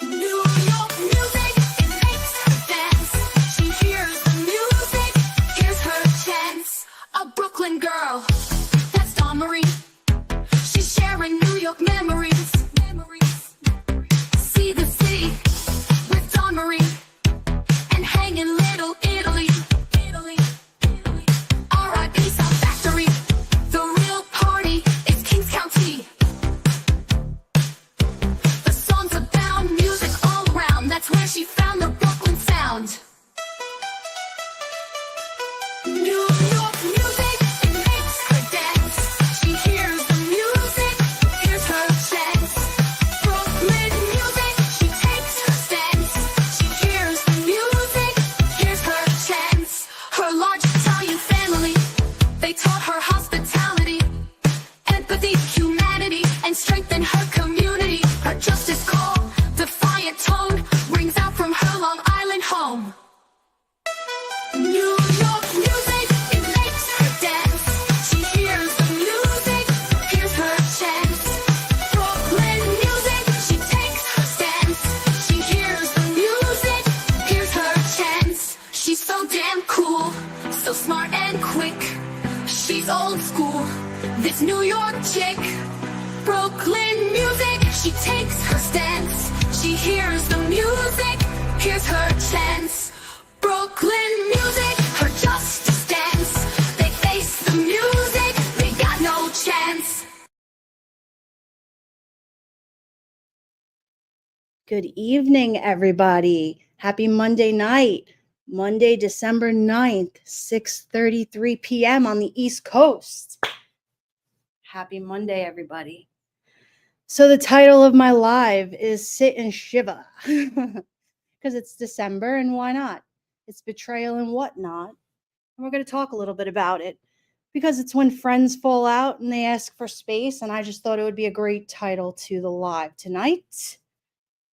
New York music, it makes her dance. She hears the music, here's her chance. A Brooklyn girl, that's Dawn Marie. She's sharing New York memories. See the city with Dawn Marie and hanging Little Italy. R.I.P. South Factory. The real party is Kings County. The songs about music all around. That's where she found the Brooklyn sound. New York music, it makes her dance. She hears the music, here's her chance. Brooklyn music, she takes her stance. She hears the music, here's her chance. Her large Italian family, they taught her hospitality, empathy, humanity, and strength in her community. Her justice call, defiant tone, rings out from her Long Island home. New York music, it makes her dance. She hears the music, here's her chance. Brooklyn music, she takes her stance. She hears the music, here's her chance. She's so damn cool, so smart and quick. She's old school, this New York chick. Brooklyn music, she takes her stance. She hears the music, here's her chance. Brooklyn music, her justice dance. They face the music, they got no chance. Good evening, everybody. Happy Monday night. Monday, December 9th, 6:33 p.m. on the East Coast. Happy Monday, everybody. So the title of my live is Sit and Shiver because it's December and why not? It's betrayal and whatnot. And we're going to talk a little bit about it because it's when friends fall out and they ask for space. And I just thought it would be a great title to the live tonight.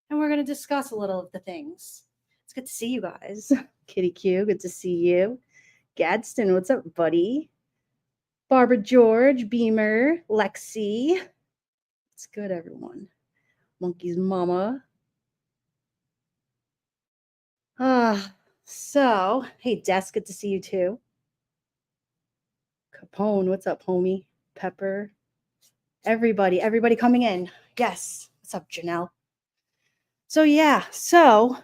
And we're going to discuss a little of the things. It's good to see you guys. Kitty Q, good to see you. Gadsden, what's up, buddy? Barbara George, Beamer, Lexi. It's good, everyone. Monkey's mama. So, hey, Des, good to see you too. Capone, what's up, homie? Pepper. Everybody coming in. Yes. What's up, Janelle? So, yeah. So,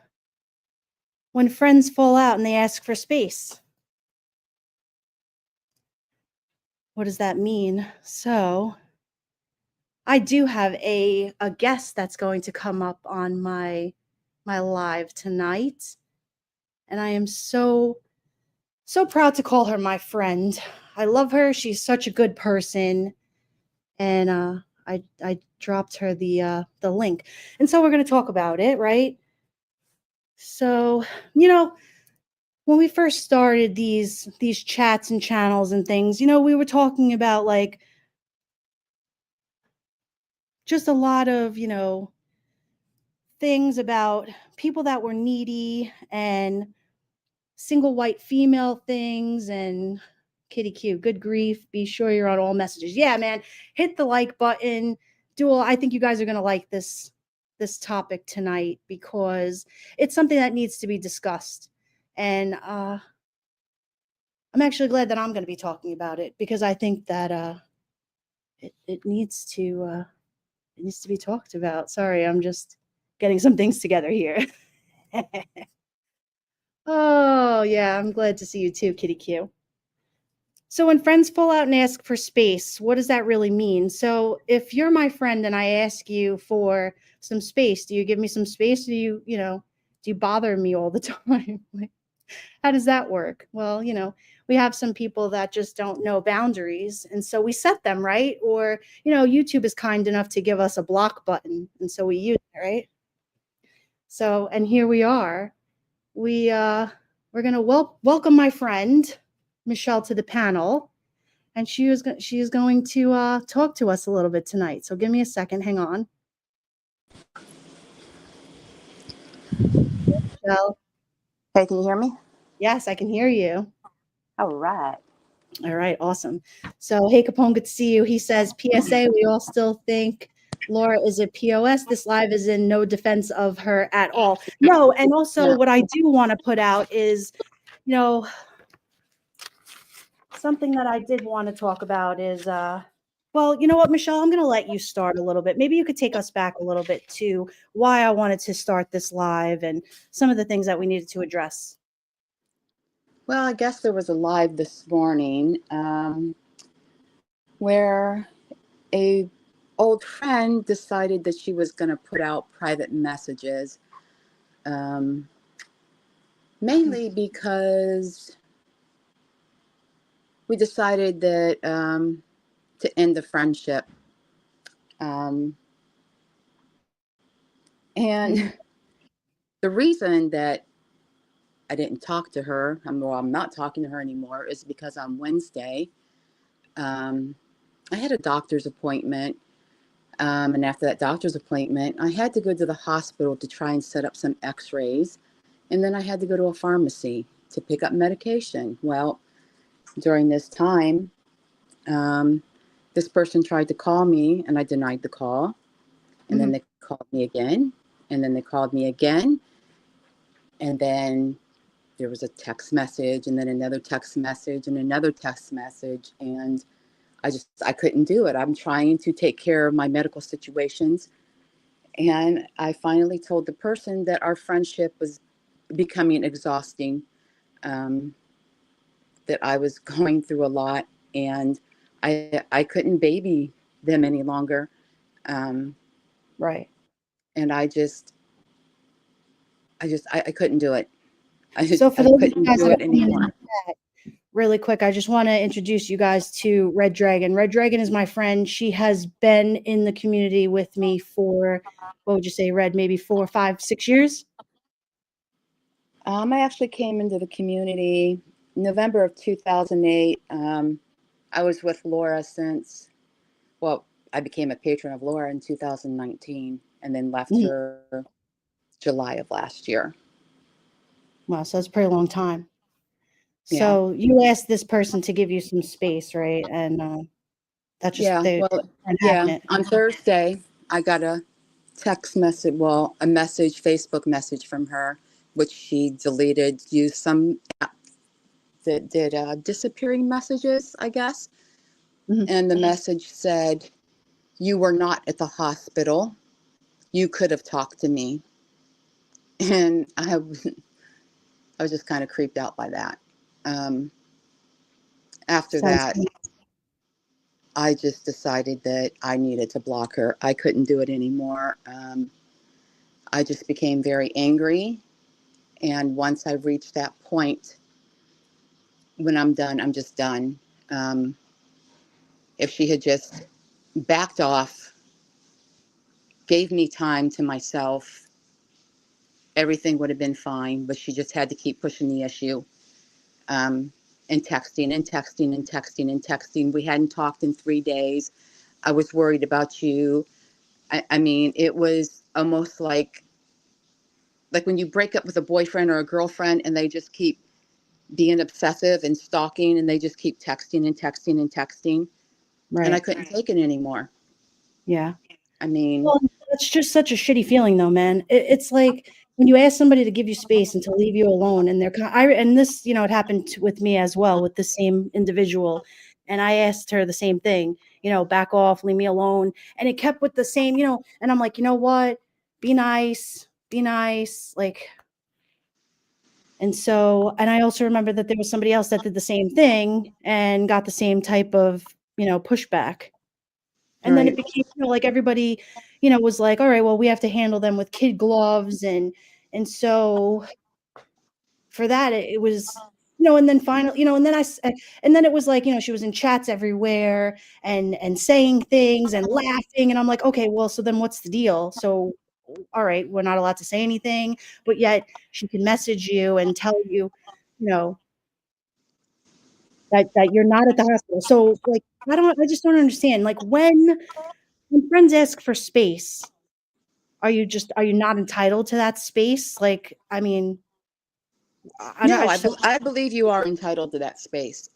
when friends fall out and they ask for space, what does that mean? So, I do have a guest that's going to come up on my live tonight. And I am so proud to call her my friend. I love her. She's such a good person. And I dropped her the link. And so we're going to talk about it, right? So, when we first started these chats and channels and things, we were talking about like just a lot of, things about people that were needy and single white female things and Kitty Q, good grief. Be sure you're on all messages. Yeah, man, hit the like button. I think you guys are going to like this topic tonight because it's something that needs to be discussed. And I'm actually glad that I'm going to be talking about it because I think that it needs to be talked about. Sorry, I'm just getting some things together here. Oh, yeah, I'm glad to see you too, Kitty Q. So when friends pull out and ask for space, what does that really mean? So if you're my friend and I ask you for some space, do you give me some space? Do you bother me all the time? Like, how does that work? Well, we have some people that just don't know boundaries. And so we set them, right? Or, YouTube is kind enough to give us a block button. And so we use it, right? So, and here we are. We're going to welcome my friend, Michelle, to the panel. And she is going to talk to us a little bit tonight. So give me a second. Hang on. Michelle. Hey, can you hear me? Yes, I can hear you. All right. All right, awesome. So, hey, Capone, good to see you. He says, PSA, we all still think Laura is a POS. This live is in no defense of her at all. No, and also Yeah. what I do want to put out is, you know, something that I did want to talk about is, well, you know what, Michelle, I'm going to let you start a little bit. Maybe you could take us back a little bit to why I wanted to start this live and some of the things that we needed to address. Well, I guess there was a live this morning where a old friend decided that she was going to put out private messages, mainly because we decided that to end the friendship. Um, Mhm. and the reason that I didn't talk to her, I'm not talking to her anymore, is because on Wednesday, um, I had a doctor's appointment. And after that doctor's appointment, I had to go to the hospital to try and set up some x-rays. And then I had to go to a pharmacy to pick up medication. Well, during this time, um, this person tried to call me and I denied the call. And then Mhm. they called me again. And then they called me again. And then there was a text message and then another text message and another text message. And I couldn't do it. I'm trying to take care of my medical situations. And I finally told the person that our friendship was becoming exhausting, um, that I was going through a lot and I couldn't baby them any longer. Um, Right. and I couldn't do it. So for I those of you couldn't guys do that it are coming in anymore. really quick, I just want to introduce you guys to Red Dragon. Red Dragon is my friend. She has been in the community with me for, what would you say, Red, maybe 4, 5, 6 years? I actually came into the community November of 2008. I was with Laura since, well, I became a patron of Laura in 2019 and then left Mhm. her July of last year. Wow, so that's a pretty long time. Yeah. So you asked this person to give you some space, right? And that's just Yeah. they Well, aren't having yeah. it. On Thursday, I got a text message, well, a message, Facebook message from her, which she deleted, used some app that did disappearing messages, I guess. Mhm. And the message said, "You were not at the hospital. You could have talked to me." And I was just kind of creeped out by that. Um, After Sounds that, I just decided that I needed to block her. I couldn't do it anymore. I just became very angry. And once I reached that point, when I'm done, I'm just done. Um, if she had just backed off, gave me time to myself, everything would have been fine. But she just had to keep pushing the issue, um, and texting and texting and texting and texting. We hadn't talked in 3 days. I was worried about you. I mean, it was almost like when you break up with a boyfriend or a girlfriend and they just keep being obsessive and stalking and they just keep texting and texting and texting. And I right. couldn't take it anymore. Yeah. I mean, Well, that's just such a shitty feeling though, man. It's like when you ask somebody to give you space and to leave you alone and and this, it happened with me as well with the same individual. And I asked her the same thing, back off, leave me alone. And it kept with the same, and I'm like, you know what? Be nice, be nice. Like, and so, and I also remember that there was somebody else that did the same thing and got the same type of, pushback. And then it right. became, like everybody, was like, all right, well, we have to handle them with kid gloves. And so for that, it was, and then finally, and then and then it was like, she was in chats everywhere and saying things and laughing. And I'm like, okay, well, so then what's the deal? So, all right, we're not allowed to say anything, but yet she can message you and tell you, you know, that you're not at the hospital. So like, I just don't understand. Like when friends ask for space, are you not entitled to that space? Like, I mean, I No, just don't. I believe you are entitled to that space.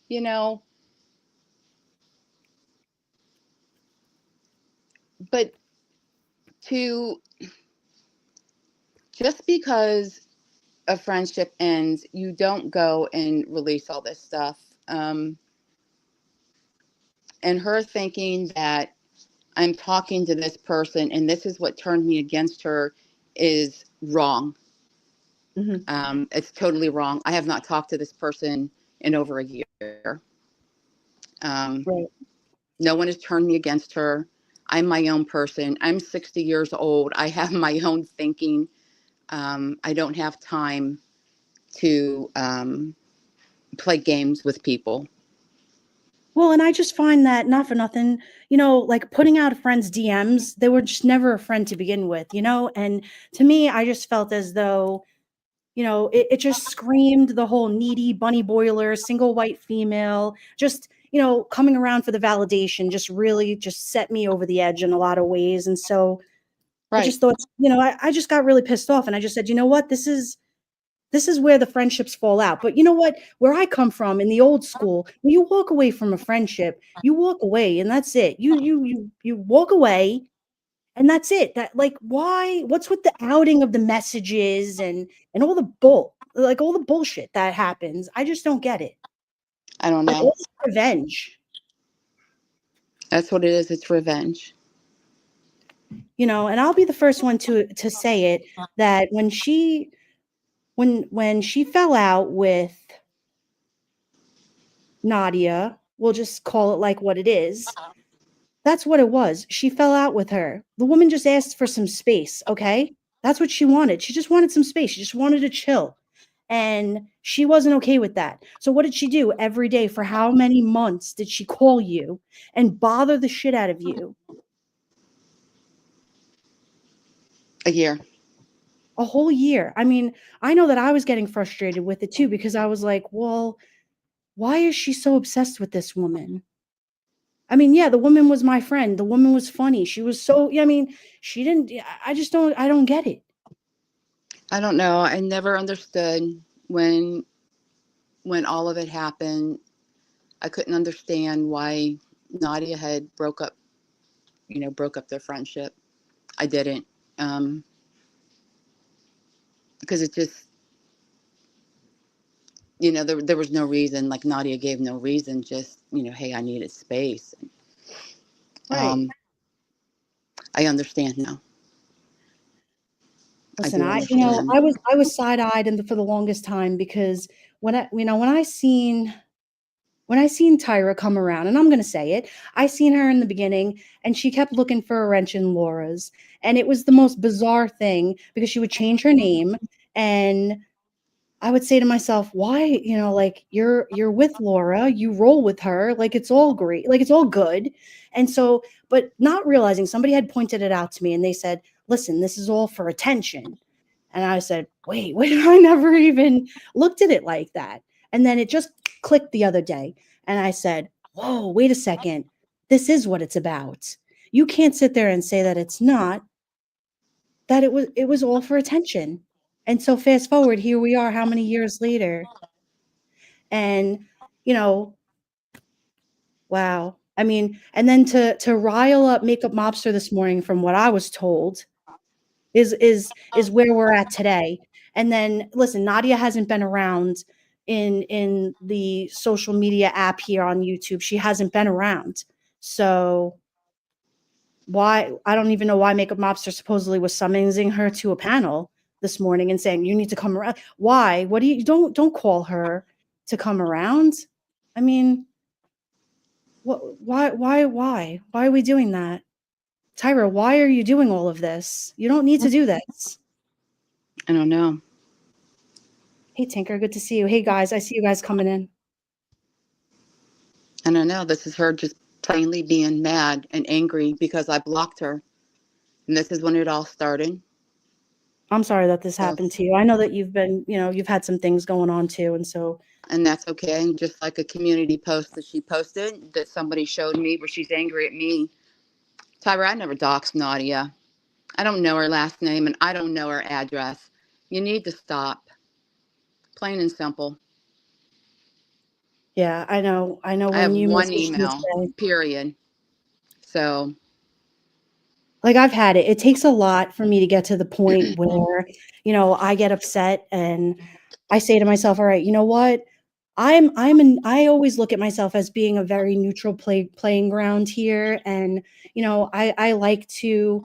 You know, but to just because a friendship ends, you don't go and release all this stuff. And her thinking that I'm talking to this person and this is what turned me against her is wrong. It's totally wrong. I have not talked to this person in over a year. Right. No one has turned me against her. I'm my own person. I'm 60 years old. I have my own thinking. I don't have time to play games with people. Well, and I just find that, not for nothing, like putting out a friend's DMs, they were just never a friend to begin with, and to me, I just felt as though, it just screamed the whole needy bunny boiler, single white female, just, coming around for the validation, just really just set me over the edge in a lot of ways. And so I Right. just thought, I just got really pissed off, and I just said, you know what, this is where the friendships fall out. But you know what? Where I come from in the old school, when you walk away from a friendship, you walk away and that's it. You walk away and that's it. That, like, why? What's with the outing of the messages and all the like all the bullshit that happens? I just don't get it. I don't Like know. all this revenge, That's what it is. It's revenge. And I'll be the first one to say it, that when she fell out with Nadia, we'll just call it like what it is. That's what it was. She fell out with her. The woman just asked for some space, okay? That's what she wanted. She just wanted some space. She just wanted to chill. And she wasn't okay with that. So what did she do every day? For how many months did she call you and bother the shit out of you? A year. A whole year. I mean, I know that I was getting frustrated with it too, because I was like, well, why is she so obsessed with this woman? I mean, yeah, the woman was my friend. The woman was funny. She was so, yeah, I mean, she didn't, I don't get it. I don't know. I never understood when all of it happened. I couldn't understand why Nadia had broke up their friendship. I didn't. Because it just, there was no reason. Like Nadia gave no reason. Just, hey, I needed space. Right. I understand now. I Listen, do understand. I was side-eyed for the longest time, because when I seen Tyra come around, and I'm going to say it, I seen her in the beginning and she kept looking for a wrench in Laura's. And it was the most bizarre thing, because she would change her name, and I would say to myself, why, like, you're with Laura, you roll with her, like it's all great, like it's all good. And so, but not realizing, somebody had pointed it out to me and they said, listen, this is all for attention. And I said, wait, I never even looked at it like that. And then it just clicked the other day. And I said, whoa, wait a second. This is what it's about. You can't sit there and say that it's not, that it was all for attention. And so fast forward, here we are, how many years later? And, you know, wow. I mean, and then to rile up Makeup Mobster this morning, from what I was told, is where we're at today. And then listen, Nadia hasn't been around in the social media app here on YouTube. She hasn't been around. So why, I don't even know why Makeup Mobster supposedly was summoning her to a panel this morning and saying, you need to come around. Why? What do you, don't call her to come around. I mean, why are we doing that? Tyra, why are you doing all of this? You don't need to do this. I don't know. Hey Tinker, good to see you. Hey guys, I see you guys coming in. I don't know. This is her just plainly being mad and angry because I blocked her. And this is when it all started. I'm sorry that this So, happened to you. I know that you've had some things going on too, and so and that's okay. And just like a community post that she posted that somebody showed me where she's angry at me. Tyra, I never doxed Nadia. I don't know her last name and I don't know her address. You need to stop. Plain and simple. yeah, I know I when have you one messaged me email, today. period. So Like I've had it. It takes a lot for me to get to the point where, I get upset and I say to myself, all right, you know what? I always look at myself as being a very neutral playing ground here. And, I like to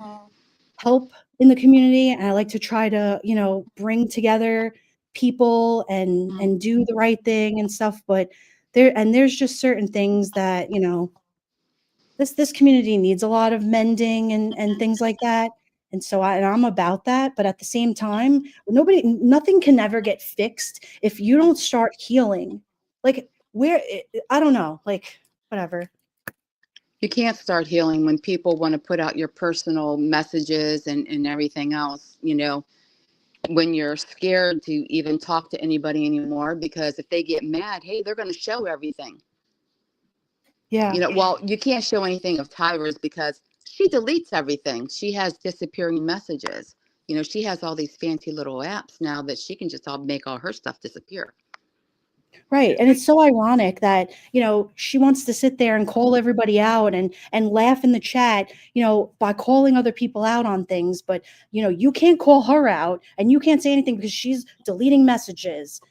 help in the community and I like to try to, bring together people and do the right thing and stuff. But there's just certain things that, this community needs a lot of mending and things like that. And so I'm about that, but at the same time, nothing can ever get fixed if you don't start healing. Like I don't know, like whatever. You can't start healing when people want to put out your personal messages and everything else, when you're scared to even talk to anybody anymore, because if they get mad, hey, they're going to show everything. Yeah. Well, you can't show anything of Tyra's because she deletes everything. She has disappearing messages. She has all these fancy little apps now that she can just make all her stuff disappear. Right. And it's so ironic that, she wants to sit there and call everybody out and laugh in the chat, by calling other people out on things, but you can't call her out and you can't say anything because she's deleting messages.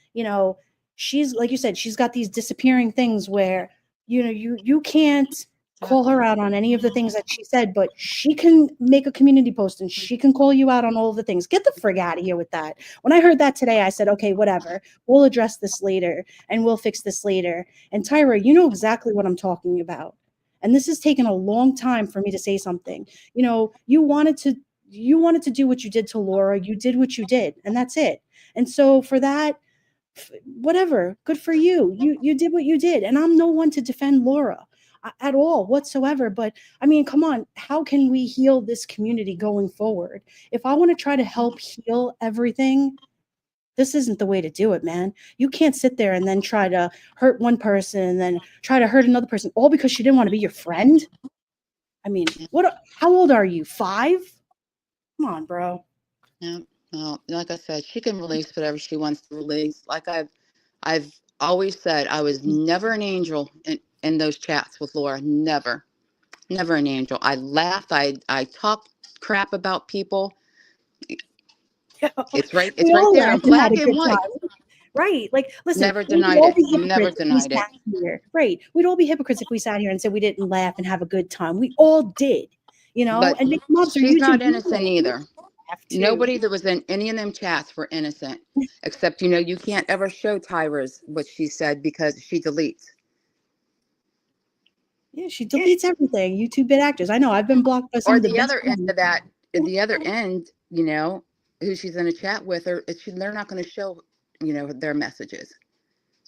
She's like you said, she's got these disappearing things where, you can't call her out on any of the things that she said, but she can make a community post and she can call you out on all of the things. Get the frig out of here with that. When I heard that today, I said, okay, whatever. We'll address this later and we'll fix this later. And Tyra, you know exactly what I'm talking about. And this has taken a long time for me to say something. You wanted to do what you did to Laura. You did what you did, and that's it. And so for that, whatever, good for you. You did what you did, and I'm no one to defend Laura at all whatsoever. But I mean, come on, how can we heal this community going forward? If I want to try to help heal everything, this isn't the way to do it, man. You can't sit there and then try to hurt one person and then try to hurt another person all because she didn't want to be your friend. I mean, how old are you? 5? Come on, bro. Yeah. Well, like I said, she can release whatever she wants to release. Like I've always said, I was never an angel in those chats with Laura. Never, never an angel. I laughed. I talked crap about people. It's right. We It's right all there in laughed and had black a and good white. time. Right. Like, listen, Never we would denied all it. be Never hypocrites if we denied it. sat here. Right. We'd all be hypocrites if we sat here and said we didn't laugh and have a good time. We all did, But and big mobs or she's not YouTube, innocent we either. have to. Nobody that was in any of them chats were innocent, except you can't ever show Tyra's what she said because she deletes. Yeah, she deletes everything. YouTube bit actors. I know. I've been blocked by some Or of the the best other end ones. of that, the other end, who she's in a chat with, or they're not going to show, their messages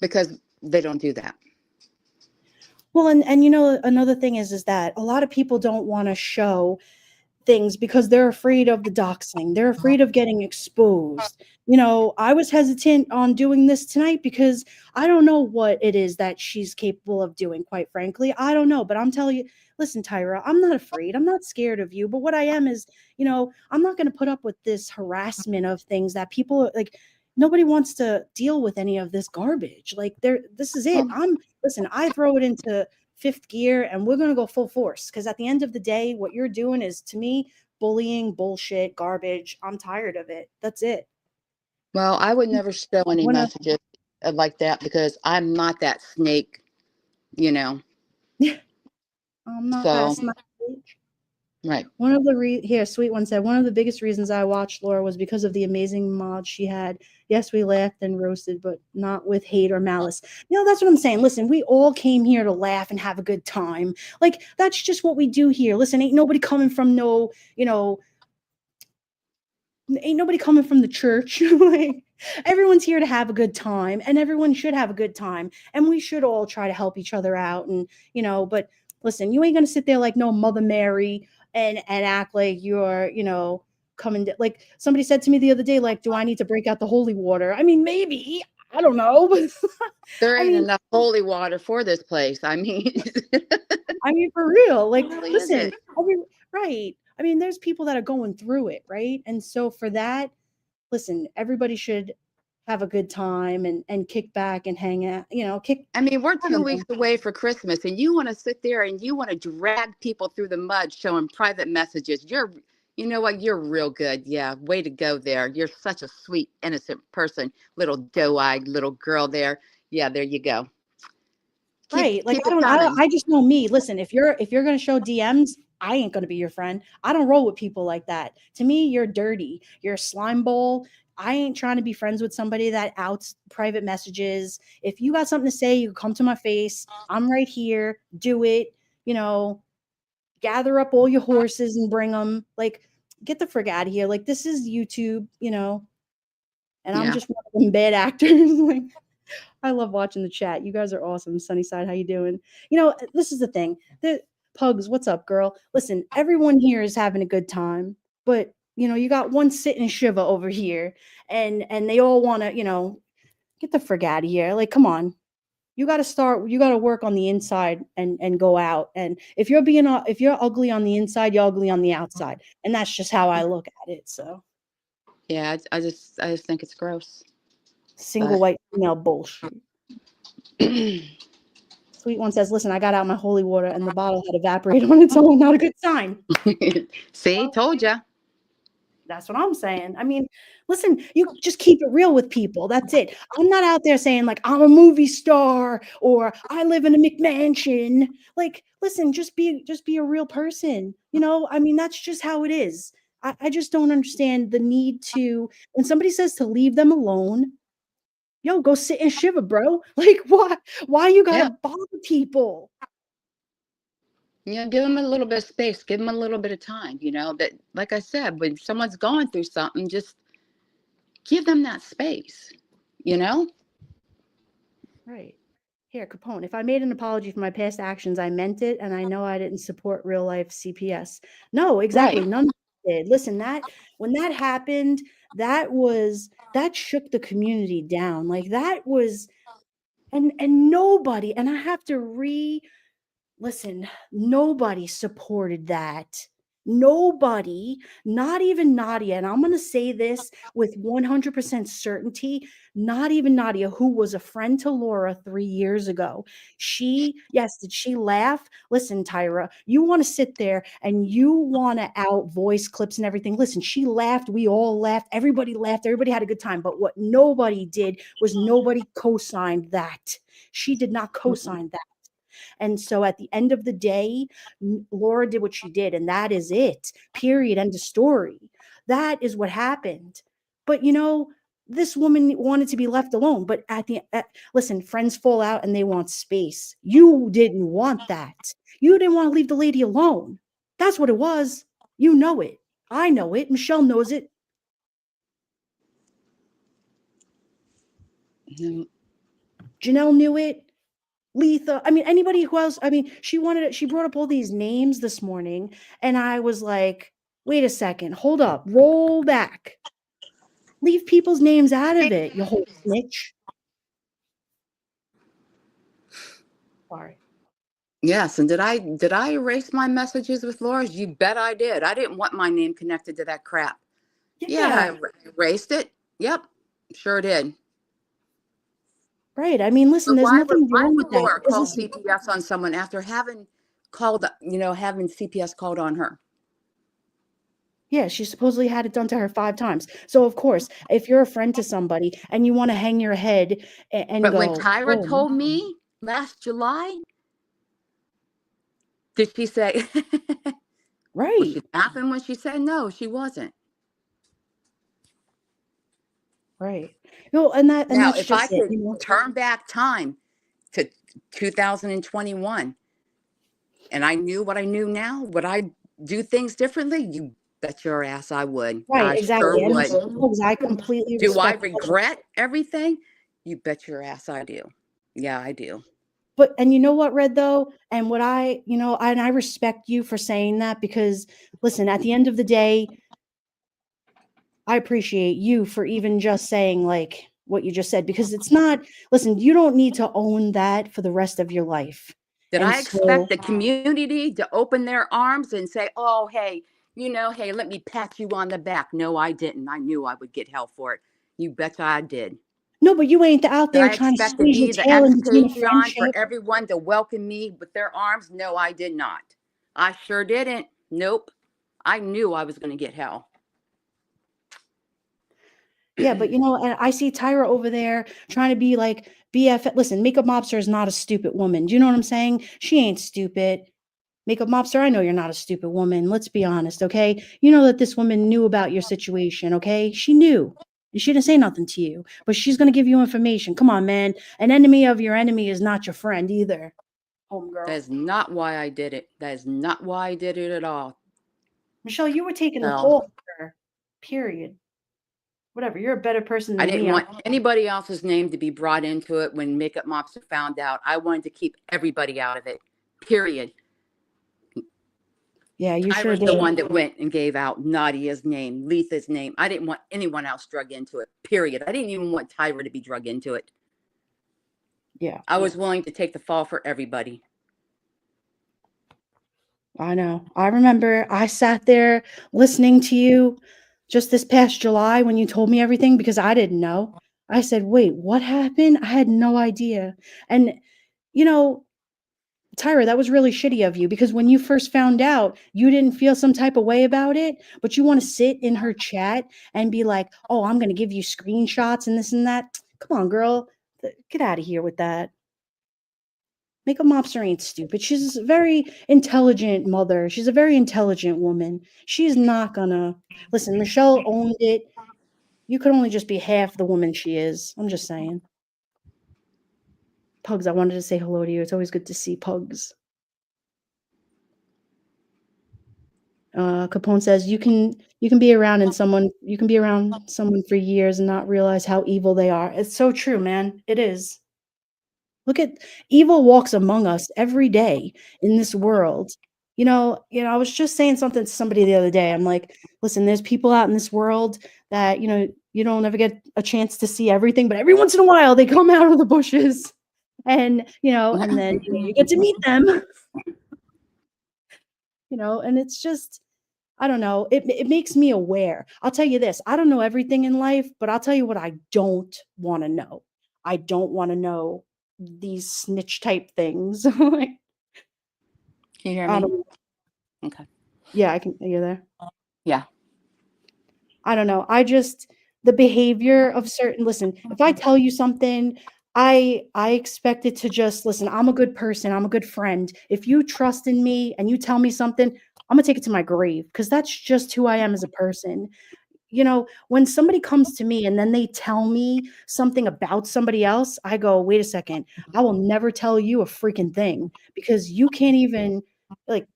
because they don't do that. Well, and another thing is that a lot of people don't want to show things because they're afraid of the doxing. They're afraid of getting exposed. I was hesitant on doing this tonight because I don't know what it is that she's capable of doing, quite frankly. I don't know, but I'm telling you, listen, Tyra, I'm not afraid. I'm not scared of you. But what I am is, I'm not going to put up with this harassment of things that people like. Nobody wants to deal with any of this garbage. Like this is it. Well, Listen, I throw it into fifth gear and we're going to go full force because at the end of the day what you're doing is, to me, bullying, bullshit, garbage. I'm tired of it. That's it. well, I would never show any One of messages like that because I'm not that snake, you know. I'm not that So, smart. right. One of the here, sweet one said, one of the biggest reasons I watched Laura was because of the amazing mods she had. Yes, we laughed and roasted, but not with hate or malice. That's what I'm saying. Listen, we all came here to laugh and have a good time. Like, that's just what we do here. Listen, ain't nobody coming from ain't nobody coming from the church. Like, everyone's here to have a good time and everyone should have a good time. And we should all try to help each other out. And, but listen, you ain't going to sit there like no Mother Mary and act like you're, coming to, like somebody said to me the other day, like, do I need to break out the holy water? I mean, maybe, I don't know. There I ain't mean, enough holy water for this place. I mean, for real, like, really listen, isn't. right. I mean, there's people that are going through it. Right. And so for that, listen, everybody should have a good time and kick back and hang out, I mean, we're I two don't know. weeks away for Christmas, and you want to sit there and you want to drag people through the mud showing private messages. You know what? You're real good. Yeah, way to go there. You're such a sweet, innocent person, little doe-eyed little girl there. Yeah, there you go. Right. Like Keep it coming. I just know me. Listen, if you're going to show DMs, I ain't going to be your friend. I don't roll with people like that. To me, you're dirty. You're a slime bowl. I ain't trying to be friends with somebody that outs private messages. If you got something to say, you come to my face. I'm right here. Do it. You know, gather up all your horses and bring them. Like, get the frick out of here. Like, this is YouTube, and I'm Yeah. just one of them bad actors. Like, I love watching the chat. You guys are awesome. Sunnyside, how you doing? This is the thing. The Pugs, what's up, girl? Listen, everyone here is having a good time, but you got one sitting Shiva over here, and they all want to, get the frig out of here. Like, come on. You got to work on the inside and go out. And if you're ugly on the inside, you're ugly on the outside. And that's just how I look at it. So, Yeah, I just think it's gross. single But white female bullshit. Sweet one says, "Listen, I got out my holy water and the bottle had evaporated on its own. Not a good sign." see, told you. That's what I'm saying. I mean, listen, you just keep it real with people. That's it. I'm not out there saying like I'm a movie star or I live in a McMansion. Like, listen, just be a real person. I mean, that's just how it is. I just don't understand the need to when somebody says to leave them alone. Yo, go sit and shiver, bro. Like, why you gotta Yeah. bother people? Yeah, give them a little bit of space. Give them a little bit of time. That, like I said, when someone's going through something, just give them that space. You know? Right. Here, Capone, if I made an apology for my past actions, I meant it, and I know I didn't support real life CPS. No, exactly. Right. None of us did. Listen, that when that happened, that shook the community down. Like that was and nobody, and I have to listen, nobody supported that. Nobody, not even Nadia, and I'm going to say this with 100% certainty, not even Nadia, who was a friend to Laura 3 years ago. Yes, did she laugh? Listen, Tyra, you want to sit there and you want to out voice clips and everything. Listen, she laughed. We all laughed. Everybody laughed. Everybody had a good time. But what nobody did was nobody co signed that. She did not co sign that. And so at the end of the day, Laura did what she did, and that is it. Period. End of story. That is what happened. But this woman wanted to be left alone. But listen, friends fall out and they want space. You didn't want that. You didn't want to leave the lady alone. That's what it was. You know it. I know it. Michelle knows it. Mhm. Janelle knew it. Letha, I mean, anybody who else, I mean, she brought up all these names this morning, and I was like, wait a second, hold up, roll back. Leave people's names out of it, you whole snitch. Sorry. Yes, and did I erase my messages with Laura's? You bet I did. I didn't want my name connected to that crap. Yeah, Yeah, I erased it. Yep, sure did. right. I mean, listen, But there's nothing why wrong with would that Laura because call listen, CPS on someone after having CPS called on her? yeah, she supposedly had it done to her 5 times. So of course, if you're a friend to somebody and you want to hang your head and But when go, Tyra oh, told me last July, did she say, was right, she laughing when she said no? She wasn't. right. No, and Now, that's if I just it, could turn back time to 2021 and I knew what I knew now, would I do things differently? You bet your ass I would. Right, I sure exactly. And would. folks, I completely Do I respect. regret everything? You bet your ass I do. Yeah, I do. But and you know what, Red, though? And what and I respect you for saying that because listen, at the end of the day, I appreciate you for even just saying like what you just said because it's not, listen, you don't need to own that for the rest of your life. Did And I expect so, the community to open their arms and say, oh, hey, hey, let me pat you on the back? No, I didn't. I knew I would get hell for it. You bet I did. No, but you ain't out Did there I trying to expect to squeeze your be the tail in ex between a Patreon for friendship. everyone to welcome me with their arms? No, I did not. I sure didn't. Nope. I knew I was going to get hell. Yeah, but and I see Tyra over there trying to be like BF. Listen, Makeup Mobster is not a stupid woman. Do you know what I'm saying? She ain't stupid. Makeup Mobster, I know you're not a stupid woman. Let's be honest, okay? You know that this woman knew about your situation, okay? She knew. And she didn't say nothing to you, but she's going to give you information. Come on, man. An enemy of your enemy is not your friend either, That homegirl. is not why I did it. That is not why I did it at all. Michelle, you were taking the So fall for her. Period. Whatever. You're a better person I than didn't me. want anybody else's name to be brought into it when Makeup Mobster found out. I wanted to keep everybody out of it. Period. Yeah, you sure Tyra's did. the one that went and gave out Nadia's name, Letha's name. I didn't want anyone else drug into it. Period. I didn't even want Tyra to be drug into it. Yeah, I was willing to take the fall for everybody. I know. I remember I sat there listening to you just this past July when you told me everything because I didn't know. I said, wait, what happened? I had no idea. And, you know, Tyra, that was really shitty of you because when you first found out, you didn't feel some type of way about it, but you want to sit in her chat and be like, oh, I'm going to give you screenshots and this and that. Come on, girl. Get out of here with that. Makeup Mobster ain't stupid. She's a very intelligent mother. She's a very intelligent woman. She's not gonna listen. Michelle owned it. You could only just be half the woman she is. I'm just saying. Pugs, I wanted to say hello to you. It's always good to see Pugs. Capone says you can be around someone for years and not realize how evil they are. It's so true, man. It is. Look at evil walks among us every day in this world. I was just saying something to somebody the other day. I'm like, listen, there's people out in this world that, you don't ever get a chance to see everything, but every once in a while they come out of the bushes and, and then, you get to meet them, and it's just, I don't know. It makes me aware. I'll tell you this. I don't know everything in life, but I'll tell you what I don't want to know. I don't want to know these snitch type things. Like, Can you hear I me? don't, Okay. yeah, I can. Are you there? Yeah. I don't know. The behavior of certain. Listen, if I tell you something, I expect it to just listen. I'm a good person. I'm a good friend. If you trust in me and you tell me something, I'm gonna take it to my grave because that's just who I am as a person. When somebody comes to me and then they tell me something about somebody else, I go, wait a second, I will never tell you a freaking thing because you can't even, like,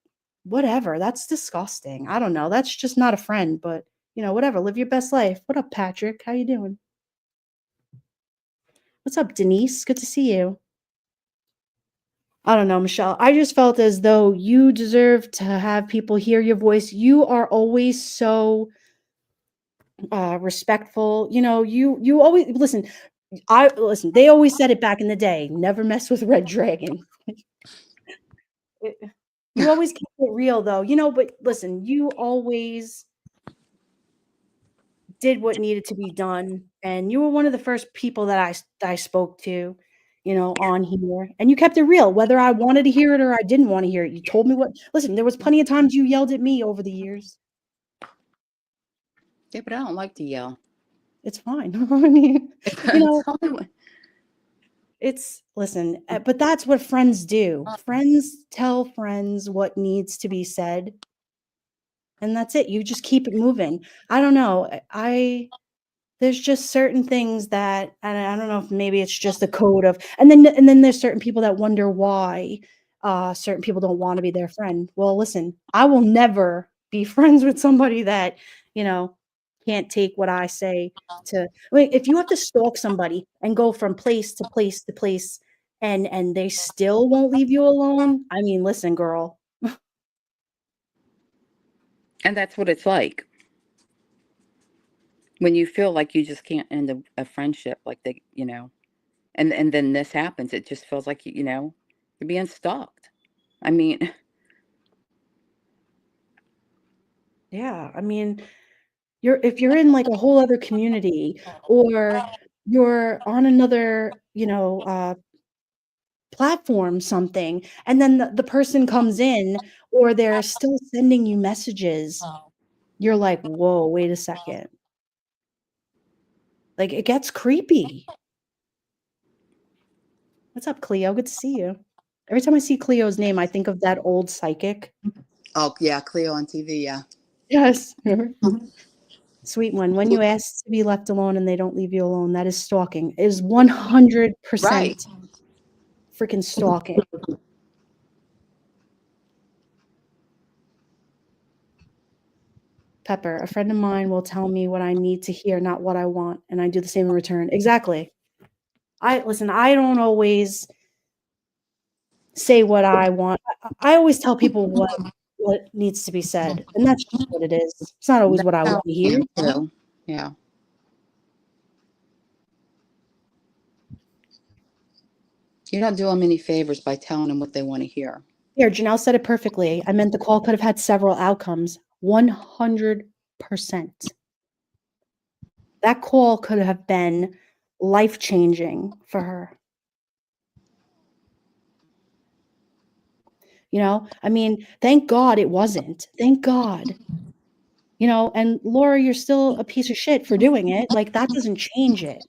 whatever. That's disgusting. I don't know. That's just not a friend, but whatever. Live your best life. What up, Patrick? How you doing? What's up, Denise? Good to see you. I don't know, Michelle. I just felt as though you deserve to have people hear your voice. You are always so respectful. You always listen. I listen. They always said it back in the day. Never mess with Red Dragon. It- you always keep it real, though. But listen, you always did what needed to be done, and you were one of the first people that I spoke to, on here, and you kept it real, whether I wanted to hear it or I didn't want to hear it. You told me what. Listen, there was plenty of times you yelled at me over the years. Yeah, but I don't like to yell. It's fine. I mean, you It's know, only when- listen, but that's what friends do. Friends tell friends what needs to be said, and that's it. You just keep it moving. I don't know. There's just certain things that, and I don't know if maybe it's just a code of, and then there's certain people that wonder why certain people don't want to be their friend. Well, listen, I will never be friends with somebody that you know can't take what I say to. I mean, if you have to stalk somebody and go from place to place to place, and they still won't leave you alone, I mean, listen, girl. and that's what it's like when you feel like you just can't end a friendship, like and then this happens. It just feels like you're being stalked. I mean, Yeah, I mean, if you're in like a whole other community or you're on another, platform, something, and then the person comes in or they're still sending you messages. You're like, "Whoa, wait a second." Like, it gets creepy. What's up, Cleo? Good to see you. Every time I see Cleo's name, I think of that old psychic. Oh yeah, Cleo on TV. Yeah. Yes. Sweet one. When you ask to be left alone and they don't leave you alone, that is stalking. It is Right. 100% freaking stalking. Pepper, a friend of mine will tell me what I need to hear, not what I want, and I do the same in return. Exactly. I don't always say what I want. I always tell people what needs to be said, and that's just what it is. It's not always That's what I how want to I hear. am too. Yeah. You don't do them any favors by telling them what they want to hear. Here, Janelle said it perfectly. I meant the call could have had several outcomes. 100%. That call could have been life-changing for her. I mean, thank God it wasn't. Thank God. And Laura, you're still a piece of shit for doing it. Like, that doesn't change it.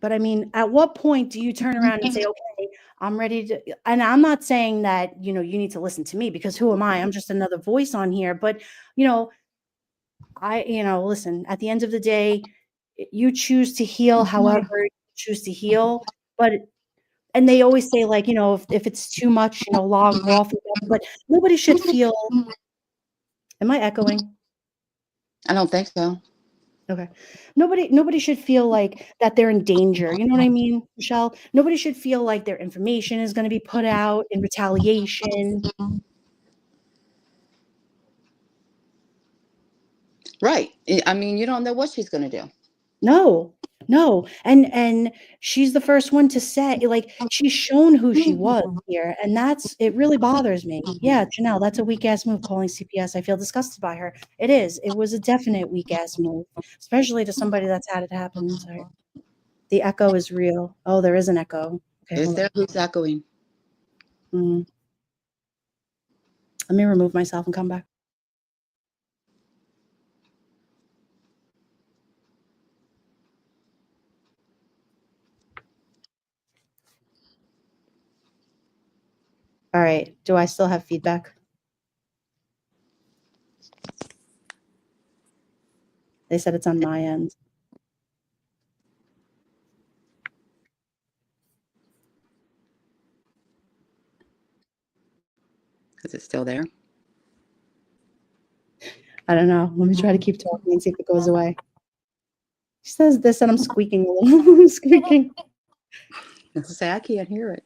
But I mean, at what point do you turn around and say, okay, I'm ready to, and I'm not saying that, you need to listen to me because who am I? I'm just another voice on here. But, you know, listen, at the end of the day, you choose to heal however you choose to heal. But, and they always say, like, if it's too much, log off. But nobody should feel, am I echoing? I don't think so. Okay. Nobody should feel like that they're in danger, you know what I mean, Michelle? Nobody should feel like their information is gonna be put out in retaliation. Right. I mean, you don't know what she's going to do. No, no, and she's the first one to say, like, she's shown who she was here, and it really bothers me. Yeah, Janelle, that's a weak ass move calling CPS. I feel disgusted by her. It is. It was a definite weak ass move, especially to somebody that's had it happen. Sorry. The echo is real. Oh, there is an echo. Okay, Is hold there on. who's echoing? Mm. Let me remove myself and come back. All right. Do I still have feedback? They said it's on my end. Is it still there? I don't know. Let me try to keep talking and see if it goes away. She says this, and I'm squeaking a little. I'm squeaking. Say I can't hear it.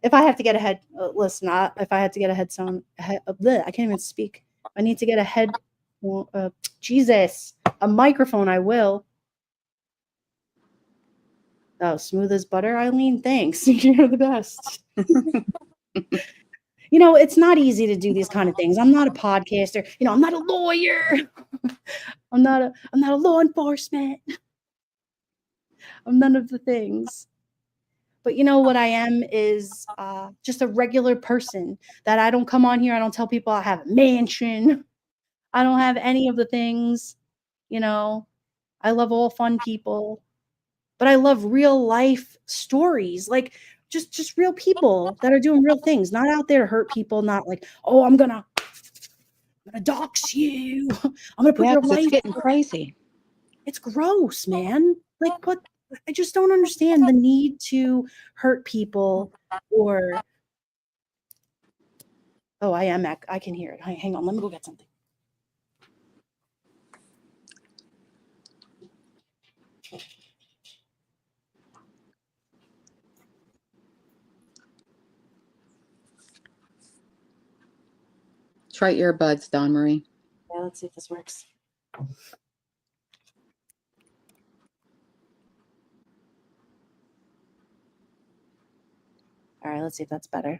If I have to get a head, listen. If I had to get a I can't even speak. I need to get a head. Jesus, a microphone. I will. Oh, smooth as butter, Eileen. Thanks. You're the best. It's not easy to do these kind of things. I'm not a podcaster. I'm not a lawyer. I'm not a law enforcement. I'm none of the things. But what I am is just a regular person that I don't come on here. I don't tell people I have a mansion. I don't have any of the things. You know, I love all fun people, but I love real life stories, like just real people that are doing real things, not out there to hurt people, not like, oh, I'm gonna dox you. I'm gonna put Yeah, your because it's life. getting crazy. It's gross, man. Like, what? I just don't understand the need to hurt people or, oh, I can hear it. Hang on, let me go get something. Try earbuds, Don Marie. Yeah, let's see if this works. All right, let's see if that's better.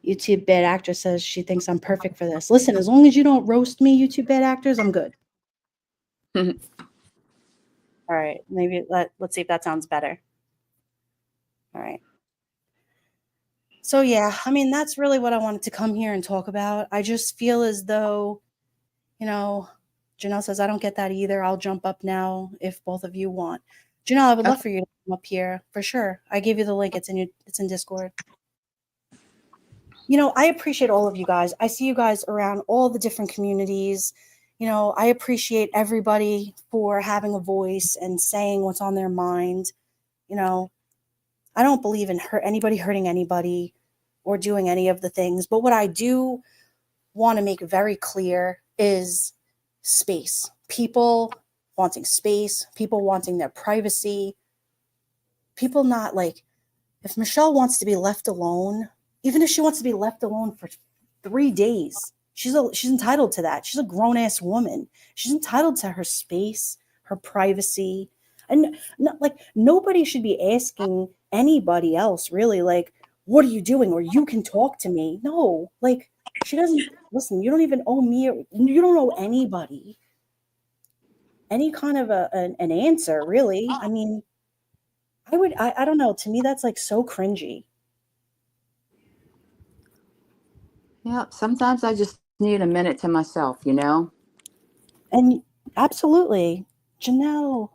YouTube Bad Actress says she thinks I'm perfect for this. Listen, as long as you don't roast me, YouTube Bad Actors, I'm good. All right, maybe let's see if that sounds better. All right. So yeah, I mean, that's really what I wanted to come here and talk about. I just feel as though, you know, Janelle says, I don't get that either. I'll jump up now if both of you want. Janelle, I would love Okay. for you to come up here for sure. I gave you the link. It's in Discord. I appreciate all of you guys. I see you guys around all the different communities. I appreciate everybody for having a voice and saying what's on their mind. I don't believe in anybody hurting anybody or doing any of the things. But what I do want to make very clear is space. People wanting space, people wanting their privacy, people not like, if Michelle wants to be left alone, even if she wants to be left alone for 3 days, she's entitled to that. She's a grown ass woman. She's entitled to her space, her privacy, and like nobody should be asking anybody else really like, what are you doing? Or you can talk to me. No, like she doesn't listen. You don't even owe me. You don't owe anybody any kind of an answer, really. I mean, I don't know. To me, that's like so cringy. Yeah, sometimes I just need a minute to myself, you know? And absolutely, Janelle.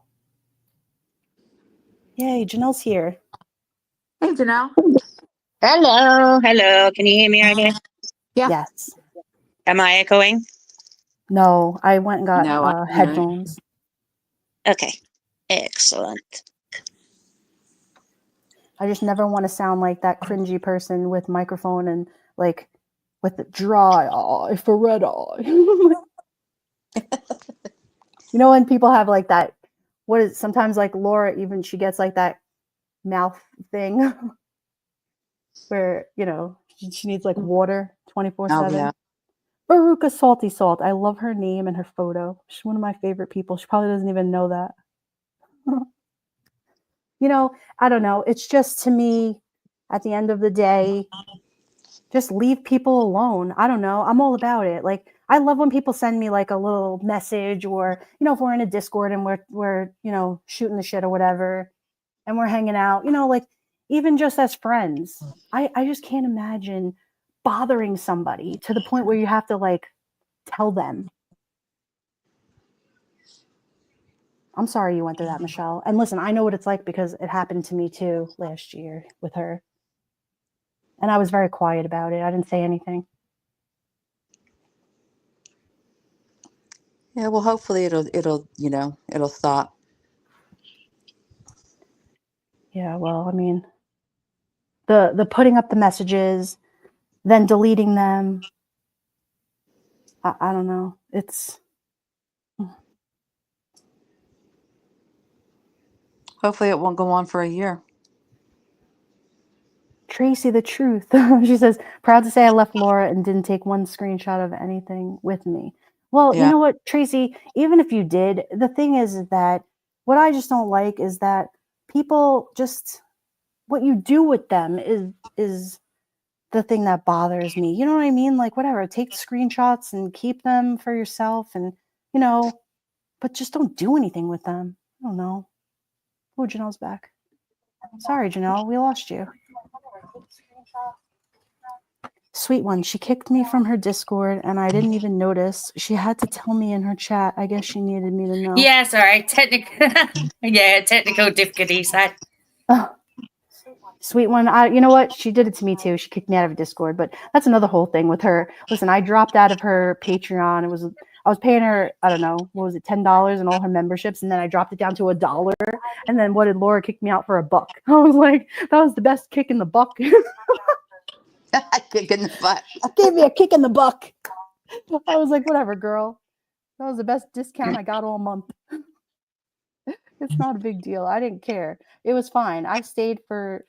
Yay, Janelle's here. Hey, Janelle. Hello, hello. Can you hear me okay? Yeah. Yes. Am I echoing? No, I went and got No, I don't. headphones. Okay, excellent. I just never want to sound like that cringy person with microphone and like with the dry eye for red eye. When people have like that, what is sometimes like Laura, even she gets like that mouth thing where, she needs like water 24/7. Oh, yeah. Baruka Salty Salt. I love her name and her photo. She's one of my favorite people. She probably doesn't even know that. I don't know. It's just to me, at the end of the day, just leave people alone. I don't know. I'm all about it. Like I love when people send me like a little message or, if we're in a Discord and we're, shooting the shit or whatever and we're hanging out, like even just as friends. I just can't imagine bothering somebody to the point where you have to like tell them. I'm sorry you went through that, Michelle. And listen, I know what it's like because it happened to me too last year with her. And I was very quiet about it. I didn't say anything. Yeah, well, hopefully it'll stop. Yeah, well, I mean, the putting up the messages, then deleting them. I don't know. It's Hopefully it won't go on for a year. Tracy the truth. She says, proud to say I left Laura and didn't take one screenshot of anything with me. Well, you Yeah. know what, Tracy, even if you did, the thing is that what I just don't like is that people just what you do with them is the thing that bothers me. You know what I mean? Like whatever, take screenshots and keep them for yourself and but just don't do anything with them. I don't know. Oh, Janelle's back. Sorry, Janelle, we lost you. Sweet one, she kicked me from her Discord and I didn't even notice. She had to tell me in her chat. I guess she needed me to know. Yeah, sorry. Technical difficulties. Oh, sweet one. You know what? She did it to me too. She kicked me out of Discord, but that's another whole thing with her. Listen, I dropped out of her Patreon. I was paying her, I don't know, what was it, $10 and all her memberships, and then I dropped it down to $1. And then what did Laura kick me out for $1? I was like, that was the best kick in the buck. Kick in the butt. Gave me a kick in the buck. I was like, whatever, girl. That was the best discount I got all month. It's not a big deal. I didn't care. It was fine. I stayed for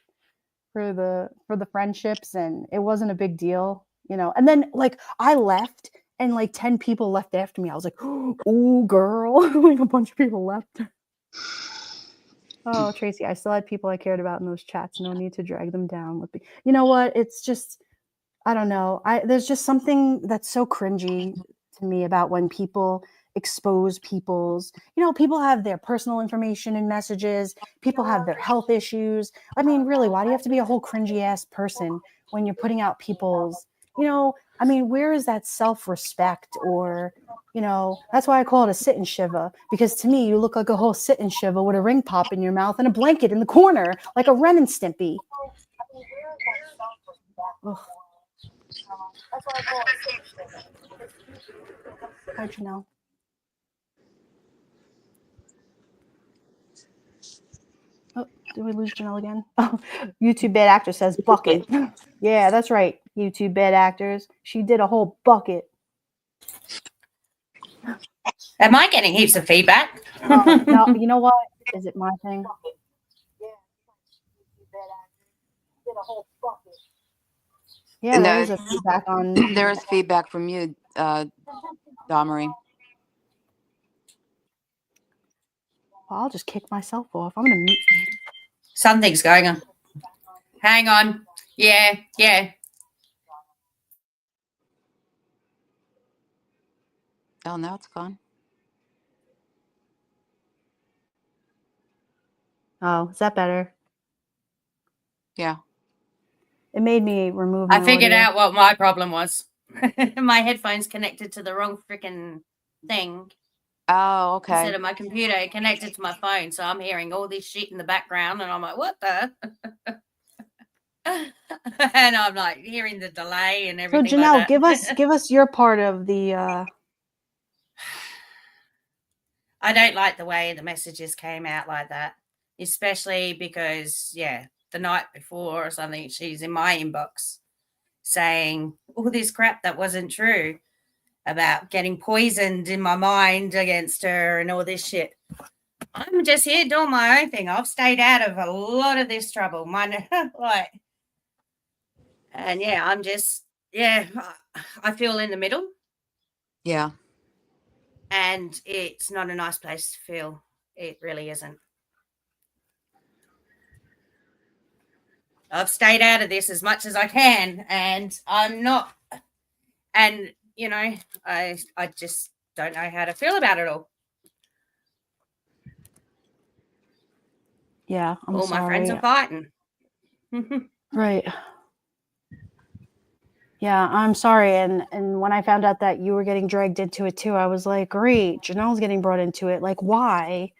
the friendships and it wasn't a big deal, And then like I left and like 10 people left after me. I was like, "Ooh, girl." Like a bunch of people left. Oh, Tracy, I still had people I cared about in those chats. No need to drag them down with me. You know what? It's just I don't know. There's just something that's so cringy to me about when people expose people's, people have their personal information in messages, people have their health issues. I mean, really, why do you have to be a whole cringy ass person when you're putting out people's, I mean, where is that self-respect or, that's why I call it a sit and shiver, because to me, you look like a whole sit and shiver with a ring pop in your mouth and a blanket in the corner, like a Ren and Stimpy. Ugh. Hi, Janelle. Oh, did we lose Janelle again? Oh, YouTube bad actor says bucket. Yeah, that's right. YouTube bad actors. She did a whole bucket. Am I getting heaps of feedback? Oh, no, you know what? Is it my thing? Yeah, No, there is a feedback on. there is feedback from you, Domery. Well, I'll just kick myself off. I'm gonna mute. Something's going on. Hang on. Yeah. Oh, now it's gone. Oh, is that better? Yeah. It made me remove my I figured audio. out what my problem was. My headphones connected to the wrong freaking thing. Oh, okay. Instead of my computer, it connected to my phone. So I'm hearing all this shit in the background and I'm like, what the? And I'm like hearing the delay and So everything Janelle, like that. give us your part of the. I don't like the way the messages came out like that, especially because, the night before or something, she's in my inbox saying all this crap that wasn't true about getting poisoned in my mind against her and all this shit. I'm just here doing my own thing. I've stayed out of a lot of this trouble. And I'm just, I feel in the middle. Yeah. And it's not a nice place to feel. It really isn't. I've stayed out of this as much as I can, and I'm not. And I just don't know how to feel about it all. Yeah, I'm all sorry. my friends are fighting. Right. Yeah, I'm sorry. And when I found out that you were getting dragged into it too, I was like, great, Janelle's getting brought into it. Like, why?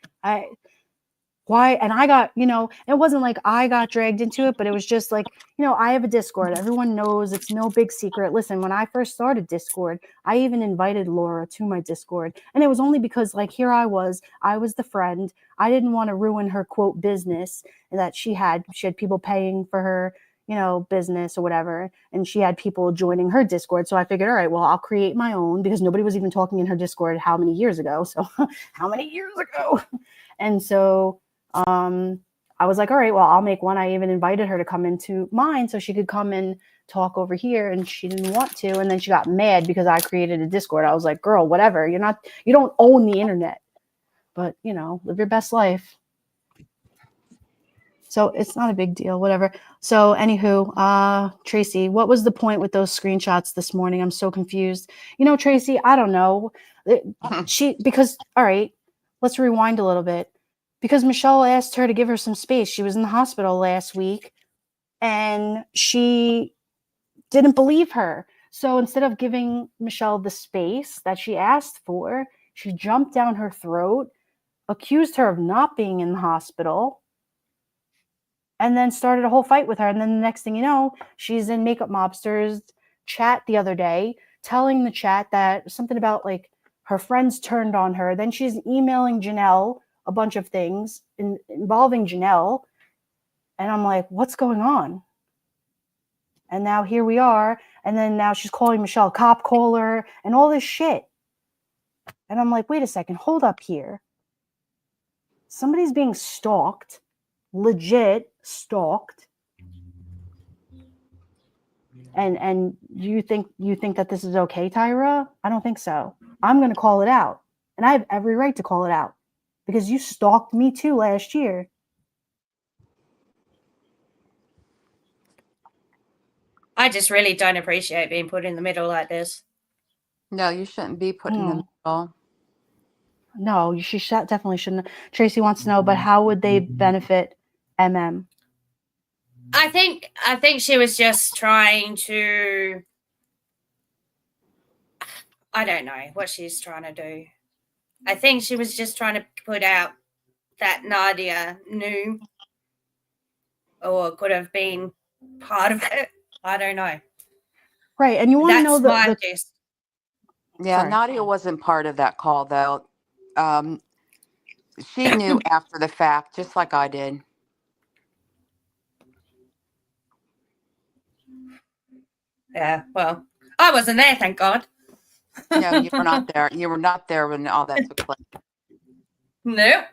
Why? And I got, it wasn't like I got dragged into it, but it was just like, I have a Discord. Everyone knows, it's no big secret. Listen, when I first started Discord, I even invited Laura to my Discord. And it was only because, like, here I was the friend. I didn't want to ruin her quote business that she had people paying for her, business or whatever. And she had people joining her Discord. So I figured, all right, well, I'll create my own, because nobody was even talking in her Discord how many years ago. So how many years ago? And so I was like, all right, well, I'll make one. I even invited her to come into mine so she could come and talk over here, and she didn't want to. And then she got mad because I created a Discord. I was like, girl, whatever. You don't own the internet, but live your best life. So it's not a big deal, whatever. So anywho, Tracy, what was the point with those screenshots this morning? I'm so confused. Tracy, I don't know. All right, let's rewind a little bit. Because Michelle asked her to give her some space. She was in the hospital last week and she didn't believe her. So instead of giving Michelle the space that she asked for, she jumped down her throat, accused her of not being in the hospital, and then started a whole fight with her. And then the next thing you know, she's in Makeup Mobster's chat the other day, telling the chat that something about like her friends turned on her. Then she's emailing Janelle a bunch of things involving Janelle. And I'm like, what's going on? And now here we are. And then now she's calling Michelle cop caller and all this shit. And I'm like, wait a second, hold up here. Somebody's being stalked, legit stalked. And you think that this is okay, Tyra? I don't think so. I'm going to call it out. And I have every right to call it out because you stalked me too last year. I just really don't appreciate being put in the middle like this. No, you shouldn't be put in the middle. No, she definitely shouldn't. Tracy wants to know, but how would they benefit MM? I think she was just trying to. I don't know what she's trying to do. I think she was just trying to put out that Nadia knew or could have been part of it. I don't know. Right, and you want to know That's my the gist. Yeah, Sorry. Nadia wasn't part of that call, though. She knew after the fact, just like I did. Yeah, well, I wasn't there, thank God. No, you were not there. You were not there when all that took place. Nope.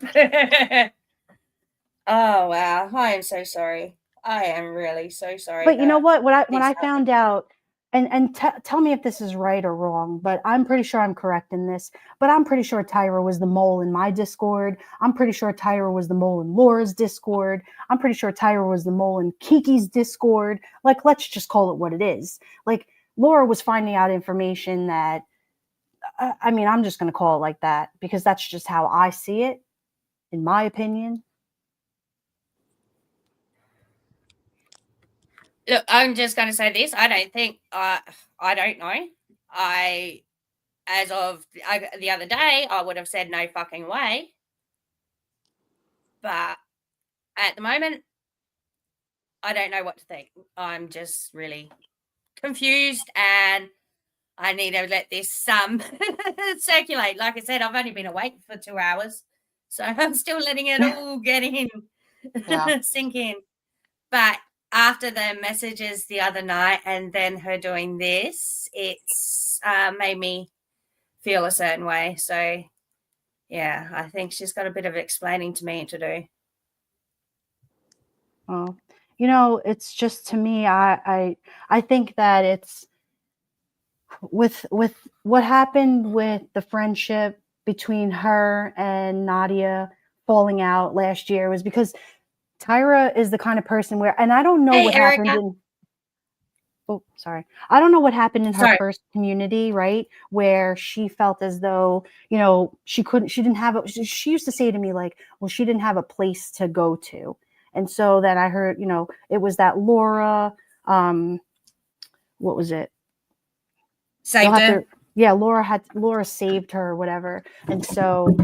Oh wow, I am so sorry. I am really so sorry. But you know what? When I happened. found out, and tell me if this is right or wrong, but I'm pretty sure I'm correct in this. But I'm pretty sure Tyra was the mole in my Discord. I'm pretty sure Tyra was the mole in Laura's Discord. I'm pretty sure Tyra was the mole in Kiki's Discord. Like, let's just call it what it is. Like, Laura was finding out information that, I mean, I'm just going to call it like that because that's just how I see it, in my opinion. Look, I'm just going to say this. I don't think. I don't know. As of the other day, I would have said no fucking way. But at the moment, I don't know what to think. I'm just really confused, and I need to let this circulate. Like I said, I've only been awake for 2 hours, so I'm still letting it all get in, sink in. But after the messages the other night and then her doing this, it's made me feel a certain way. So, yeah, I think she's got a bit of explaining to me to do. Oh, you know, it's just, to me, I think that it's with what happened with the friendship between her and Nadia falling out last year was because Tyra is the kind of person where, and I don't know what happened in. Oh, sorry. I don't know what happened in her first community, right? Where she felt as though, you know, she didn't have she used to say to me, like, well, she didn't have a place to go to. And so then I heard, you know, it was that Laura, what was it? Saved her. Laura saved her or whatever. And so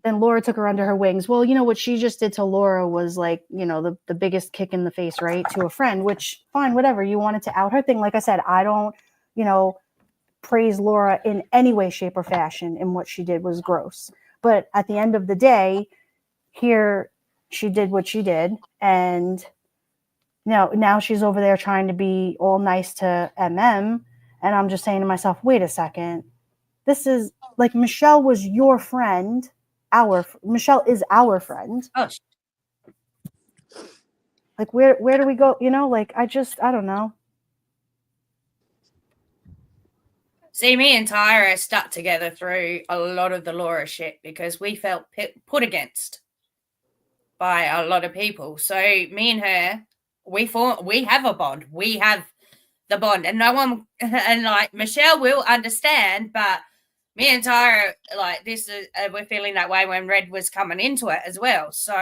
then Laura took her under her wings. Well, you know, what she just did to Laura was, like, you know, the biggest kick in the face, right? To a friend, which, fine, whatever. You wanted to out her thing. Like I said, I don't, you know, praise Laura in any way, shape, or fashion, and what she did was gross. But at the end of the day, here she did what she did, and now she's over there trying to be all nice to MM, and I'm just saying to myself, wait a second, this is like, Michelle was your friend. Michelle is our friend. Oh, like, where do we go? You know, like, I don't know. See, me and Tyra stuck together through a lot of the Laura shit because we felt put against by a lot of people. So me and her, we have a bond. We have the bond, and no one, and like Michelle will understand, but me and Tyra, like, this is, we're feeling that way when Red was coming into it as well. So,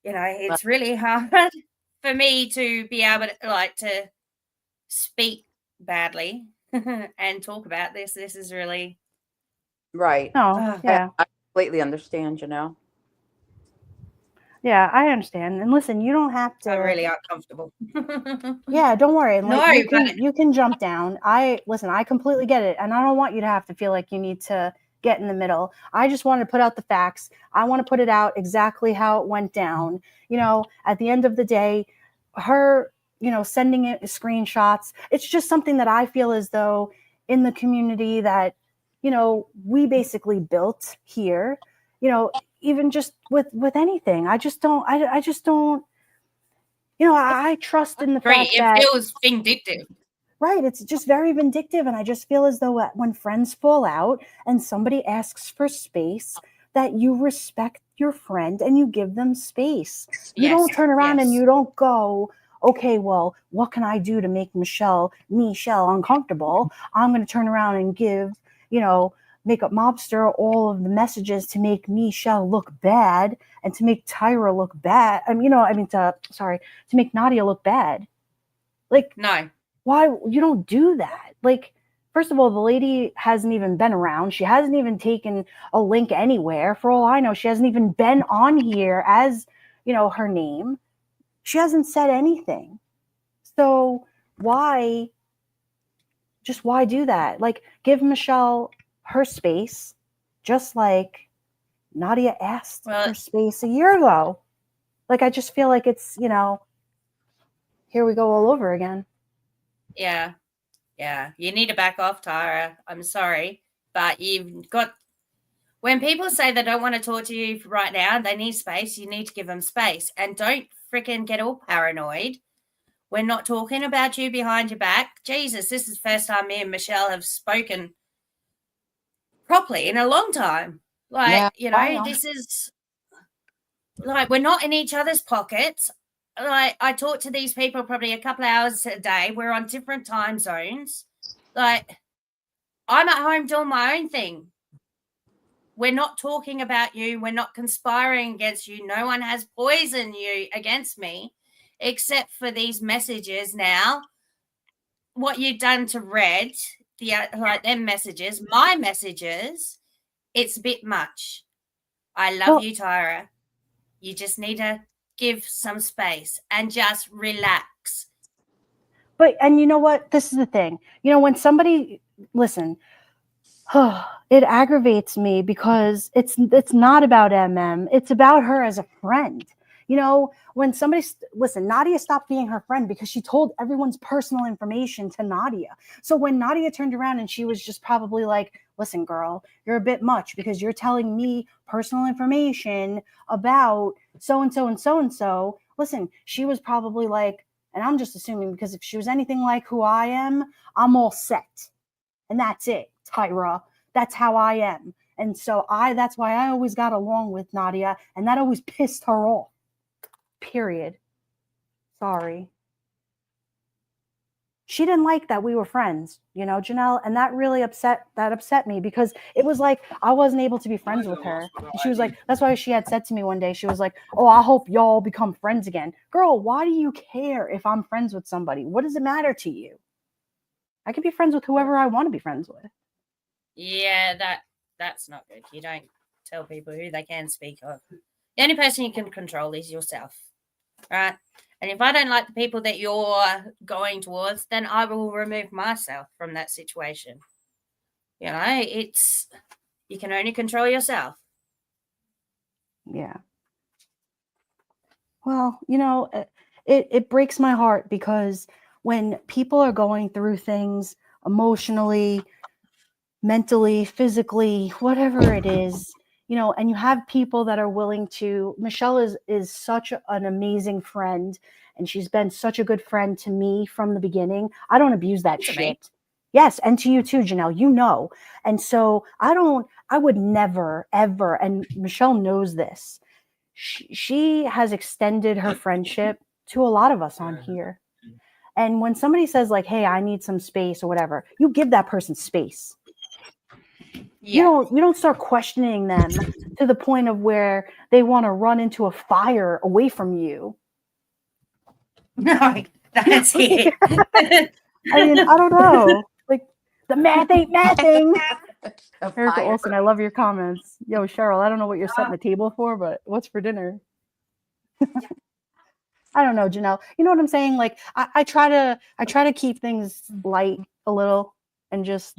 you know, it's really hard for me to be able to, like, to speak badly and talk about this. This is really Right. Oh, yeah. I completely understand, you know. Yeah, I understand. And listen, you don't have to. I'm really uncomfortable. Yeah, don't worry. Like, No, you can jump down. I completely get it, and I don't want you to have to feel like you need to get in the middle. I just want to put out the facts. I want to put it out exactly how it went down. You know, at the end of the day, her, you know, sending it screenshots, it's just something that I feel as though in the community that, you know, we basically built here, you know, even just with anything. I just don't, you know, I trust in the fact that it feels vindictive. Right. It's just very vindictive. And I just feel as though when friends fall out and somebody asks for space, that you respect your friend and you give them space. You don't turn around and you don't go, okay, well, what can I do to make Michelle uncomfortable? I'm going to turn around and give, Makeup Mobster all of the messages to make Michelle look bad and to make Tyra look bad. To make Nadia look bad. Like, No. why you don't do that? Like, first of all, the lady hasn't even been around. She hasn't even taken a link anywhere. For all I know, she hasn't even been on here as, her name. She hasn't said anything. So why do that? Like, give Michelle her space, just like Nadia asked Well, for space a year ago. Like, I just feel like it's, here we go all over again. yeah. You need to back off, Tyra. I'm sorry, but you've got. When people say they don't want to talk to you right now, they need space. You need to give them space, and don't freaking get all paranoid. We're not talking about you behind your back. Jesus, this is the first time me and Michelle have spoken properly in a long time. Like, Yeah. this is like, we're not in each other's pockets. Like, I talk to these people probably a couple of hours a day. We're on different time zones. Like, I'm at home doing my own thing. We're not talking about you. We're not conspiring against you. No one has poisoned you against me, except for these messages now. What you've done to Red, them messages, my messages, it's a bit much. I love you, Tyra. You just need to give some space and just relax. But, and you know what? This is the thing. When somebody, listen, it aggravates me because it's not about MM. It's about her as a friend. When somebody, listen, Nadia stopped being her friend because she told everyone's personal information to Nadia. So when Nadia turned around and she was just probably like, listen, girl, you're a bit much because you're telling me personal information about so-and-so and so-and-so. Listen, she was probably like, and I'm just assuming because if she was anything like who I am, I'm all set. And that's it, Tyra. That's how I am. And so that's why I always got along with Nadia, and that always pissed her off. Period. Sorry. She didn't like that we were friends, Janelle, and that really upset me because it was like I wasn't able to be friends with her. And she was like, that's why she had said to me one day, she was like, oh, I hope y'all become friends again. Girl, why do you care if I'm friends with somebody? What does it matter to you? I can be friends with whoever I want to be friends with. Yeah, that's not good. You don't tell people who they can speak of. The only person you can control is yourself, right? And if I don't like the people that you're going towards, then I will remove myself from that situation. You can only control yourself. Yeah. Well, it breaks my heart because when people are going through things emotionally, mentally, physically, whatever it is, and you have people that are willing to. Michelle is such an amazing friend, and she's been such a good friend to me from the beginning. I don't abuse that To shit. me. Yes, and to you too, Janelle, and so I would never, ever, and Michelle knows this, she has extended her friendship to a lot of us on here. And when somebody says like, hey, I need some space or whatever, you give that person space. Yeah. You don't start questioning them to the point of where they want to run into a fire away from you. No, that's it. I mean, I don't know. Like, the math ain't mathing. A Erica fire. Olsen, I love your comments. Yo, Cheryl, I don't know what you're setting the table for, but what's for dinner? I don't know, Janelle. You know what I'm saying? Like, I try to keep things light a little and just,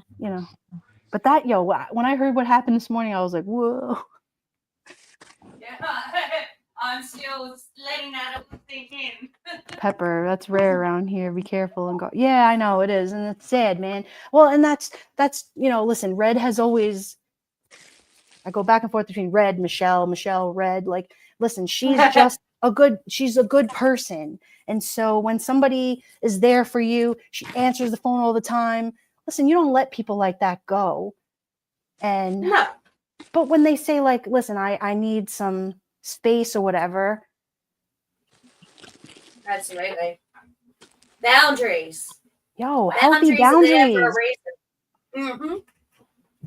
But that, when I heard what happened this morning, I was like, whoa. Yeah, I'm still letting that sink in. Pepper, that's rare around here. Be careful and go. Yeah, I know it is, and it's sad, man. Well, and that's listen, Red has always. I go back and forth between Red, Michelle, Red. Like, listen, she's just she's a good person, and so when somebody is there for you, she answers the phone all the time. Listen, you don't let people like that go. And No. But when they say like, listen, I need some space or whatever. Absolutely. Boundaries. Yo, healthy Boundaries are there for boundaries. a reason. Mm-hmm.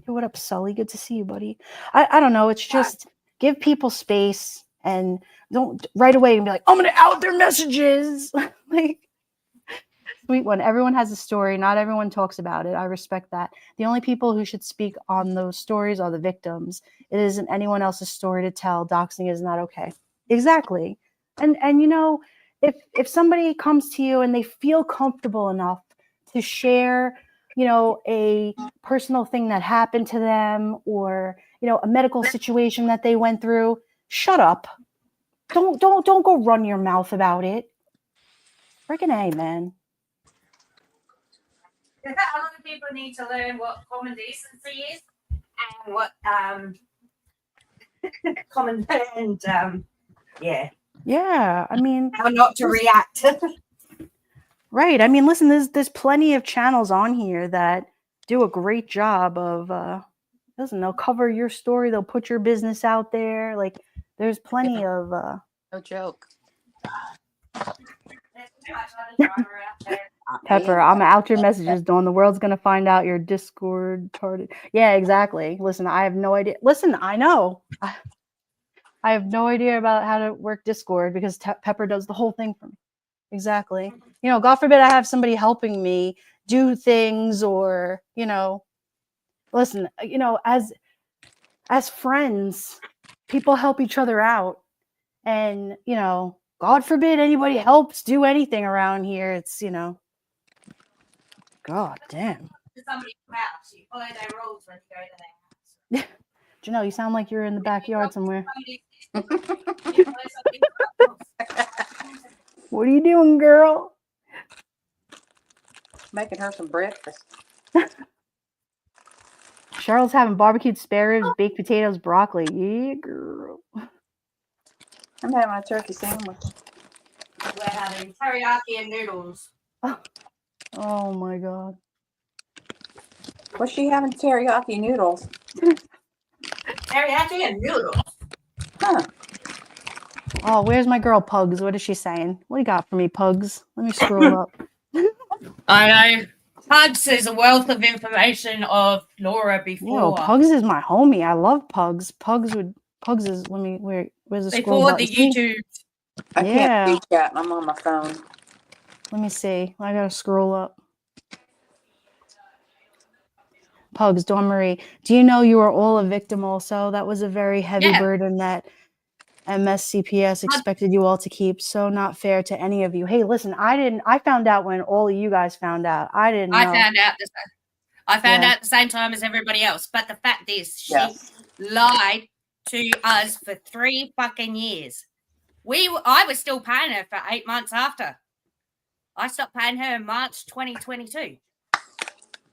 Hey, what up, Sully? Good to see you, buddy. I don't know. It's just give people space and don't right away and be like, I'm gonna out their messages. Like, sweet one. Everyone has a story. Not everyone talks about it. I respect that. The only people who should speak on those stories are the victims. It isn't anyone else's story to tell. Doxing is not okay. Exactly. And you know, if somebody comes to you and they feel comfortable enough to share, you know, a personal thing that happened to them or, you know, a medical situation that they went through, shut up. Don't go run your mouth about it. Freaking A, man. A lot of people need to learn what common decency is and what common and yeah, Yeah, I mean, how not to react. right. I mean, listen, there's plenty of channels on here that do a great job of listen, they'll cover your story, they'll put your business out there. Like there's plenty of No joke. There's too much other drama out there. Pepper, I'm out your messages, Dawn. The world's gonna find out your Discord target. Yeah, exactly. Listen, I have no idea. Listen, I know. I have no idea about how to work Discord because Pepper does the whole thing for me. Exactly. You know, God forbid I have somebody helping me do things or, you know, listen, you know, as friends, people help each other out. And, you know, God forbid anybody helps do anything around here. It's, you know, God damn. To somebody's house, you follow their rules when you go to their house. Janelle, you sound like you're in the backyard somewhere. What are you doing, girl? Making her some breakfast. Cheryl's having barbecued spare ribs, baked potatoes, broccoli. Yeah, girl. I'm having a turkey sandwich. We're having teriyaki and noodles. Oh my God. Was she having teriyaki noodles? Teriyaki and noodles. Huh. Oh, where's my girl Pugs? What is she saying? What do you got for me, Pugs? Let me scroll up. I know. Pugs is a wealth of information of Laura before. Yo, Pugs is my homie. I love Pugs. Pugs is where's the scroll Before button? the See? YouTube. I Yeah. can't see chat. I'm on my phone. Let me see. I gotta scroll up. Pugs, Dawn Marie. Do you know you are all a victim also? That was a very heavy Yeah. burden that MSCPS expected you all to keep. So not fair to any of you. Hey, listen, I found out when all of you guys found out. I didn't know. I found out at the same time as everybody else. But the fact is, she lied to us for 3 fucking years. I was still paying her for 8 months after. I stopped paying her in March 2022.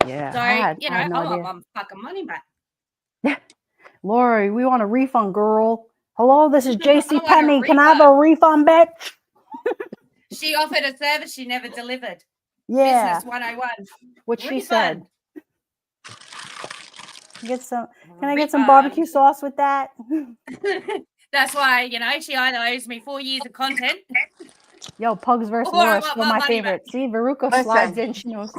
Yeah. So, I you know, had no I want idea. my fucking money back. Lori, we want a refund, girl. Hello, this is I JC want a Penny. Can I have a refund, bitch? She offered a service she never delivered. Yeah. Business 101. What she Refund. said. Can I get some barbecue sauce with that? That's why, you know, she either owes me 4 years of content. Yo, Pugs versus Or I Laura, want still my my money favorite. back. See, Veruca Listen. slides in. She knows.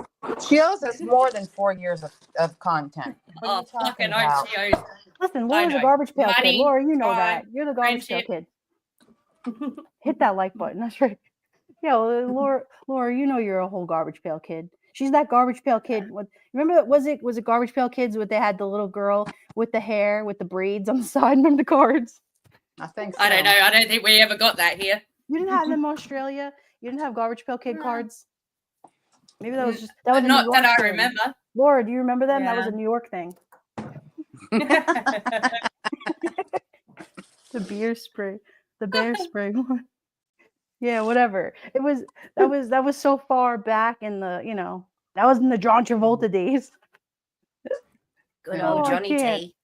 She owes us more than 4 years of content. What are Oh, you talking fucking about? hope she owes. Listen, Laura's a know. garbage pail kid. Money, Laura, you know that. time, You're the garbage pail friendship. kid. Hit that like button. That's right. Yeah, well, Laura, you know you're a whole garbage pail kid. She's that garbage pail kid. Remember, was it Garbage Pail Kids? Where they had the little girl with the hair with the braids on the side. Remember the cards? I think so. I don't know. I don't think we ever got that here. You didn't have them in Australia. You didn't have Garbage Pail Kid No. cards. Maybe that was a New Not York that I thing. remember. Laura, do you remember them? That was Yeah. a New York thing. The beer spray, the bear spray. Yeah, whatever. That was so far back in the, you know, that was in the John Travolta days. Good Oh, old I Johnny can't. T.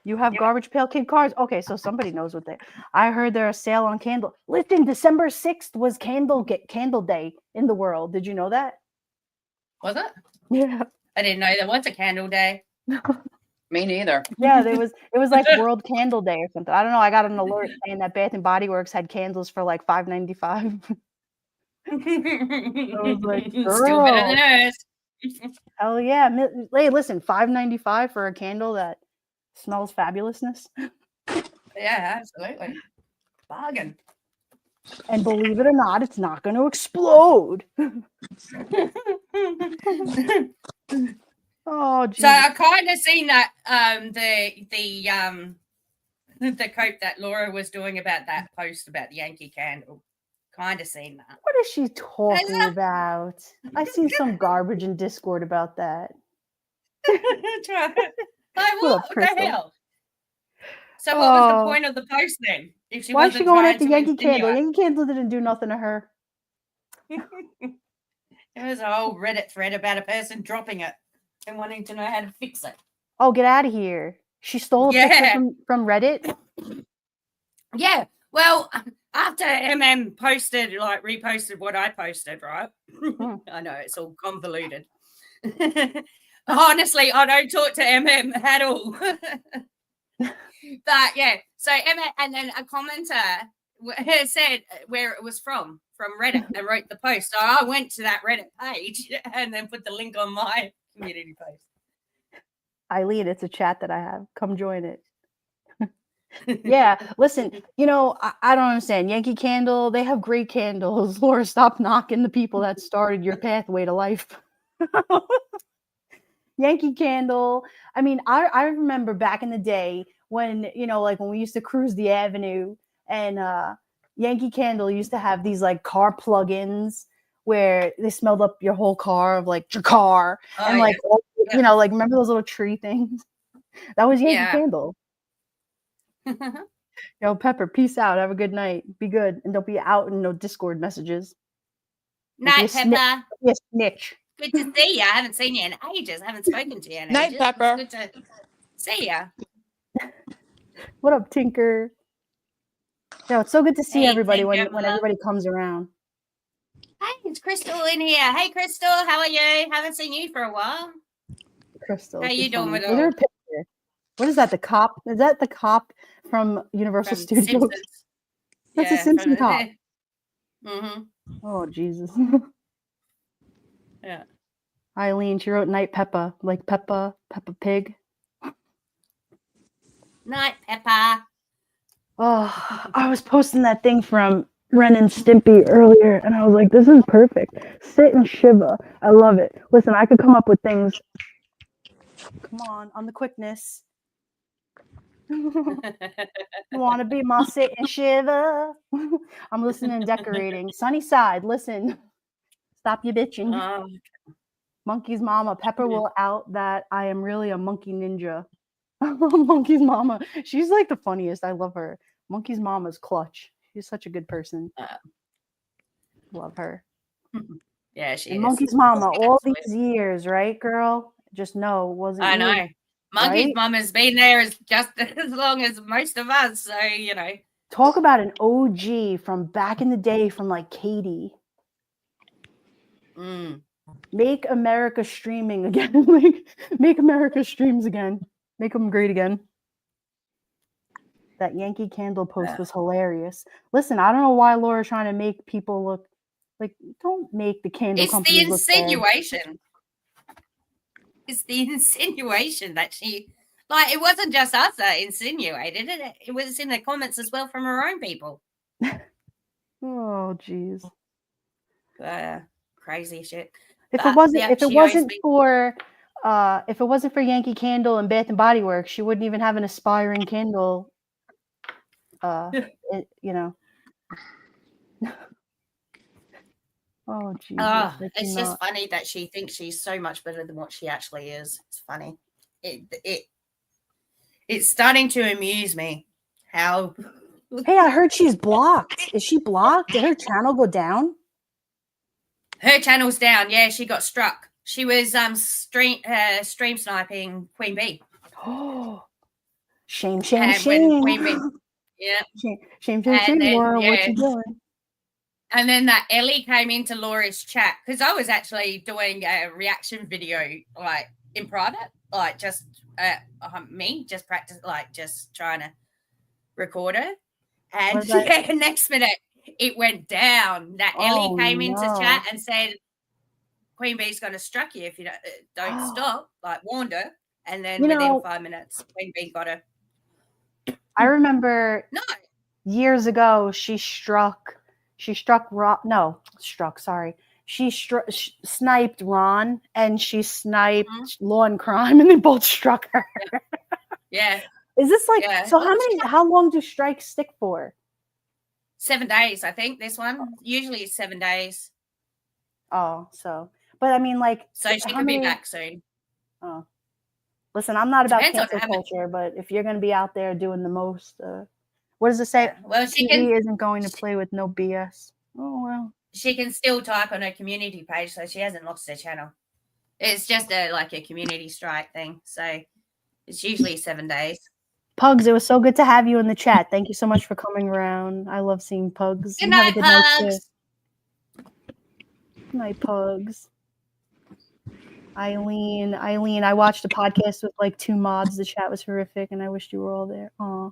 You have Garbage Pail Kid cards? Okay, so somebody knows what they. I heard they're a sale on candle. Listen, December 6th was Candle Day in the world. Did you know that? Was it? Yeah. I didn't know there was a candle day. Me neither. Yeah, it was like World Candle Day or something. I don't know. I got an alert saying that Bath and Body Works had candles for like $5.95. was like, Still better than hers. hell yeah. Hey, listen, $5.95 for a candle that smells fabulousness. Yeah, absolutely. Bargain. And believe it or not, it's not going to explode. Oh, Jesus. So I kind of seen that the cope that Laura was doing about that post about the Yankee Candle. Kind of seen that. What is she talking about? I seen some garbage in Discord about that. Like, What what up, the Crystal? hell? So what was the Oh. point of the post then? If she Why is she wasn't going trying after to Yankee Candle? insinuate? Yankee Candle didn't do nothing to her. There was a whole Reddit thread about a person dropping it and wanting to know how to fix it. Oh, get out of here. She stole a picture from Reddit? Yeah. Well, after reposted what I posted, right? I know it's all convoluted. Honestly, I don't talk to at all. But yeah, so and then a commenter said where it was from Reddit and wrote the post. So I went to that Reddit page and then put the link on my community post. Eileen, it's a chat that I have. Come join it. Yeah, listen, I don't understand. Yankee Candle, they have great candles. Laura, stop knocking the people that started your pathway to life. Yankee Candle. I mean, I remember back in the day when, like when we used to cruise the avenue and Yankee Candle used to have these like car plugins where they smelled up your whole car of like your car and like, like remember those little tree things? That was Yankee Candle. Yo, Pepper, peace out. Have a good night. Be good. And don't be out in no Discord messages. Night, Pepper. Be a snitch. Good to see you. I haven't seen you in ages. I haven't spoken to you in Night, ages. Pepper. It's good to see you. What up, Tinker? Yo, it's so good to see everybody Tinker, when everybody comes around. Hey, it's Crystal in here. Hey, Crystal, how are you? Haven't seen you for a while. Crystal, how you doing with Look at her picture. What is that? The cop? Is that the cop from Universal Studios? Simpsons. That's a Simpson cop. Mm-hmm. Oh, Jesus. Yeah. Eileen, she wrote Night Peppa, like Peppa Pig. Night, Peppa. Oh, I was posting that thing from Ren and Stimpy earlier, and I was like, this is perfect. Sit and Shiver. I love it. Listen, I could come up with things. Come on the quickness. You want to be my sit and shiver? I'm listening and decorating. Sunnyside, listen. Stop your bitching. Monkey's mama. Pepper will out that I am really a monkey ninja. Monkey's mama. She's like the funniest. I love her. Monkey's mama's clutch. She's such a good person. Love her. Yeah, she and is. Monkey's mama, all these years, right, girl? Just know it wasn't I you, know. Monkey's right? mama's been there just as long as most of us. So, Talk about an OG from back in the day from like Katie. Make America streaming again. Make America streams again. Make them great again. That Yankee Candle post was hilarious. Listen, I don't know why Laura's trying to make people look like, don't make the candle companies look bad. It's the insinuation that she, like, it wasn't just us that insinuated it. It was in the comments as well from her own people. Oh, jeez. Crazy shit. If it wasn't for Yankee Candle and Bath and Body Works, she wouldn't even have an aspiring candle. Oh, Jesus. It's just funny that she thinks she's so much better than what she actually is. It's funny. It's starting to amuse me how. Hey, I heard she's blocked. Is she blocked? Did her channel go down? Her channel's down. Yeah, she got struck. She was stream sniping Queen Bee. Oh, shame. Queen Bee. Yeah. Shame, Laura, yeah. what you doing? And then that Ellie came into Laura's chat because I was actually doing a reaction video, like in private, like just practice, like just trying to record her. And next minute, it went down. That Ellie Oh, came into no. chat and said, Queen Bee's going to struck you if you don't stop, like warned her. And then You within know, 5 minutes, Queen Bee got her. I remember No. years ago she sniped Ron and she sniped Law and Crime, and they both struck her. Yeah. Is this like Yeah. so? How long do strikes stick for? 7 days, I think. This one usually it's 7 days. Oh, so but I mean, like, So she could be back soon. Oh, listen, I'm not about Depends on cancel how much- culture, but if you're going to be out there doing the most, what does it say? Yeah. Well, she TV isn't going to play with no BS. Oh well. She can still type on her community page, so she hasn't lost her channel. It's just a community strike thing. So it's usually 7 days. Pugs, it was so good to have you in the chat. Thank you so much for coming around. I love seeing Pugs. Good You have a night, good night, too. Pugs. Good night, Pugs. Eileen, I watched a podcast with like 2 mods. The chat was horrific, and I wished you were all there. Aw.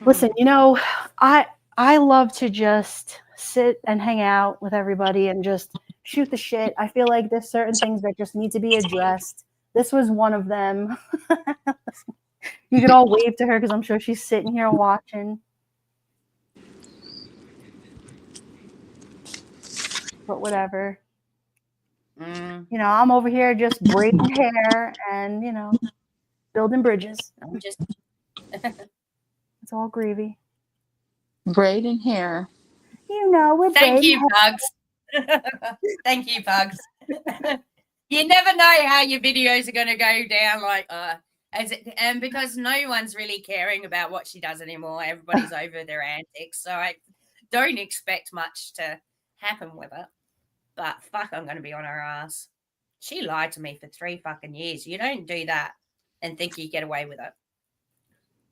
Listen, you know, I love to just sit and hang out with everybody and just shoot the shit. I feel like there's certain things that just need to be addressed. This was one of them. You could all wave to her because I'm sure she's sitting here watching. But whatever. You know, I'm over here just braiding hair and, you know, building bridges. I'm just It's all groovy. Braiding hair. You know, we're Thank braiding you, Pugs. Thank you, Pugs. You never know how your videos are going to go down, and because no one's really caring about what she does anymore. Everybody's over their antics, so I don't expect much to happen with it. But fuck, I'm going to be on her ass. She lied to me for 3 fucking years. You don't do that and think you get away with it.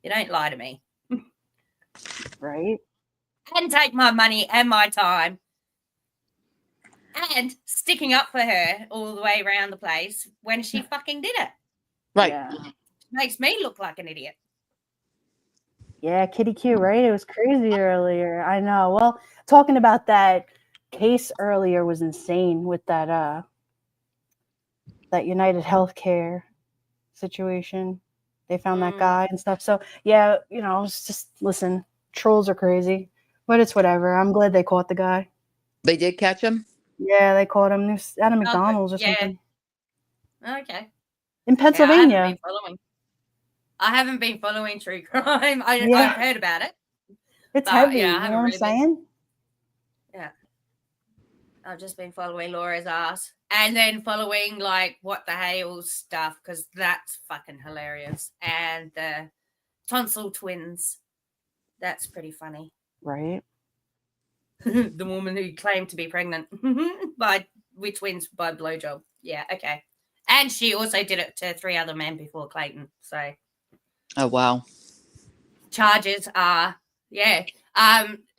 You don't lie to me. Right? And take my money and my time. And sticking up for her all the way around the place when she fucking did it. Right. Yeah. Makes me look like an idiot. Yeah, Kitty Q, right? It was crazy earlier. I know. Well, talking about that case earlier was insane with that United Healthcare situation. They found that guy and stuff. So yeah, you know, it's just listen, trolls are crazy, but it's whatever. I'm glad they caught the guy. They did catch him? Yeah, they caught him. It was at a McDonald's or Yeah. something. Okay. In Pennsylvania. I haven't been following true crime. I've heard about it. It's but, heavy. yeah, I you know haven't what I'm really been- saying? Yeah. I've just been following Laura's ass and then following like what the hell stuff because that's fucking hilarious. And the tonsil twins. That's pretty funny. Right. The woman who claimed to be pregnant with twins by blowjob. Yeah, okay. And she also did it to 3 other men before Clayton. So Oh, wow. charges are,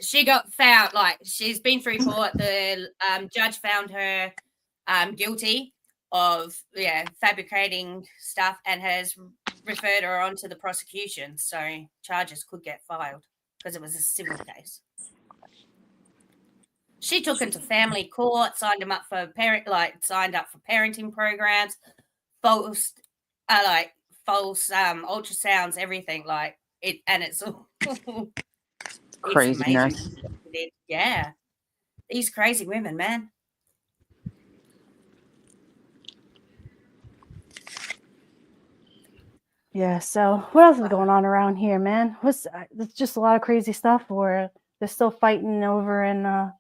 she got found, like, she's been through court. The judge found her guilty of, fabricating stuff and has referred her on to the prosecution. So charges could get filed because it was a civil case. She took him to family court, signed up for parenting programs, false ultrasounds, everything like it, and it's all Craziness. It's amazing. Yeah, these crazy women, man. Yeah. So what else is going on around here, man? It's just a lot of crazy stuff. Or they're still fighting over in. I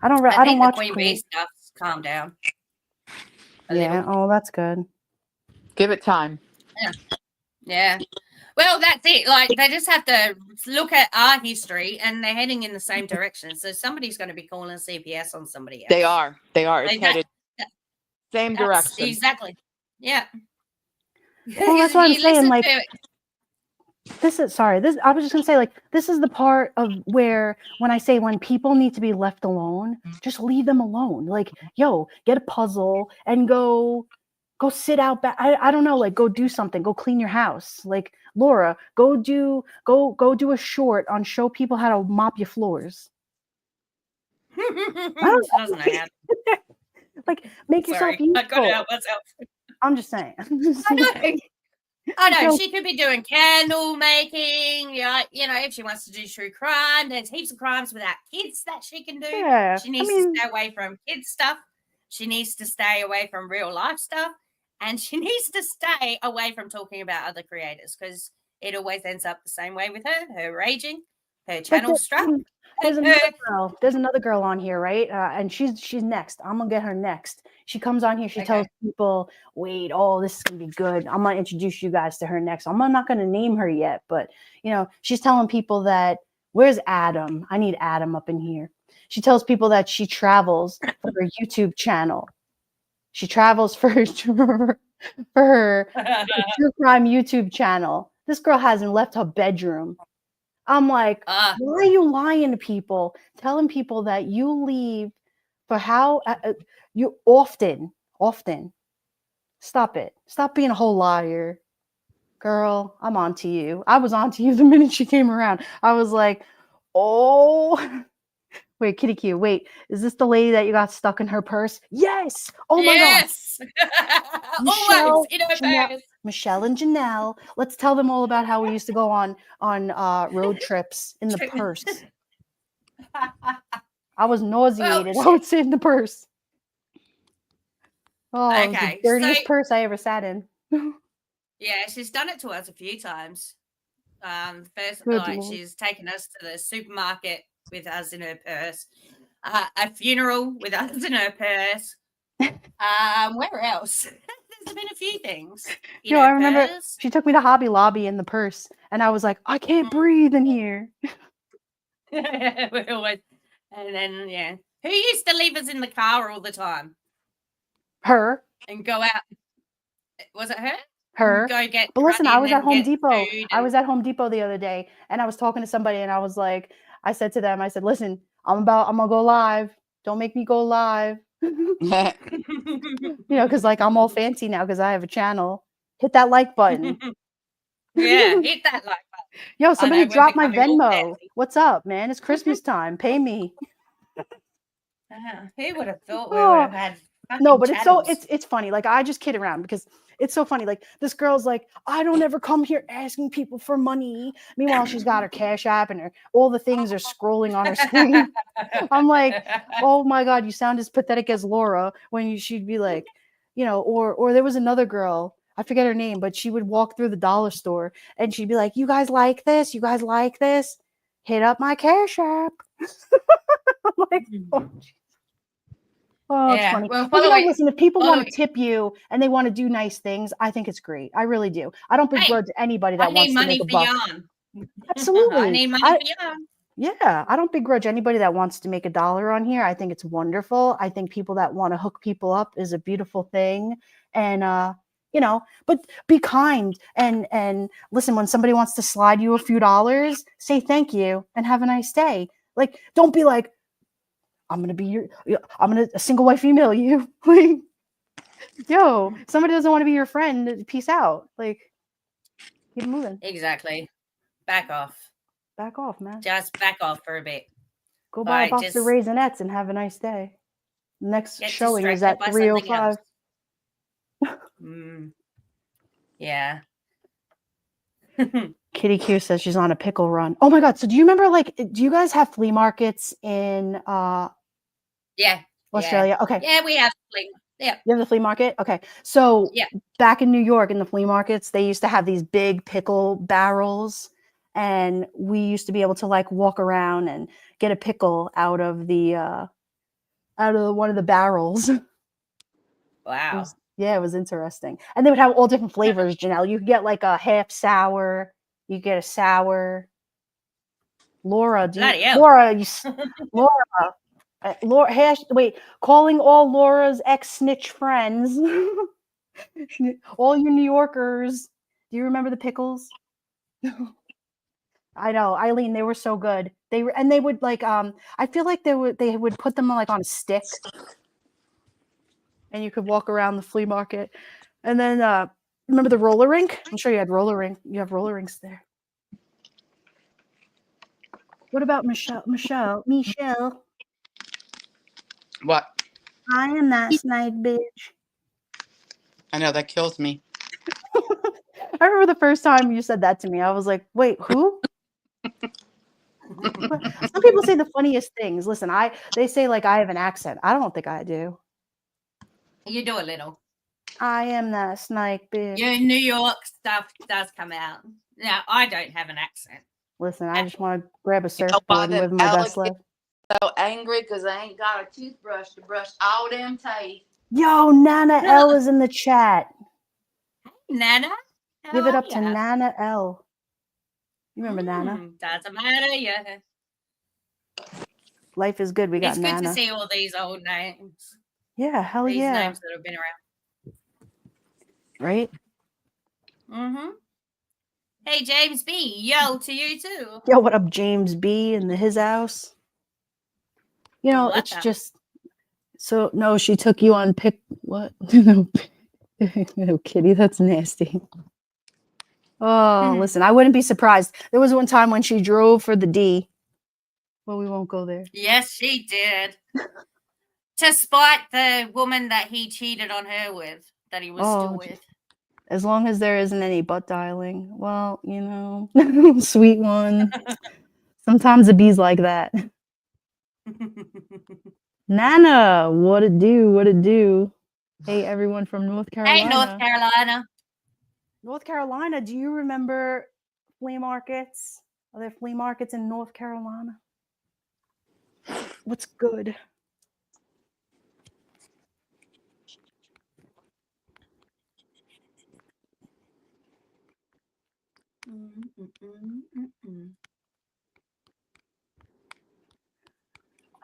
don't think watch the Queen Bee stuff's calmed down. Yeah. Oh, that's good. Give it time. Yeah. Well, that's it. Like, they just have to look at our history and they're heading in the same direction. So somebody's going to be calling CPS on somebody else. They are. It's headed same direction. Exactly. Yeah. Well, that's what I'm saying. Like, I was just going to say, like, this is the part of where when I say when people need to be left alone, just leave them alone. Like, yo, get a puzzle and go Go sit out back. I don't know, like go do something. Go clean your house. Like Laura, go do a short on show people how to mop your floors. I don't She doesn't know how. like make yourself Sorry, I got it useful. out myself. I'm just saying. I know No. she could be doing candle making. Yeah, if she wants to do true crime, there's heaps of crimes without kids that she can do. Yeah. She needs to stay away from kids stuff. She needs to stay away from real life stuff, and she needs to stay away from talking about other creators because it always ends up the same way with her raging, her channel struck. There's and another her- girl. There's another girl on here, right? And she's next. I'm gonna get her next. She comes on here. She tells Okay. people, "Wait, oh, this is gonna be good. I'm gonna introduce you guys to her next. I'm not gonna name her yet, but she's telling people that where's Adam? I need Adam up in here. She tells people that she travels for her YouTube channel. She travels for her true crime YouTube channel. This girl hasn't left her bedroom. I'm like, Ah, why are you lying to people, telling people that you leave for how you often. Stop it. Stop being a whole liar. Girl, I'm on to you. I was on to you the minute she came around. I was like, oh, wait, Kitty Q, wait, is this the lady that you got stuck in her purse? Yes. Oh my God. yes. Always in her purse. Michelle and Janelle. Let's tell them all about how we used to go on road trips in the purse. I was nauseated. I would sit in the purse. Oh, it was the Okay, dirtiest so- purse I ever sat in. Yeah, she's done it to us a few times. First, Good like Lord. she's taken us to the supermarket with us in her purse, a funeral with us in her purse. Where else? There's been a few things. In her I remember purse. she took me to Hobby Lobby in the purse, and I was like, I can't breathe in here. We always, and then yeah, who used to leave us in the car all the time Her, and go out? Was it her? her. Go get. But listen, I was at Home Depot. Food I was at Home Depot the other day, and I was talking to somebody, and I was like, I said to them, I said, listen, I'm gonna go live. Don't make me go live. Because like I'm all fancy now because I have a channel. Hit that like button. Yeah, hit that like button. Yo, somebody we're drop my becoming all Venmo. fancy. What's up, man? It's Christmas time. Pay me. Who would have thought we would have had No, fucking but channels? it's funny. Like I just kid around because it's so funny. Like this girl's like, I don't ever come here asking people for money. Meanwhile, she's got her Cash App and all the things are scrolling on her screen. I'm like, oh my God, you sound as pathetic as Laura when she'd be like, or there was another girl, I forget her name, but she would walk through the dollar store and she'd be like, you guys like this? You guys like this? Hit up my Cash App. I'm like, oh, it's Yeah, funny. well, But following- listen, if people want following- to tip you and they want to do nice things, I think it's great. I really do. I don't Hey, begrudge anybody that I wants need to money make a for buck. yarn. Absolutely. I need money for yarn. Yeah, I don't begrudge anybody that wants to make a dollar on here. I think it's wonderful. I think people that want to hook people up is a beautiful thing. And but be kind and listen, when somebody wants to slide you a few dollars, say thank you and have a nice day. Like, don't be like, I'm gonna single wife email you. Like, yo, somebody doesn't want to be your friend. Peace out. Like, keep it moving. Exactly. Back off. Back off, man. Just back off for a bit. Go buy a Like, box of just Raisinets and have a nice day. Next get showing is distracted at by something 3:05. else. Yeah. Kitty Q says she's on a pickle run. Oh my God. So do you remember, like, do you guys have flea markets in Yeah. Australia? Okay. Yeah, we have. Yeah. You have the flea market? Okay. So Yeah. back in New York in the flea markets, they used to have these big pickle barrels. And we used to be able to like walk around and get a pickle out of one of the barrels. Wow. It was interesting. And they would have all different flavors, Janelle. You could get like a half sour, you get a sour. Laura, Bloody hell. Laura, calling all Laura's ex-snitch friends. All you New Yorkers. Do you remember the pickles? I know, Eileen, they were so good. They would like I feel like they would put them like on a stick. and you could walk around the flea market. And then remember the roller rink? I'm sure you had roller rink. You have roller rinks there. What about Michelle? Michelle. What? I am that snake bitch. I know that kills me. I remember the first time you said that to me. I was like, wait, who? Some people say the funniest things. Listen, they say like I have an accent. I don't think I do. You do a little. I am that snake bitch. Your New York stuff does come out. Now, I don't have an accent. Listen, I just want to grab a why surfboard and them live my best alligators life. So angry because I ain't got a toothbrush to brush all them teeth. Yo, Nana L is in the chat. Nana? How Give it are up to ya? Nana L. You remember Nana? Doesn't matter, yeah. Life is good. We got It's good Nana. to see all these old names. Yeah, hell These yeah. names that have been around. Right? Mm-hmm. Hey, James B. Yo to you too. Yo, what up, James B in his house? You know, What it's the- just so no, she took you on pick what? No, no, Kitty, that's nasty. Oh, listen, I wouldn't be surprised. There was one time when she drove for the D. Well, we won't go there. Yes, she did. To spite the woman that he cheated on her with, that he was still with. As long as there isn't any butt dialing. Well, you know, sweet one. Sometimes it bees like that. Nana, what it do? What it do? Hey, everyone from North Carolina. Hey, North Carolina. North Carolina, do you remember flea markets? Are there flea markets in North Carolina? What's good?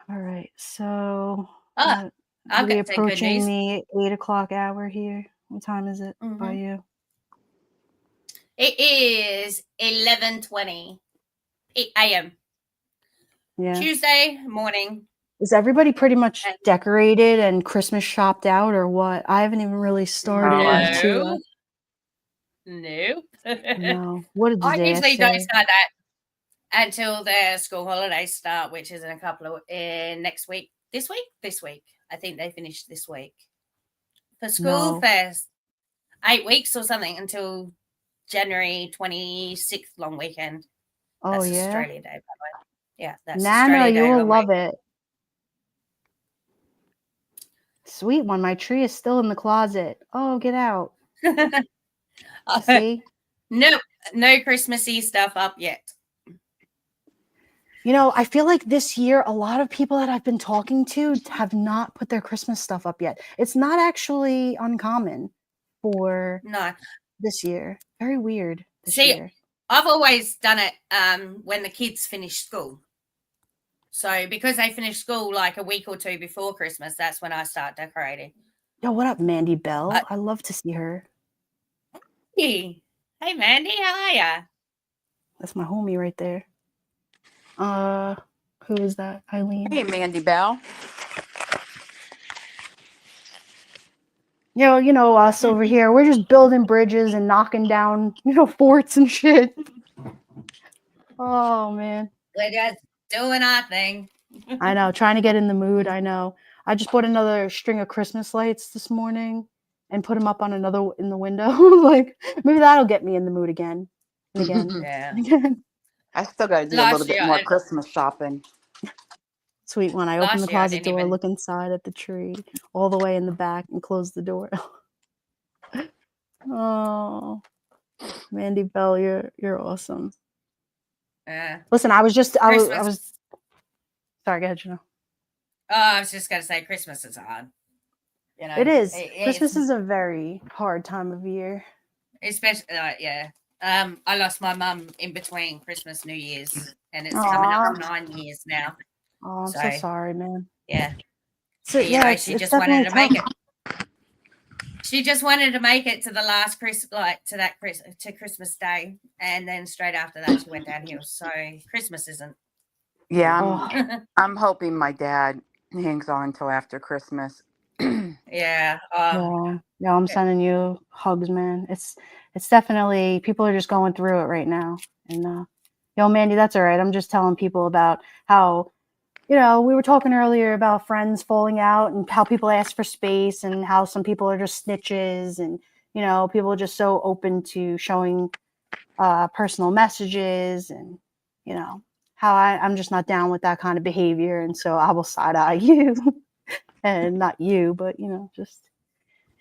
All right, so I've are we got some good approaching news. the 8 o'clock hour here? What time is it by you? It is 11:20 a.m. Yeah. Tuesday morning. Is everybody pretty much decorated and Christmas shopped out or what? I haven't even really started to. No. No. What did I they usually say? don't start that until the school holidays start, which is in a couple of next week. This week. I think they finished this week. For school first 8 weeks or something until January 26th long weekend. Oh, That's yeah? Australia Day, by the way. Yeah, that's Nana, Australia Day. you will long love weekend. it. Sweet one. My tree is still in the closet. Oh, get out. See? No Christmassy stuff up yet. You know, I feel like this year, a lot of people that I've been talking to have not put their Christmas stuff up yet. It's not actually uncommon for this year. Very weird this year. I've always done it when the kids finish school. So because they finish school like a week or two before Christmas, that's when I start decorating. Yo, what up, Mandy Bell? I love to see her. Hey, Mandy, how are ya? That's my homie right there. Who is that? Eileen. Hey, Mandy Bell. Yo, you know us over here. We're just building bridges and knocking down, forts and shit. Oh man. We're just doing our thing. I know, trying to get in the mood. I know. I just bought another string of Christmas lights this morning and put them up on another in the window. Like maybe that'll get me in the mood again and again. Yeah. Again. I still got to do a little bit more Christmas shopping. Sweet one. I open the closet door, look inside at the tree, all the way in the back, and close the door. Oh, Mandy Bell, you're awesome. Listen, I was sorry, go ahead, Janelle. Oh, I was just gonna say Christmas is hard. You know, it is. Christmas is a very hard time of year. Especially, I lost my mum in between Christmas, New Year's, and it's coming up 9 years now. Oh, I'm so sorry, man. Yeah. So, she just wanted to make it. She just wanted to make it to the last to Christmas Day, and then straight after that she went downhill. So Christmas isn't. Yeah, I'm hoping my dad hangs on until after Christmas. Yeah. Yeah, I'm sending you hugs, man. It's definitely, people are just going through it right now. And yo, Mandy, that's all right. I'm just telling people about how, we were talking earlier about friends falling out and how people ask for space and how some people are just snitches, and people are just so open to showing personal messages, and how I'm just not down with that kind of behavior, and so I will side eye you. And not you, but just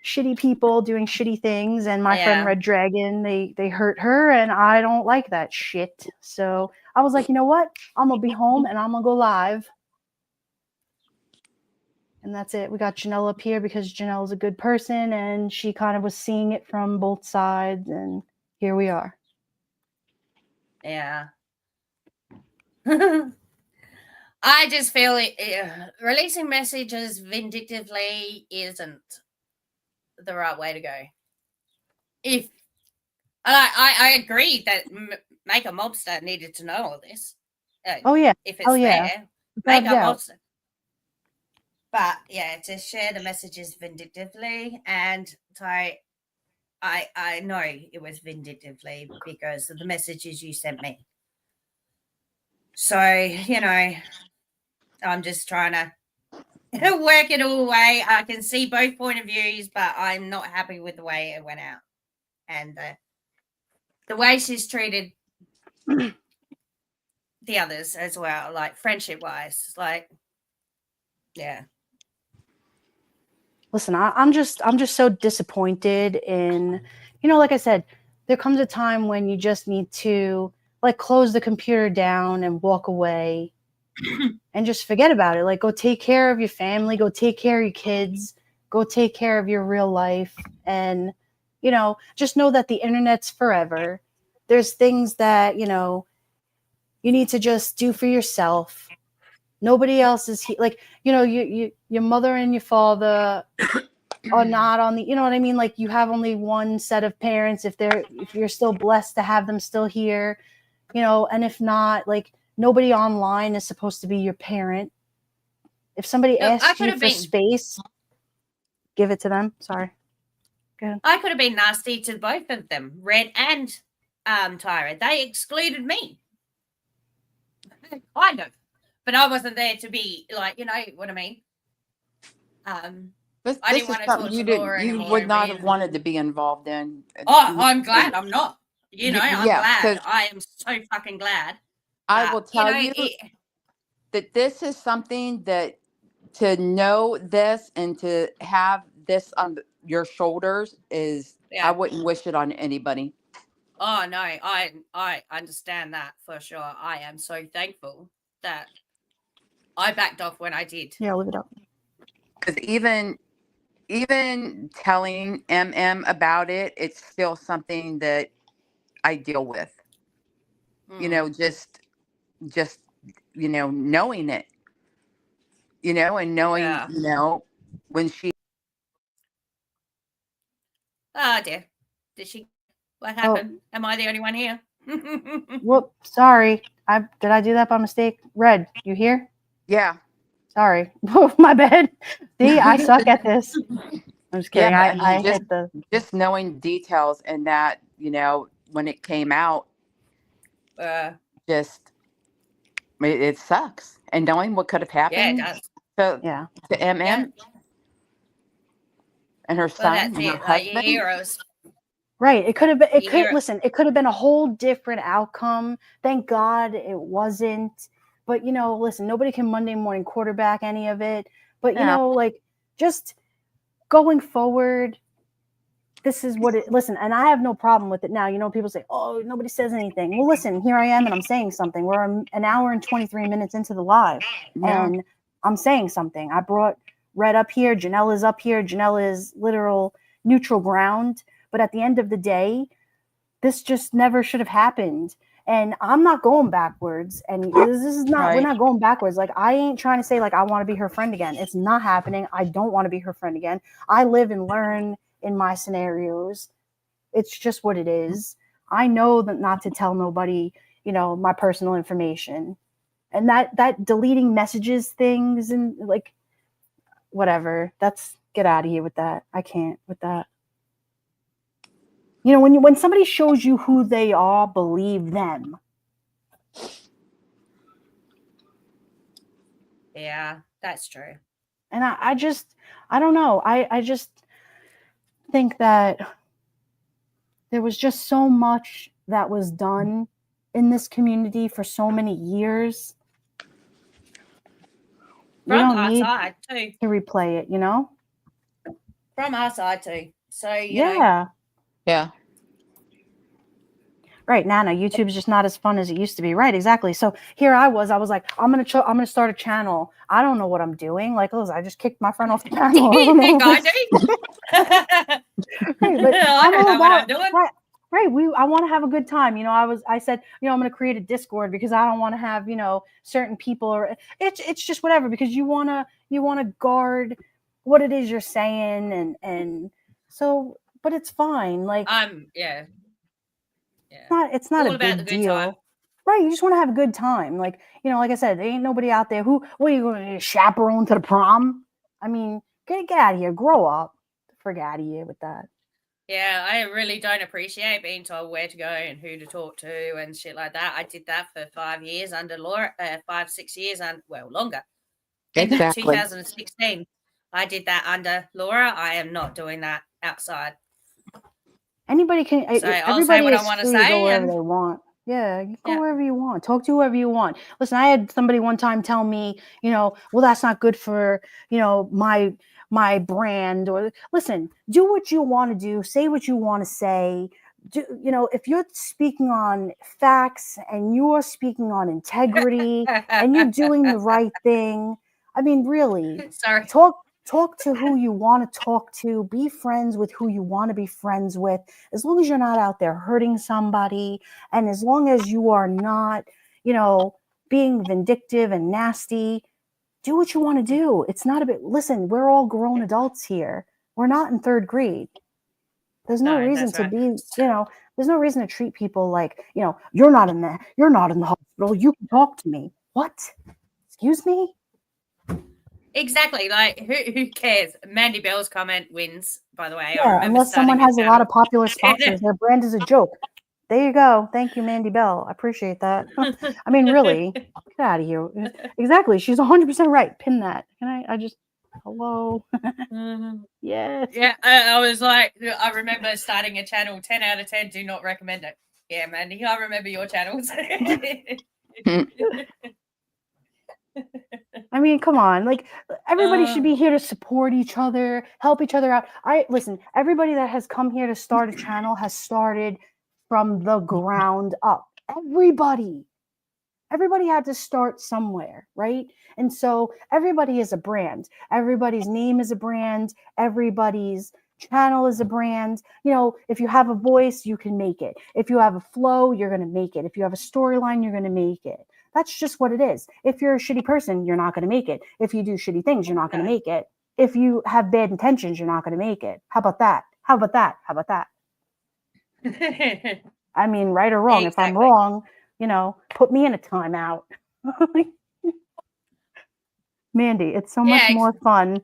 shitty people doing shitty things. And my friend Yeah. Red Dragon, they hurt her, and I don't like that shit. So I was like, you know what? I'm gonna be home and I'm gonna go live. And that's it. We got Janelle up here because Janelle's a good person and she kind of was seeing it from both sides, and here we are. Yeah. I just feel releasing messages vindictively isn't the right way to go. If I agree that make a mobster needed to know all this. Oh yeah. If it's there, make a doubt. mobster. But yeah, to share the messages vindictively, and I know it was vindictively because of the messages you sent me. So I'm just trying to work it all away. I can see both point of views, but I'm not happy with the way it went out, and the way she's treated the others as well, like friendship wise, like yeah. Listen, I'm just so disappointed in, like I said, there comes a time when you just need to like close the computer down and walk away and just forget about it. Like, go take care of your family, go take care of your kids, go take care of your real life. And, just know that the internet's forever. There's things that, you need to just do for yourself. Nobody else is like, your mother and your father are not on the, you know what I mean? Like, you have only one set of parents if you're still blessed to have them still here, and if not, like, nobody online is supposed to be your parent. If somebody Look, asks you for space, give it to them. Sorry. Go ahead. I could have been nasty to both of them, Red and Tyra. They excluded me. Kind of. But I wasn't there to be like, you know what I mean? This I didn't is want to something talk you to didn't, Laura you anymore. would not have wanted to be involved in. Oh, I'm glad I'm not. I'm Yeah, glad. 'cause I am so fucking glad. I will tell you it, that this is something that, to know this and to have this on your shoulders is, yeah. I wouldn't wish it on anybody. Oh no, I understand that for sure. I am so thankful that I backed off when I did. Yeah, leave it up. Because even telling about it, it's still something that I deal with. Just knowing it, and knowing, Yeah. when she. Oh dear. Did she? What happened? Am I the only one here? Whoop, sorry. Did I do that by mistake? Red, you here? Yeah. Sorry. My bad. See, I suck at this. I'm just kidding. Yeah, but I hit the. just knowing details and that, when it came out, just it sucks. And knowing what could have happened Yeah, it does. to MM Yeah. and her Well, son that's and her it. Like husband. heroes. Right. It could have been. You're- Listen. It could have been a whole different outcome. Thank God it wasn't. But listen. Nobody can Monday morning quarterback any of it. But like, just going forward, this is what it. Listen, and I have no problem with it now. People say, "Oh, nobody says anything." Well, listen. Here I am, and I'm saying something. We're an hour and 23 minutes into the live, and I'm saying something. I brought Red up here. Janelle is up here. Janelle is literal neutral ground. But at the end of the day, this just never should have happened. And I'm not going backwards. And this is not, Right. we're not going backwards. Like, I ain't trying to say, like, I want to be her friend again. It's not happening. I don't want to be her friend again. I live and learn in my scenarios. It's just what it is. I know that not to tell nobody, my personal information. And that deleting messages things and, like, whatever. That's Get out of here with that. I can't with that. You know, when somebody shows you who they are, believe them. Yeah, that's true. And I don't know. I just think that there was just so much that was done in this community for so many years. We From don't our need side too. to replay it, you know? From our side too. So you know, Yeah. Yeah. Right, Nana, YouTube's just not as fun as it used to be. Right, exactly. So here I was like, I'm gonna start a channel. I don't know what I'm doing. Like, listen, I just kicked my friend off the do channel. you think I do? Right, but I I'm don't all know what I'm about doing. right. I want to have a good time. You know, I said, you know, I'm going to create a Discord because I don't want to have, you know, certain people, or it's just whatever, because you want to guard what it is you're saying, and so, but it's fine. Like, Yeah. it's not a All about the big good time. deal. Right, you just want to have a good time. Like, you know, like I said, there ain't nobody out there what are you going to chaperone to the prom? I mean, get out of here, grow up. Frick out of here with that. Yeah, I really don't appreciate being told where to go and who to talk to and shit like that. I did that for 5 years under Laura, 5-6 years, and well, longer. End of Exactly. 2016, I did that under Laura. I am not doing that outside. Anybody can. So I'll say Everybody what I is want to free to go say, wherever and they want. Yeah, you go yeah. wherever you want. Talk to whoever you want. Listen, I had somebody one time tell me, you know, well, that's not good for, you know, my brand. Or listen, do what you want to do. Say what you want to say. Do, you know, if you're speaking on facts and you're speaking on integrity and you're doing the right thing, I mean, really, Sorry. talk to who you want to talk to. Be friends with who you want to be friends with. As long as you're not out there hurting somebody, and as long as you are not, you know, being vindictive and nasty, do what you want to do. It's not a bit. Listen, we're all grown adults here. We're not in third grade. There's no No, reason that's to right. be, you know, there's no reason to treat people like, you know, you're not in the hospital. You can talk to me. What? Excuse me? Exactly. Like, who cares? Mandy Bell's comment wins, by the way. I Yeah, remember unless someone starting a has a lot channel. of popular sponsors, their brand is a joke. There you go. Thank you, Mandy Bell. I appreciate that. I mean, really, get out of here. Exactly. She's 100% right. Pin that. Can I just, hello? Yes. Yeah, I was like, I remember starting a channel, 10 out of 10, do not recommend it. Yeah, Mandy, I remember your channels. I mean, come on. Like, everybody should be here to support each other, help each other out. Listen, everybody that has come here to start a channel has started from the ground up. Everybody had to start somewhere, right? And so everybody is a brand. Everybody's name is a brand. Everybody's channel is a brand. You know, if you have a voice, you can make it. If you have a flow, you're going to make it. If you have a storyline, you're going to make it. That's just what it is. If you're a shitty person, you're not going to make it. If you do shitty things, you're not going to make it. If you have bad intentions, you're not going to make it. How about that? How about that? How about that? I mean, right or wrong. If I'm Exactly. wrong, you know, put me in a timeout. Mandy, it's so much more fun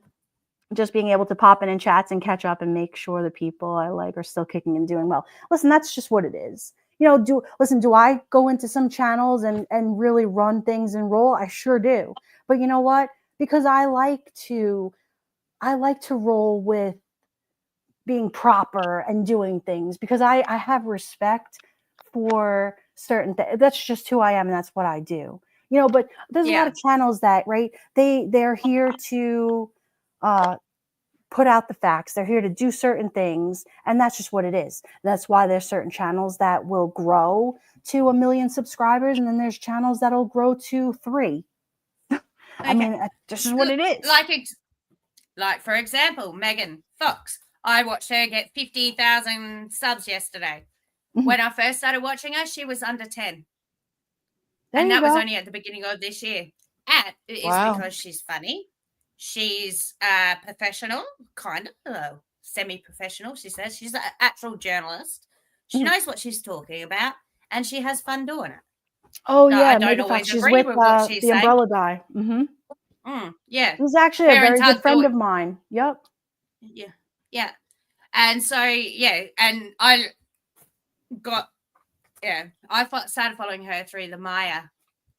just being able to pop in chats and catch up and make sure the people I like are still kicking and doing well. Listen, that's just what it is. You know, do I go into some channels and really run things and roll? I sure do. But you know what? Because I like to roll with being proper and doing things, because I have respect for certain things. That's just who I am, and that's what I do. You know, but there's a lot of channels that, right, they're here to put out the facts. They're here to do certain things, and that's just what it is. That's why there's certain channels that will grow to 1 million subscribers, and then there's channels that'll grow to 3. I mean, this is what it is. Like for example, Megan Fox. I watched her get 50,000 subs yesterday. When I first started watching her, she was under 10. And that was only at the beginning of this year. And it is because she's funny. She's professional, kind of semi-professional, she says. She's an actual journalist. She knows what she's talking about, and she has fun doing it. Oh, no, yeah, I don't Megan always Fox. She's agree with what she's the saying. umbrella guy. Yeah. He's actually a Parents very good aren't friend doing- of mine. Yep. Yeah. And so, yeah, and I got, started following her through the Maya.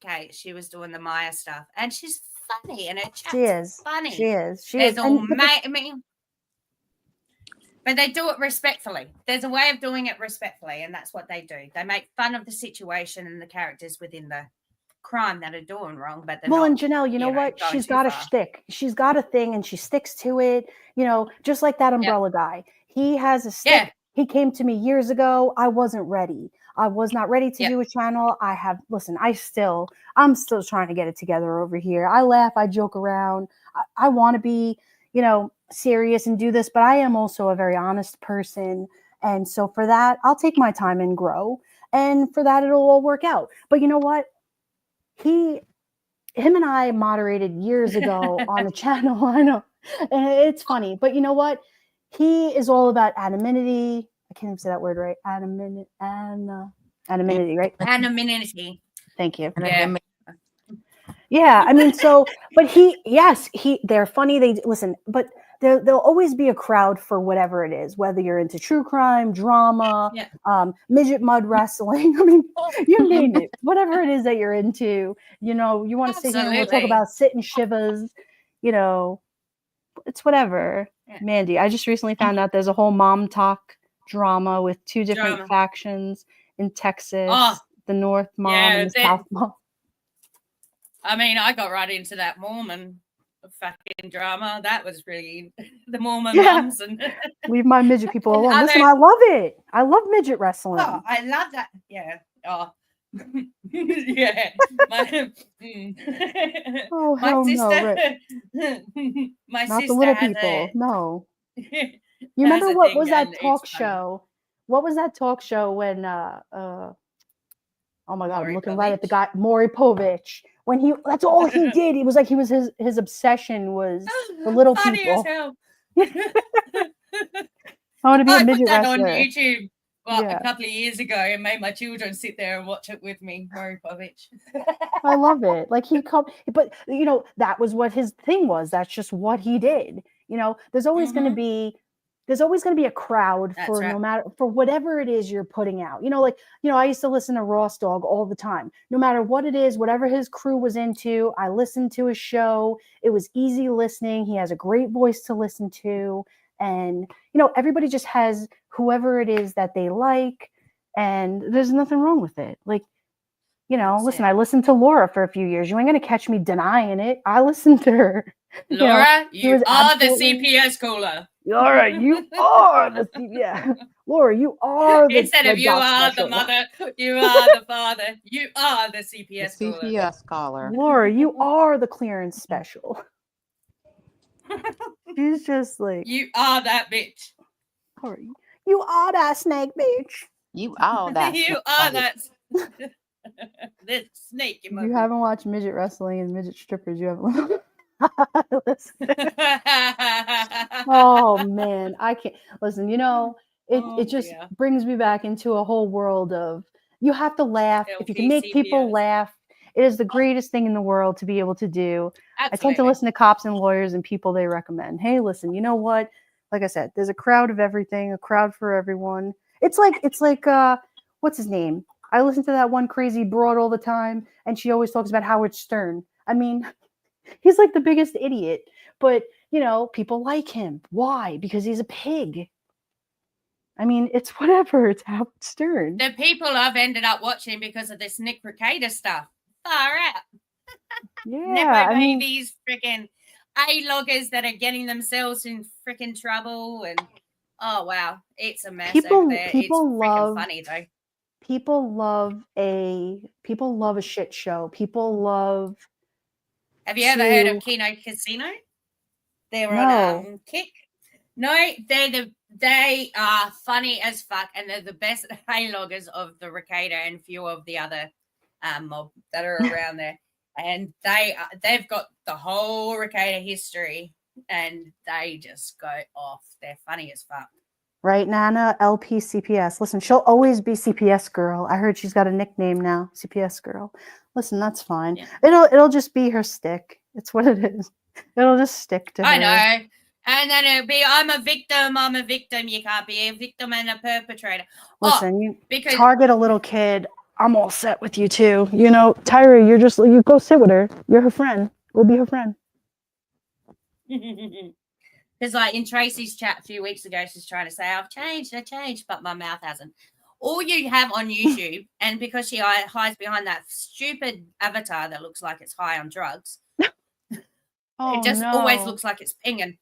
Okay, she was doing the Maya stuff, and she's funny, and her She chat's is. funny. She is. She There's is. all, And I mean, but they do it respectfully. There's a way of doing it respectfully, and that's what they do. They make fun of the situation and the characters within the crime that are doing wrong, but they're well, not. and Janelle, you know what? Going She's too got a far. shtick. She's got a thing, and she sticks to it. You know, just like that umbrella guy. He has a stick. Yeah. He came to me years ago. I wasn't ready. I was not ready to Yep. do a channel. Listen, I'm still trying to get it together over here. I laugh. I joke around. I want to be, serious and do this, but I am also a very honest person. And so for that, I'll take my time and grow. And for that, it'll all work out. But you know what? Him and I moderated years ago on the channel. I know. And it's funny. But you know what? He is all about anonymity. I can't even say that word right. Anonymity, right? Anonymity. Thank you. Yeah. Yeah, I mean, but they're funny. They listen, but there'll always be a crowd for whatever it is, whether you're into true crime, drama, midget mud wrestling. I mean, you name it, whatever it is that you're into, you want to sit here and we'll talk about sit and shivers, it's whatever. Yeah. Mandy, I just recently found out there's a whole mom talk drama with two different factions in Texas, the North mom and the South mom. I mean, I got right into that Mormon fucking drama. That was really the Mormon moms and leave my midget people alone. Listen, I love it. I love midget wrestling. Oh, I love that. Yeah. Oh. Yeah. My sister. No, right. My Not sister the little people. No. You remember what was that talk show? What was that talk show when oh my God, I'm looking right at the guy, Maury Povich. When that's all he did. It was like his obsession was the little people. I want to be a midget wrestler. On YouTube a couple of years ago and made my children sit there and watch it with me, Maury Povich. I love it. Like but that was what his thing was. That's just what he did. There's always going to be a crowd for no matter for whatever it is you're putting out. I used to listen to Ross Dog all the time. No matter what it is, whatever his crew was into, I listened to his show. It was easy listening. He has a great voice to listen to. And, everybody just has whoever it is that they like. And there's nothing wrong with it. Like, listen, I listened to Laura for a few years. You ain't going to catch me denying it. I listened to her. Laura, you are the CPS caller. Laura, you are the Laura, you are the instead of you are the mother, you are the father, you are the CPS caller. Laura, you are the clearance special. She's just like, you are that bitch. Laura, you are that snake bitch. You are that. You are that. This snake. You haven't watched midget wrestling and midget strippers. You haven't. Oh man, I can't listen. It just brings me back into a whole world of you have to laugh. If you can make people laugh, it is the greatest thing in the world to be able to do. Absolutely. I tend to listen to cops and lawyers and people they recommend. Hey, listen, you know what? Like I said, there's a crowd of everything, a crowd for everyone. It's like what's his name? I listen to that one crazy broad all the time, and she always talks about Howard Stern. I mean, he's like the biggest idiot, but people like him. Why? Because he's a pig. I mean, it's whatever. It's Howard Stern. The people I've ended up watching because of this Nick Recader stuff. Far out. Yeah, Nepo babies, freaking A-loggers that are getting themselves in freaking trouble, and oh wow, it's a mess over there. It's freaking funny though. People love a shit show. People love. Have you ever heard of Keno Casino? They're on Kick. No, they are funny as fuck, and they're the best hayloggers of the Recader and a few of the other mob that are around there. And they've got the whole Recader history, and they just go off. They're funny as fuck. Right, Nana, LP CPS. Listen, she'll always be CPS girl. I heard she's got a nickname now, CPS girl. Listen, that's fine. Yeah. It'll just be her stick. It's what it is. It'll just stick to her. I know. And then it'll be, I'm a victim. You can't be a victim and a perpetrator. Listen, you because target a little kid. I'm all set with you too. You know, Tyra, you go sit with her. You're her friend. Go be her friend. because like in Tracy's chat a few weeks ago, she's trying to say, I changed, but my mouth hasn't. All you have on YouTube, and because she hides behind that stupid avatar that looks like it's high on drugs, it just always looks like it's pinging.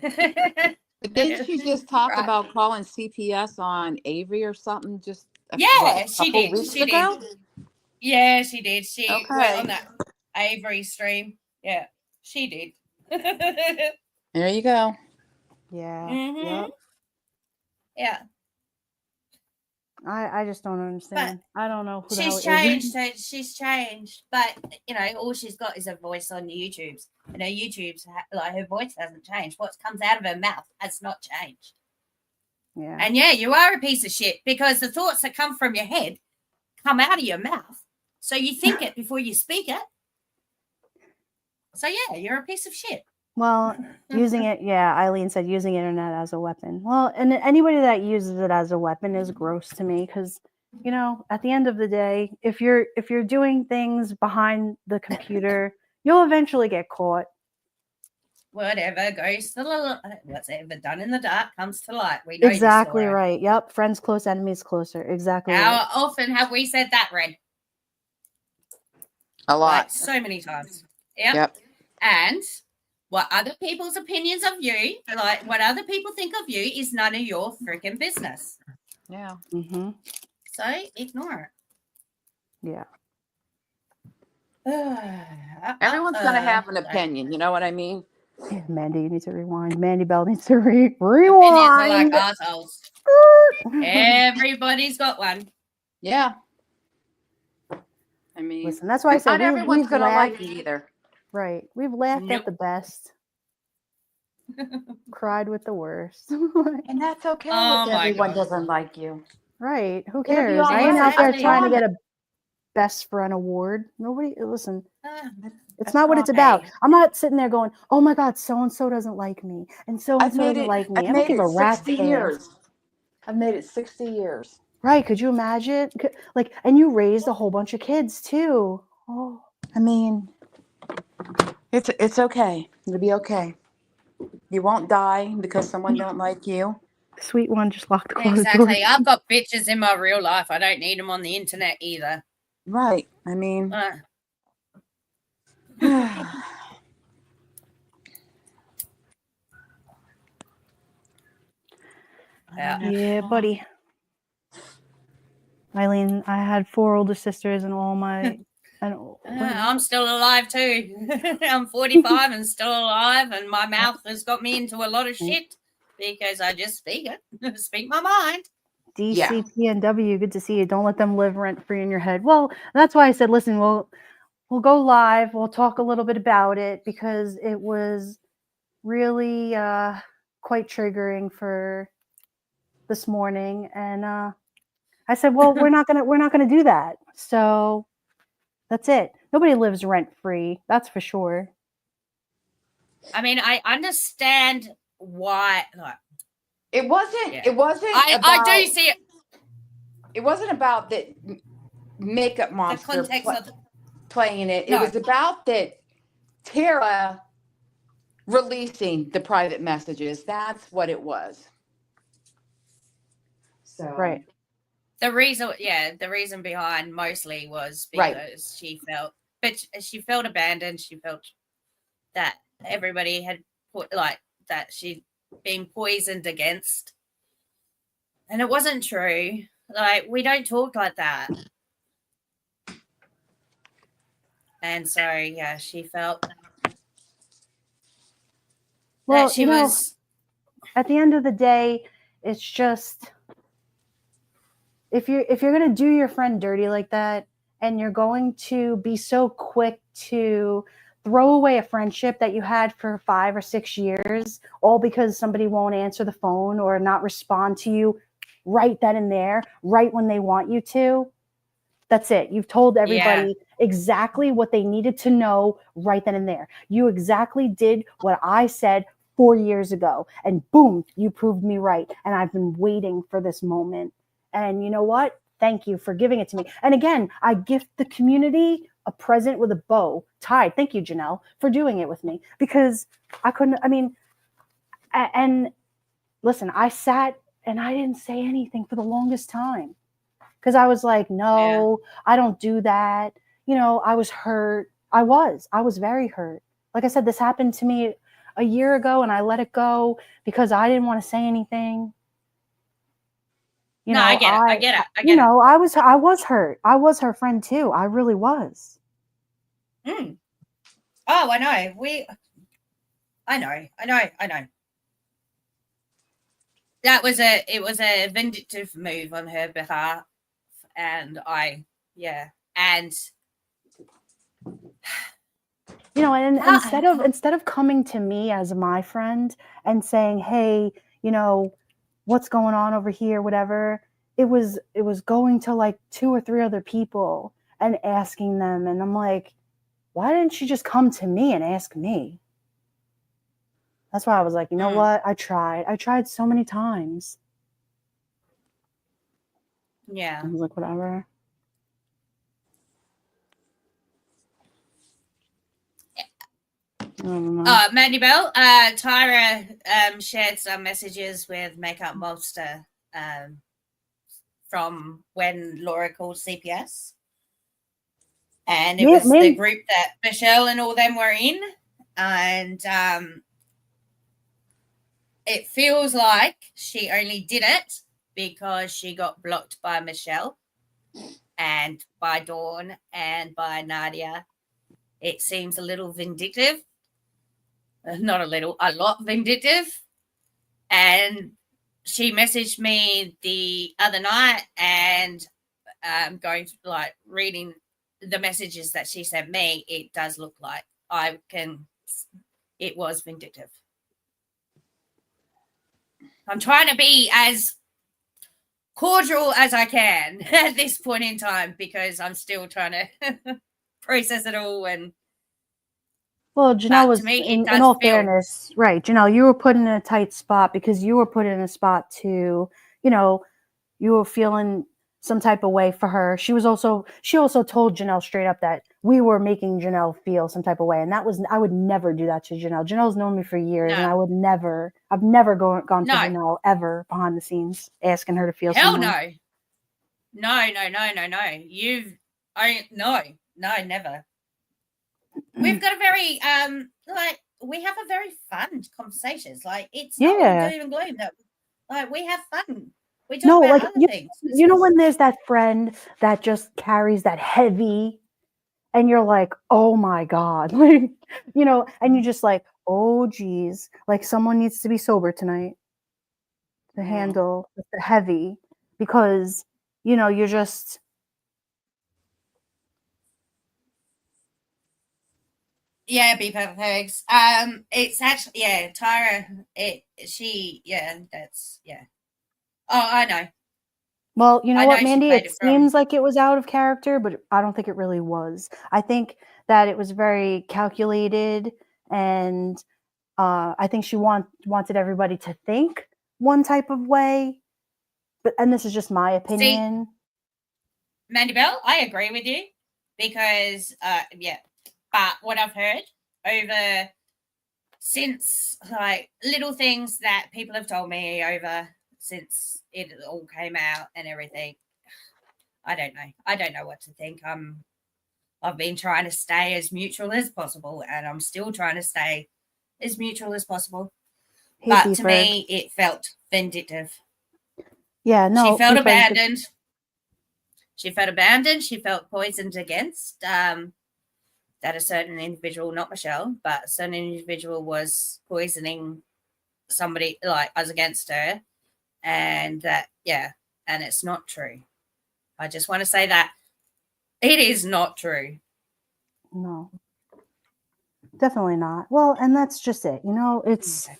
But didn't she just talk Right. about calling CPS on Avery or something just Yeah, she couple did. weeks She ago? did. Yeah, she did. She Okay. went on that Avery stream. Yeah, she did. There you go. Yeah. Mhm. Yep. Yeah, I just don't understand. I don't know who the hell she's it is. changed. She's changed, but you know, all she's got is a voice on YouTube's. And her YouTube's like her voice hasn't changed. What comes out of her mouth has not changed. Yeah. And yeah, you are a piece of shit because the thoughts that come from your head come out of your mouth. So you think it before you speak it. So yeah, you're a piece of shit. Well, using it, yeah, Eileen said using internet as a weapon. Well, and anybody that uses it as a weapon is gross to me because, you know, at the end of the day, if you're doing things behind the computer, you'll eventually get caught. Whatever goes to the what's ever done in the dark comes to light. We know Exactly this, Laura. right. Yep. Friends close, enemies closer. Exactly How right. often have we said that, Red? A lot. Like so many times. Yep. And what other people's opinions of you, like what other people think of you, is none of your freaking business. Yeah. Mm-hmm. So ignore Yeah. it. Everyone's going to have an opinion. You know what I mean? Yeah, Mandy, you need to rewind. Mandy Bell needs to Opinions are rewind. like assholes. Everybody's got one. Yeah. I mean, Listen, that's why I said not everyone's we've going to laughed. like you either. Right. We've laughed Nope. at the best. Cried with the worst. And that's okay Oh if my everyone God. doesn't like you. Right. Who It'll be cares? all I ain't right. out there Exactly. trying to get a best friend award. Nobody, listen, Ah, it's not what it's about. Hey. I'm not sitting there going, oh my God, so-and-so doesn't like me. And so-and-so doesn't like me. I've I don't made give it a rat's 60 ass. years. I've made it 60 years. Right. Could you imagine? Like, and you raised a whole bunch of kids too. Oh. I mean, it's okay. It'll be okay. You won't die because someone don't like you. Sweet one just locked the closed Exactly. door. I've got bitches in my real life. I don't need them on the internet either. Right. I mean, Yeah, buddy. Eileen, I had 4 older sisters and all my. I'm still alive too. I'm 45 and still alive, and my mouth has got me into a lot of shit because I just speak it, speak my mind. DCPNW, good to see you. Don't let them live rent free in your head. Well, that's why I said, listen, we'll go live. We'll talk a little bit about it because it was really quite triggering for this morning. And I said, well, we're not gonna do that. So that's it. Nobody lives rent free. That's for sure. I mean, I understand why. Like, it wasn't. Yeah. It wasn't. I do see it. It wasn't about the makeup The monster context of playing it. No. It was about that Tara releasing the private messages. That's what it was. So Right. the reason behind mostly was Right. because she felt abandoned. She felt that everybody had put like that she'd been poisoned against, and it wasn't true. Like, we don't talk like that. And so yeah, she felt Well, that she you know, was at the end of the day, it's just if you're going to do your friend dirty like that and you're going to be so quick to throw away a friendship that you had for 5 or 6 years, all because somebody won't answer the phone or not respond to you right then and there, right when they want you to, that's it. You've told everybody exactly what they needed to know right then and there. You exactly did what I said 4 years ago, and boom, you proved me right. And I've been waiting for this moment. And you know what? Thank you for giving it to me. And again, I gift the community a present with a bow tied. Thank you, Janelle, for doing it with me, because I couldn't, I mean, and listen, I sat and I didn't say anything for the longest time because I was like, no, I don't do that. You know, I was hurt. I was very hurt. Like I said, this happened to me a year ago and I let it go because I didn't want to say anything. You No, know, I get it. I get it. I you get know, I was hurt. I was her friend too. I really was. it. Oh, I know. I know. It was a vindictive move on her behalf. And and You know, and How- instead of coming to me as my friend and saying, hey, you know, what's going on over here, whatever, it was going to like 2 or 3 other people and asking them, and I'm like, why didn't she just come to me and ask me? That's why I was like, you know what, I tried so many times. yeah. I was like, whatever. I don't know. Mandy Bell, Tyra shared some messages with Makeup Monster from when Laura called CPS. And it was the group that Michelle and all them were in. And it feels like she only did it because she got blocked by Michelle and by Dawn and by Nadia. It seems a little vindictive. Not a little, a lot vindictive. And she messaged me the other night and going to like reading the messages that she sent me, it does look like it was vindictive. I'm trying to be as cordial as I can at this point in time because I'm still trying to process it all. And well, Janelle was, to me, in all fairness, right, Janelle, you were put in a tight spot because you were put in a spot to, you know, you were feeling some type of way for her. She also told Janelle straight up that we were making Janelle feel some type of way. And I would never do that to Janelle. Janelle's known me for years, and I've never gone to Janelle ever behind the scenes asking her to feel Hell something. No. Never. We've got a very we have a very fun conversations. Like it's not all doom and gloom. That like we have fun. We talk about other things. You know when there's that friend that just carries that heavy, and you're like, oh my god, like, you know, and you're just like, oh geez, like someone needs to be sober tonight to handle the heavy, because you know you're just. Yeah, be perfect. It's actually Tyra. That's. Oh, I know. Well, you know what, Mandy? It seems like it was out of character, but I don't think it really was. I think that it was very calculated, and I think she wanted everybody to think one type of way. And this is just my opinion. See, Mandy Bell, I agree with you because, but what I've heard over since like little things that people have told me over since it all came out and everything, I don't know what to think. I've been trying to stay as neutral as possible, and I'm still trying to stay as neutral as possible. Hey, but Beaver. To me, it felt vindictive. Yeah, no. She felt abandoned. She felt poisoned against. That a certain individual, not Michelle, but a certain individual was poisoning somebody like us against her, and that and it's not true. I just want to say that it is not true. No, definitely not. Well, and that's just it. You know, it's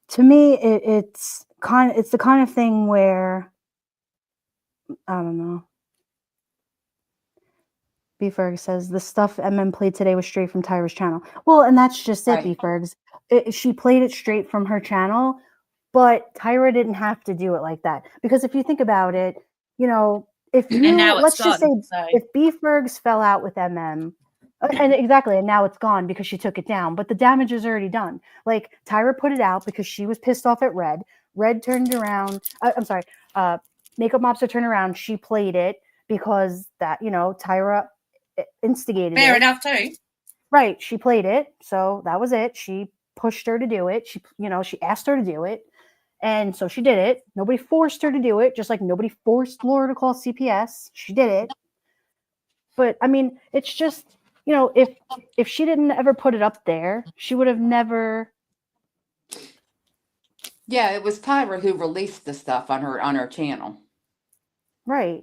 to me, it's the kind of thing where I don't know. B Ferg says the stuff MM played today was straight from Tyra's channel. Well, and that's just it, B Fergs. she played it straight from her channel, but Tyra didn't have to do it like that. Because if you think about it, you know, if And you, now it's let's just say, gone. So if Beefbergs fell out with MM, and exactly, and now it's gone because she took it down, but the damage is already done. Like Tyra put it out because she was pissed off at Red. Red turned around. I'm sorry, Makeup Mobster turned around. She played it because that, you know, Tyra instigated fair it. enough too. Right. She played it. So that was it. She pushed her to do it. She, you know, she asked her to do it. And so she did it. Nobody forced her to do it, just like nobody forced Laura to call CPS. She did it. But I mean, it's just, you know, if she didn't ever put it up there, she would have never. Yeah, it was Tyra who released the stuff on her channel. Right.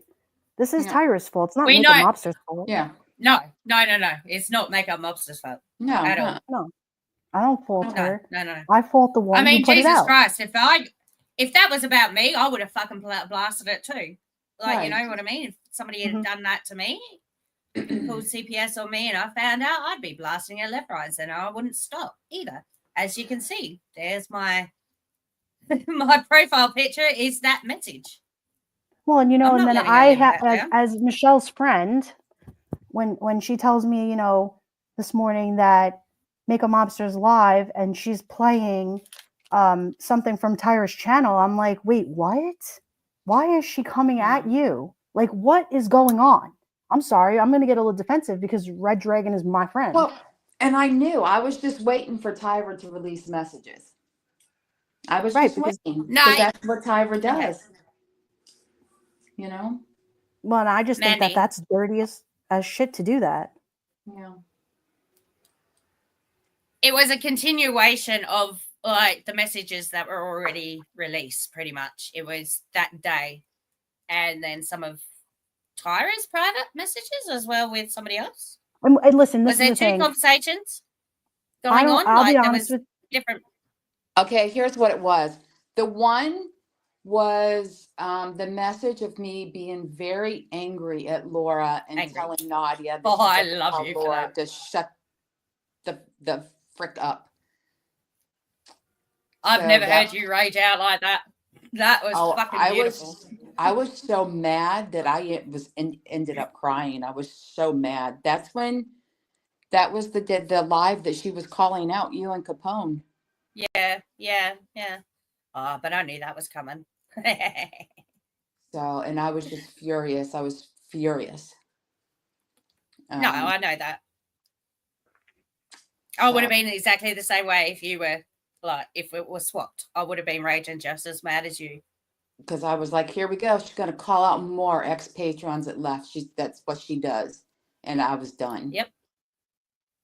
This is Yeah. Tyra's fault. It's not We Makeup know- Mobster's fault. Yeah. No. It's not Makeup Mobster's fault No. at all. No, I don't fault No, her. no. I fault the one I mean, who put it Jesus out. Christ! If that was about me, I would have fucking blasted it too. Like, you Right. know what I mean? If somebody had Mhm. done that to me, called CPS on me, and I found out, I'd be blasting it left, right, and center. I wouldn't stop either. As you can see, there's my my profile picture is that message. Well, and you know, I'm and not then letting I any of have, that down. as Michelle's friend, when she tells me, you know, this morning that Makeup Mobster's live and she's playing something from Tyra's channel, I'm like, wait, what? Why is she coming at you? Like, what is going on? I'm sorry, I'm gonna get a little defensive because Red Dragon is my friend. Well, and I knew I was just waiting for Tyra to release messages. I was Right, just because- waiting. No, because that's what Tyra Yeah. does. You know? well, and I just think Mandy. that that's dirty as shit to do that. Yeah. It was a continuation of like the messages that were already released, pretty much. It was that day. And then some of Tyra's private messages as well with somebody else. And listen, this Was there is the two thing. conversations I going don't. on? I'll be Like there honest was with. different. Okay, here's what it was. The one was the message of me being very angry at Laura and Angry. telling Nadia that Oh, she I doesn't love tell you for Laura that. to shut the frick up. I've So never that- heard you rage out like that. That was fucking beautiful. I was so mad that ended up crying. I was so mad. That was the live that she was calling out you and Capone. Yeah. Oh, but I knew that was coming. So, and I was just furious. I was furious. No, I know that. I would have So- been exactly the same way if you were like, if it was swapped. I would have been raging just as mad as you. because I was like, here we go. She's going to call out more ex-patrons that left. That's what she does. And I was done. Yep.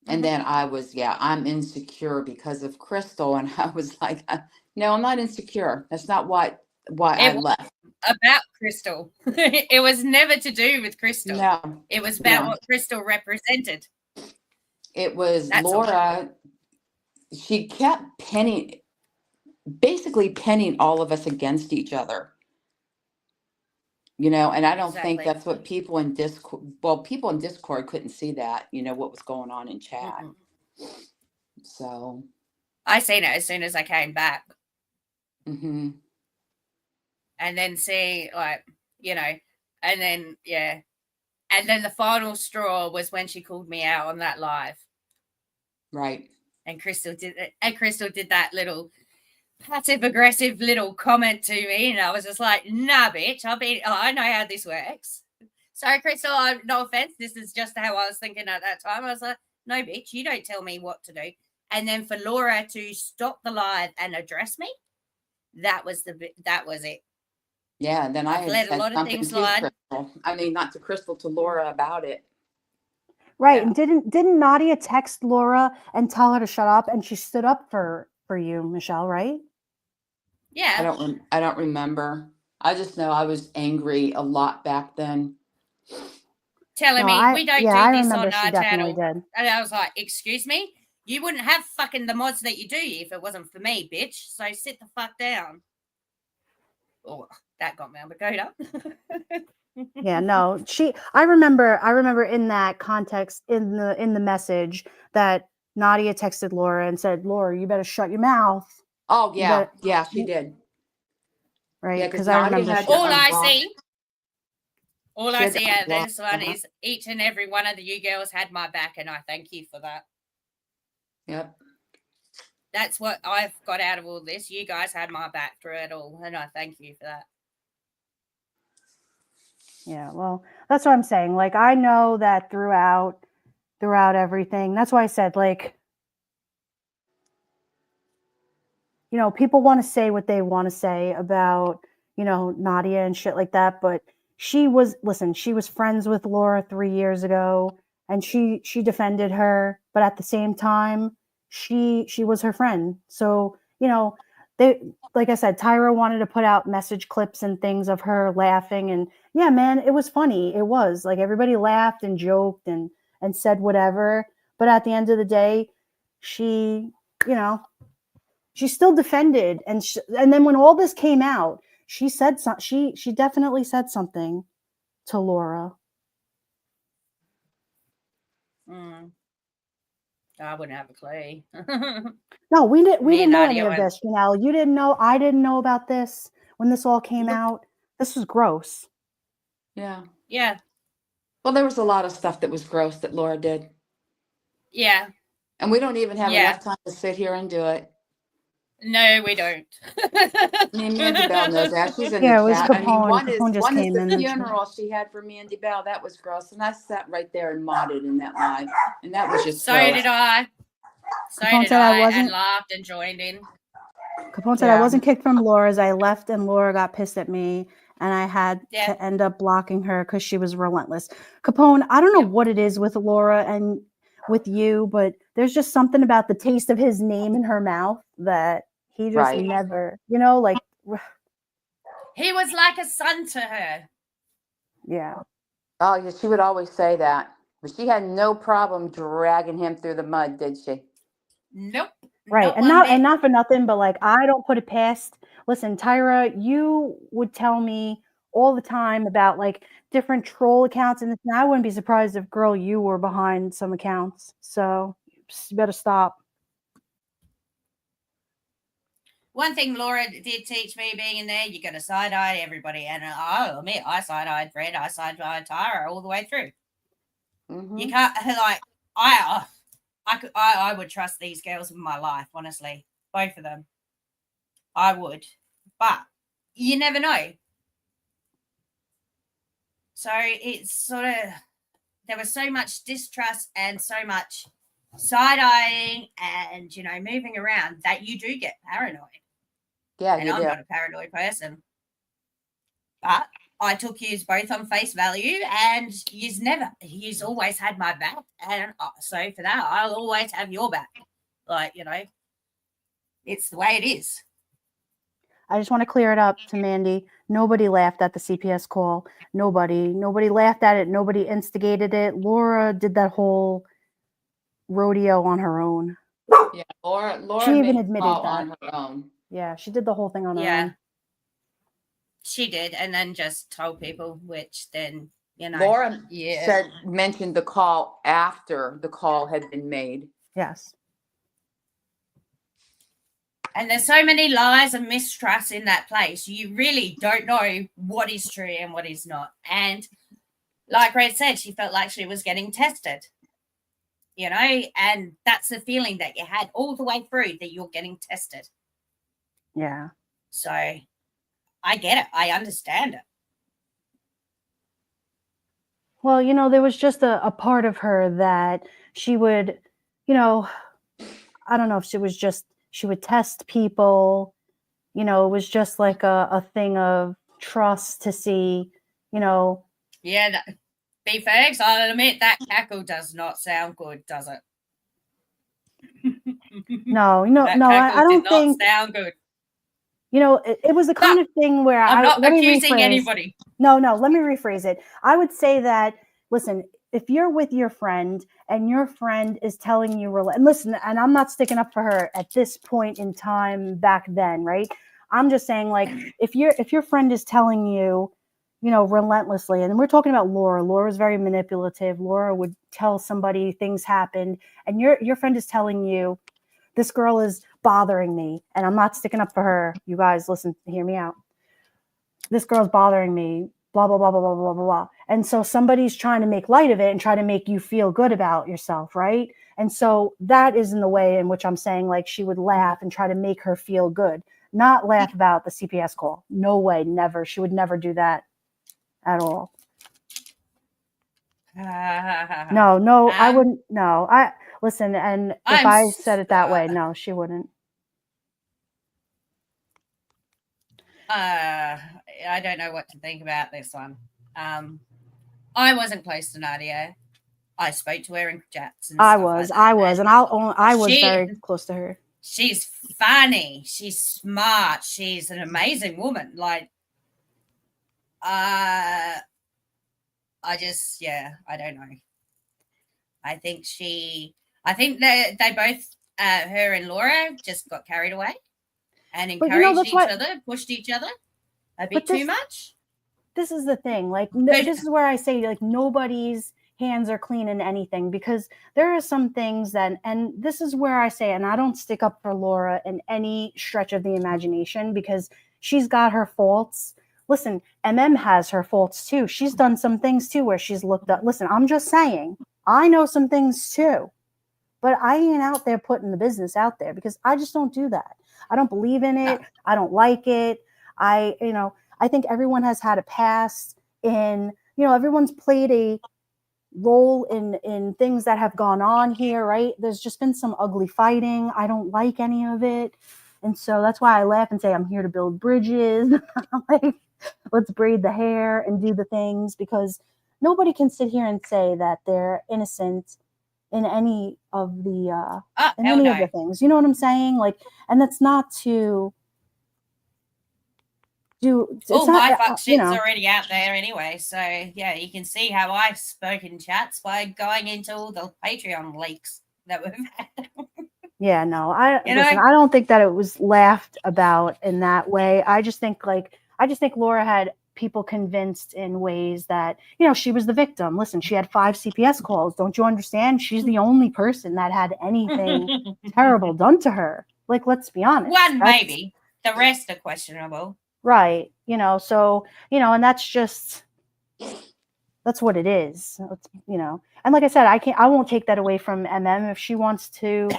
And then I'm insecure because of Crystal. And I was like, no, I'm not insecure. That's not why I left. About Crystal. It was never to do with Crystal. No, It was about No. what Crystal represented. it was That's all. Laura. She kept basically penning all of us against each other. You know, and I don't think Exactly. that's what people in Discord couldn't see that, you know, what was going on in chat. Mm-mm. So, I seen it as soon as I came back. hmm And then seeing, like, you know, and then, yeah. And then the final straw was when she called me out on that live. right. And Crystal did it. And Crystal did that little passive aggressive little comment to me. And I was just like, nah, bitch. I know how this works. Sorry, Crystal, no offense. This is just how I was thinking at that time. I was like, no, bitch, you don't tell me what to do. And then for Laura to stop the live and address me, that was it. Yeah, and then I've I had let a said lot of something things to slide. Crystal. I mean, not to Crystal, to Laura about it. Right. Yeah. And didn't Nadia text Laura and tell her to shut up, and she stood up for you, Michelle, right? Yeah. I don't remember. I just know I was angry a lot back then. Telling No, me we don't do I this remember on she our definitely channel. did. And I was like, excuse me? You wouldn't have fucking the mods that you do if it wasn't for me, bitch. So sit the fuck down. Oh, that got me on the goater. Yeah, no. I remember in that context in the message that Nadia texted Laura and said, Laura, you better shut your mouth. Oh, You yeah. better, Yeah, she did. right? Yeah, Because because I Nadia remember had she, to All I unblock. see, all She I had to see out of unblock. this one is each and every one of you girls had my back, and I thank you for that. Yep. That's what I've got out of all this. You guys had my back through it all, and I thank you for that. yeah, well, that's what I'm saying. Like, I know that throughout everything, that's why I said, like, you know, people want to say what they want to say about, you know, Nadia and shit like that, but she was friends with Laura 3 years ago, and she defended her, but at the same time, she was her friend. So, you know, they, like I said, Tyra wanted to put out message clips and things of her laughing, and yeah, man, it was funny. It was like everybody laughed and joked and said whatever, but at the end of the day, she, you know, she still defended, and then when all this came out, she said she definitely said something to Laura. I wouldn't have a clue. No, we didn't Me and know Nadia any of went, this. Janelle, you didn't know. I didn't know about this when this all came out. This was gross. Yeah. yeah, Well, there was a lot of stuff that was gross that Laura did. yeah, And we don't even have yeah. enough time to sit here and do it. No, we don't. Mandy Bell knows that. She's in Yeah, the it was chat. I mean, Capone. Capone just one is came the in and funeral she had for Mandy Bell. That was gross. And I sat right there and modded in that live. And that was just So gross. did I. So Capone did said I I, wasn't. and laughed and joined in. Capone said I Yeah. wasn't kicked from Laura's. I left and Laura got pissed at me, and I had Yeah. to end up blocking her because she was relentless. Capone, I don't know Yep. what it is with Laura and with you, but there's just something about the taste of his name in her mouth that he just Right. never, you know, like, He was like a son to her. yeah. Oh, yeah, she would always say that. But she had no problem dragging him through the mud, did she? Nope. Right. Not one bit. Not for nothing, but like, I don't put it past. Listen, Tyra, you would tell me all the time about like different troll accounts and this, and I wouldn't be surprised if, girl, you were behind some accounts. So you better stop. One thing Laura did teach me being in there, you're going to side-eye everybody. And I'll admit, I side-eyed Fred, I side-eyed Tyra all the way through. Mm-hmm. You can't, like, I would trust these girls with my life, honestly. Both of them. I would. But you never know. So it's sort of, there was so much distrust and so much side-eyeing and, you know, moving around that you do get paranoid. Yeah, And you I'm do. not a paranoid person. But I took yous both on face value, and yous always had my back. And so for that, I'll always have your back. Like, you know, it's the way it is. I just want to clear it up to Mandy. Nobody laughed at the CPS call. Nobody laughed at it. Nobody instigated it. Laura did that whole rodeo on her own. Yeah, Laura She even made admitted call that. on her own. Yeah, she did the whole thing on her own. She did, and then just told people, which then, you know. Laura mentioned the call after the call had been made. Yes. And there's so many lies and mistrust in that place. You really don't know what is true and what is not. And like Red said, she felt like she was getting tested. You know, and that's the feeling that you had all the way through, that you're getting tested. Yeah. So I get it. I understand it. Well, you know, there was just a part of her that she would, you know, I don't know if she would test people. You know, it was just like a thing of trust to see, you know. Yeah, be fair, I'll admit that cackle does not sound good, does it? No, I don't think. Sound good. You know, it was the kind of thing where I'm not let me accusing rephrase. anybody. No, let me rephrase it. I would say that, listen, if you're with your friend and your friend is telling you, and listen, and I'm not sticking up for her at this point in time back then, right? I'm just saying, like, if your friend is telling you, relentlessly. And we're talking about Laura. Laura's very manipulative. Laura would tell somebody things happened, and your friend is telling you, this girl is bothering me, and I'm not sticking up for her. You guys, listen, hear me out. This girl's bothering me, blah, blah, blah, blah, blah, blah, blah, blah. And so somebody's trying to make light of it and try to make you feel good about yourself, right? And so that is in the way in which I'm saying, like, she would laugh and try to make her feel good, not laugh about the CPS call. No way, never. She would never do that at all. No, I wouldn't. No, listen. And if I said it that way, no, she wouldn't. I don't know what to think about this one. I wasn't close to Nadia. I spoke to her in chats. And I stuff was, like that. and I was very close to her. She's funny. She's smart. She's an amazing woman. Like, I don't know. I think they both, her and Laura, just got carried away and encouraged each other, pushed each other a bit too much. This is the thing. Like, this is where I say, like, nobody's hands are clean in anything, because there are some things that, and this is where I say, and I don't stick up for Laura in any stretch of the imagination, because she's got her faults. Listen, has her faults too. She's done some things too where she's looked up. Listen, I'm just saying, I know some things too, but I ain't out there putting the business out there, because I just don't do that. I don't believe in it. I don't like it. I think everyone has had a past in, everyone's played a role in things that have gone on here, right? There's just been some ugly fighting. I don't like any of it. And so that's why I laugh and say, I'm here to build bridges. Like, let's braid the hair and do the things, because nobody can sit here and say that they're innocent in any of the of the things. You know what I'm saying? Like, and that's not to do. My fuck shit's already out there anyway. So yeah, you can see how I spoke in chats by going into all the Patreon leaks that we've had. Yeah, no, I don't think that it was laughed about in that way. I just think Laura had people convinced in ways that, she was the victim. Listen, she had 5 CPS calls. Don't you understand? She's the only person that had anything terrible done to her. Like, let's be honest. One, maybe. The rest are questionable. Right. So, and that's what it is. And like I said, I won't take that away from if she wants to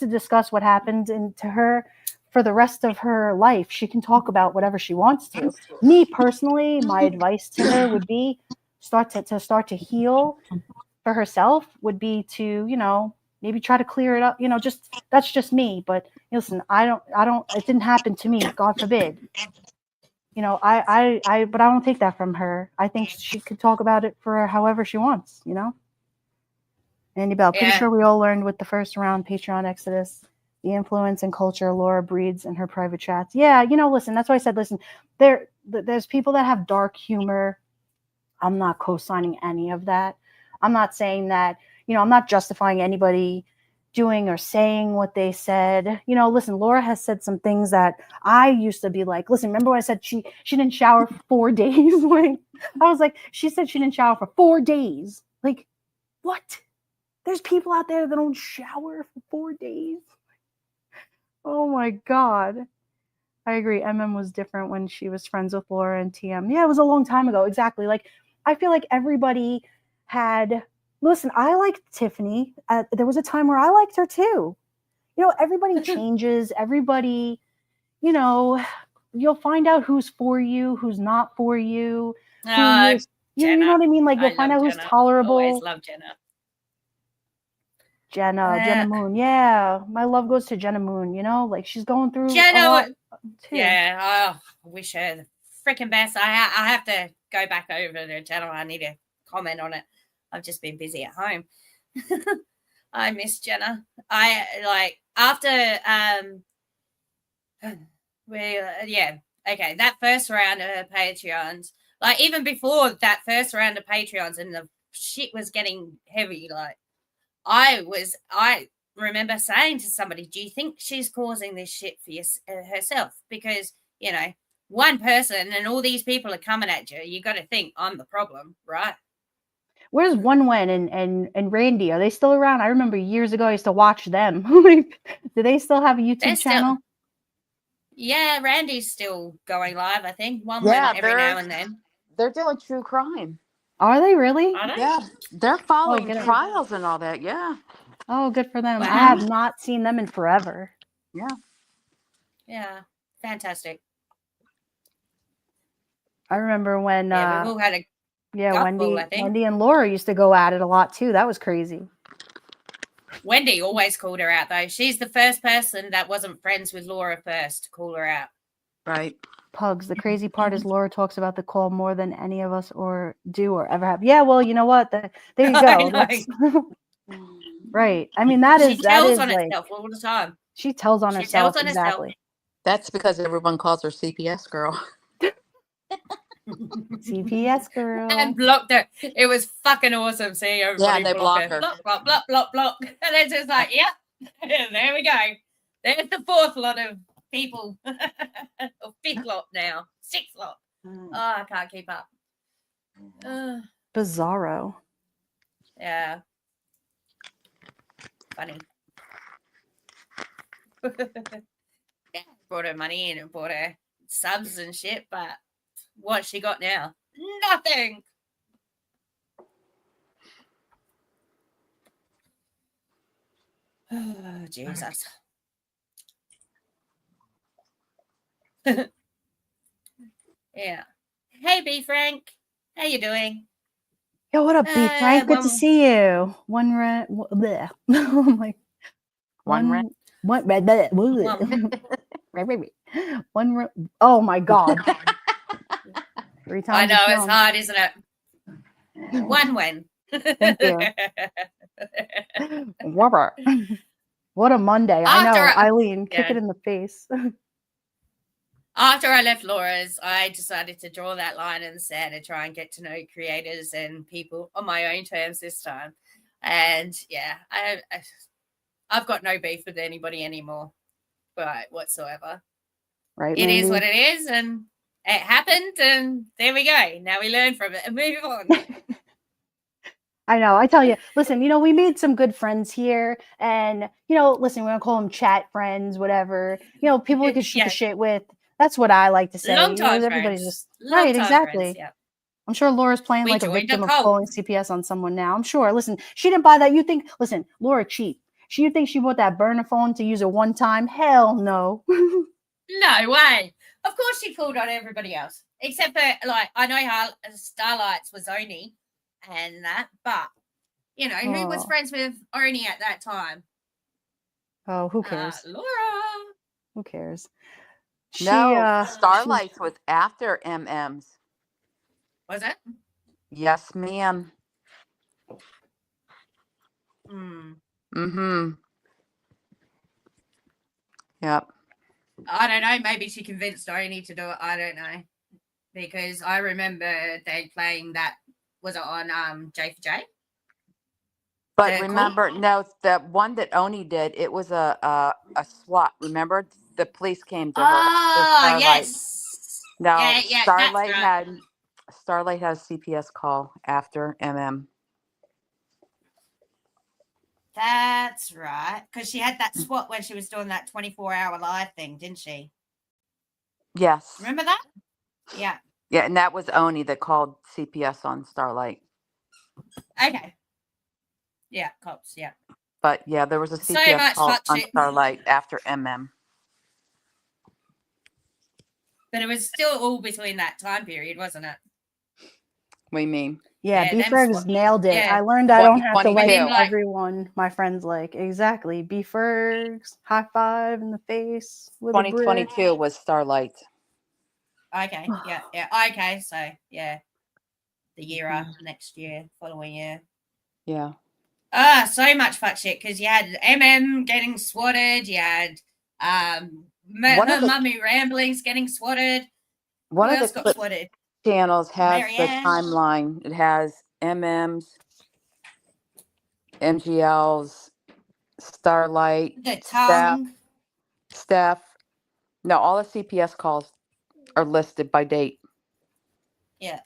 discuss what happened to her for the rest of her life, she can talk about whatever she wants to. Me personally, my advice to her would be start to heal for herself, would be to, maybe try to clear it up, that's just me. But listen, I don't, it didn't happen to me, God forbid. But I don't take that from her. I think she could talk about it for however she wants, Andy Bell, pretty sure we all learned with the first round Patreon Exodus, the influence and culture Laura breeds in her private chats. Yeah, listen, that's why I said, listen, there's people that have dark humor. I'm not co-signing any of that. I'm not saying that, I'm not justifying anybody doing or saying what they said. Listen, Laura has said some things that I used to be like, listen, remember when I said she didn't shower for 4 days? Like, I was like, she said she didn't shower for 4 days. Like, what? There's people out there that don't shower for 4 days. Oh my God. I agree. Was different when she was friends with Laura and TM. Yeah, it was a long time ago. Exactly. Like, I feel like everybody had, listen, I liked Tiffany. There was a time where I liked her too. Everybody changes. Everybody, you'll find out who's for you, who's not for you. You know what I mean? Like, you'll find out who's tolerable. I always love Jenna Moon. Yeah, my love goes to Jenna Moon. Like, she's going through Jenna. Yeah, I wish her the freaking best. I have to go back over the channel. I need to comment on it. I've just been busy at home. I miss Jenna. After that first round of Patreons, like, even before that first round of Patreons and the shit was getting heavy, like, I remember saying to somebody, do you think she's causing this shit for herself? Because, one person and all these people are coming at you, you got to think I'm the problem, right? Where's One Wen and Randy? Are they still around? I remember years ago I used to watch them. Do they still have a They're YouTube still, channel? yeah, Randy's still going live, I think. One Yeah, went every now and then. they're doing true crime. Are they really? I don't. Yeah, they're following good. trials and all that. Yeah, Oh, good for them. I Wow. have not seen them in forever. yeah. Yeah, fantastic. I remember when Yeah, we've all had a couple, I think. Wendy and Laura used to go at it a lot too. That was crazy. Wendy always called her out, though. She's the first person that wasn't friends with Laura first to call her out. Right. Pugs. The crazy part is Laura talks about the call more than any of us or do or ever have. Yeah, well, you know what? There you I go. know. That's right. I mean, She tells on like herself all the time. she tells on She herself. tells on herself. Exactly. That's because everyone calls her CPS girl. CPS girl. And blocked her. It was fucking awesome seeing everybody they block her. Block, block, block, block, block. And it's just like, yep, there we go. There's the fourth lot of people. Or fifth lot now. Sixth lot. Oh, I can't keep up. Bizarro. Yeah. Funny. Yeah, brought her money in and bought her subs and shit, but what she got now? Nothing. Oh, Jesus. Yeah. Hey, B Frank. How you doing? Yo, what up, B Frank? Good to one- see you. One rent. I'm like One rent. One bleh, bleh. One rent. Oh my god. 3 times. I know as it's long. hard, isn't it? One win. Thank you. Whopper. What a Monday. I know. After I- Eileen, kick yeah. it in the face. After I left Laura's, I decided to draw that line in the sand and try and get to know creators and people on my own terms this time. And yeah, I've got no beef with anybody anymore, but whatsoever. Right. It is Mandy? what it is, and it happened, and there we go. Now we learn from it and move on. I know. I tell you, listen, we made some good friends here. And, listen, we're going to call them chat friends, whatever. People we can shoot Yeah. the shit with. That's what I like to say. Long time everybody's friends. just Long right, time exactly. friends, yeah. I'm sure Laura's playing We like a joined a victim of cult. calling CPS on someone now. I'm sure. Listen, she didn't buy that. Listen, Laura cheap. You think she bought that burner phone to use it one time? Hell no. No way. Of course she called on everybody else. Except for, like, I know how Starlights was Oni and that, but, who was Oh. friends with Oni at that time? Oh, who cares? Laura. Who cares? Starlights was after MM's. Was it? Yes, ma'am. Hmm. Yep. I don't know. Maybe she convinced Oni to do it. I don't know. Because I remember they playing that. Was it on J for J? But The remember, no, the one that Oni did, it was a SWAT. Remember, the police came to her. Oh, Starlight. yes. No, Yeah, Starlight that's right. Starlight had a CPS call after MM. That's right. Because she had that SWAT when she was doing that 24-hour live thing, didn't she? Yes. Remember that? Yeah. Yeah, and that was Oni that called CPS on Starlight. Okay. Yeah, cops, yeah. But yeah, there was a So CPS much call fuck on shit. Starlight after MM. But it was still all between that time period, wasn't it? What do you mean? Yeah, Yeah, them B-Fergs SWAT- nailed it. yeah. I learned I don't have to 2022. like Like- everyone, my friends like. Exactly. B-Fergs, high five in the face with a brick. 2022 was Starlight. Okay, yeah. Okay, so, yeah. The year next year, following year. Yeah. So much fuck shit, because you had MM getting swatted, you had her mummy ramblings getting swatted. One Who of else the got swatted? channels has Marianne. the timeline. It has MM's, MGL's, Starlight, The tongue. Steph. No, all the CPS calls are listed by date. Yeah.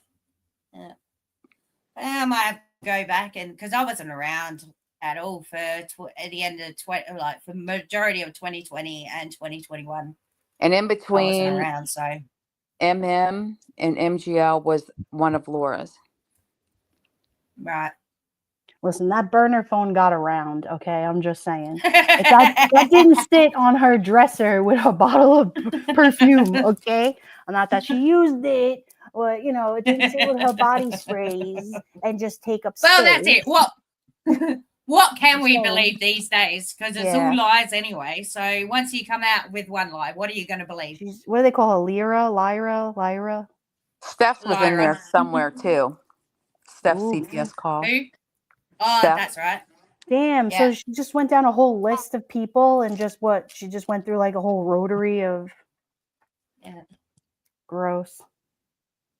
I might have to go back and because I wasn't around at all for at the end of like for majority of 2020 and 2021. And in I wasn't between around, so MM and MGL was one of Laura's. right. Listen, that burner phone got around. Okay, I'm just saying. That didn't sit on her dresser with a bottle of perfume. Okay, not that she used it, or it didn't sit with her body sprays and just take up space. Well, that's it. What can we So, believe these days? Because it's yeah. all lies anyway. So once you come out with one lie, what are you going to believe? What do they call her? Lyra? Steph's was in there Lyra. somewhere too. Steph's Ooh. CPS call. Who? Oh, Steph. that's right. Damn. Yeah. So she just went down a whole list of people and just what? She just went through like a whole rotary of. Yeah. Gross.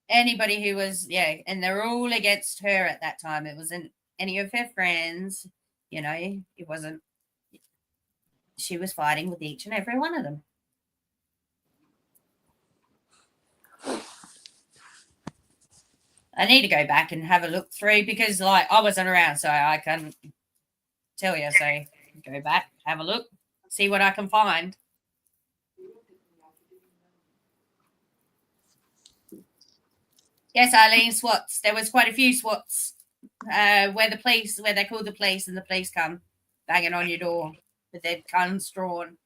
Anybody who was, and they're all against her at that time. It wasn't any of her friends, it wasn't. She was fighting with each and every one of them. I need to go back and have a look through because, I wasn't around, so I couldn't tell you. So go back, have a look, see what I can find. Yes, Eileen, SWATs. There was quite a few SWATs where they call the police and the police come banging on your door with their guns drawn.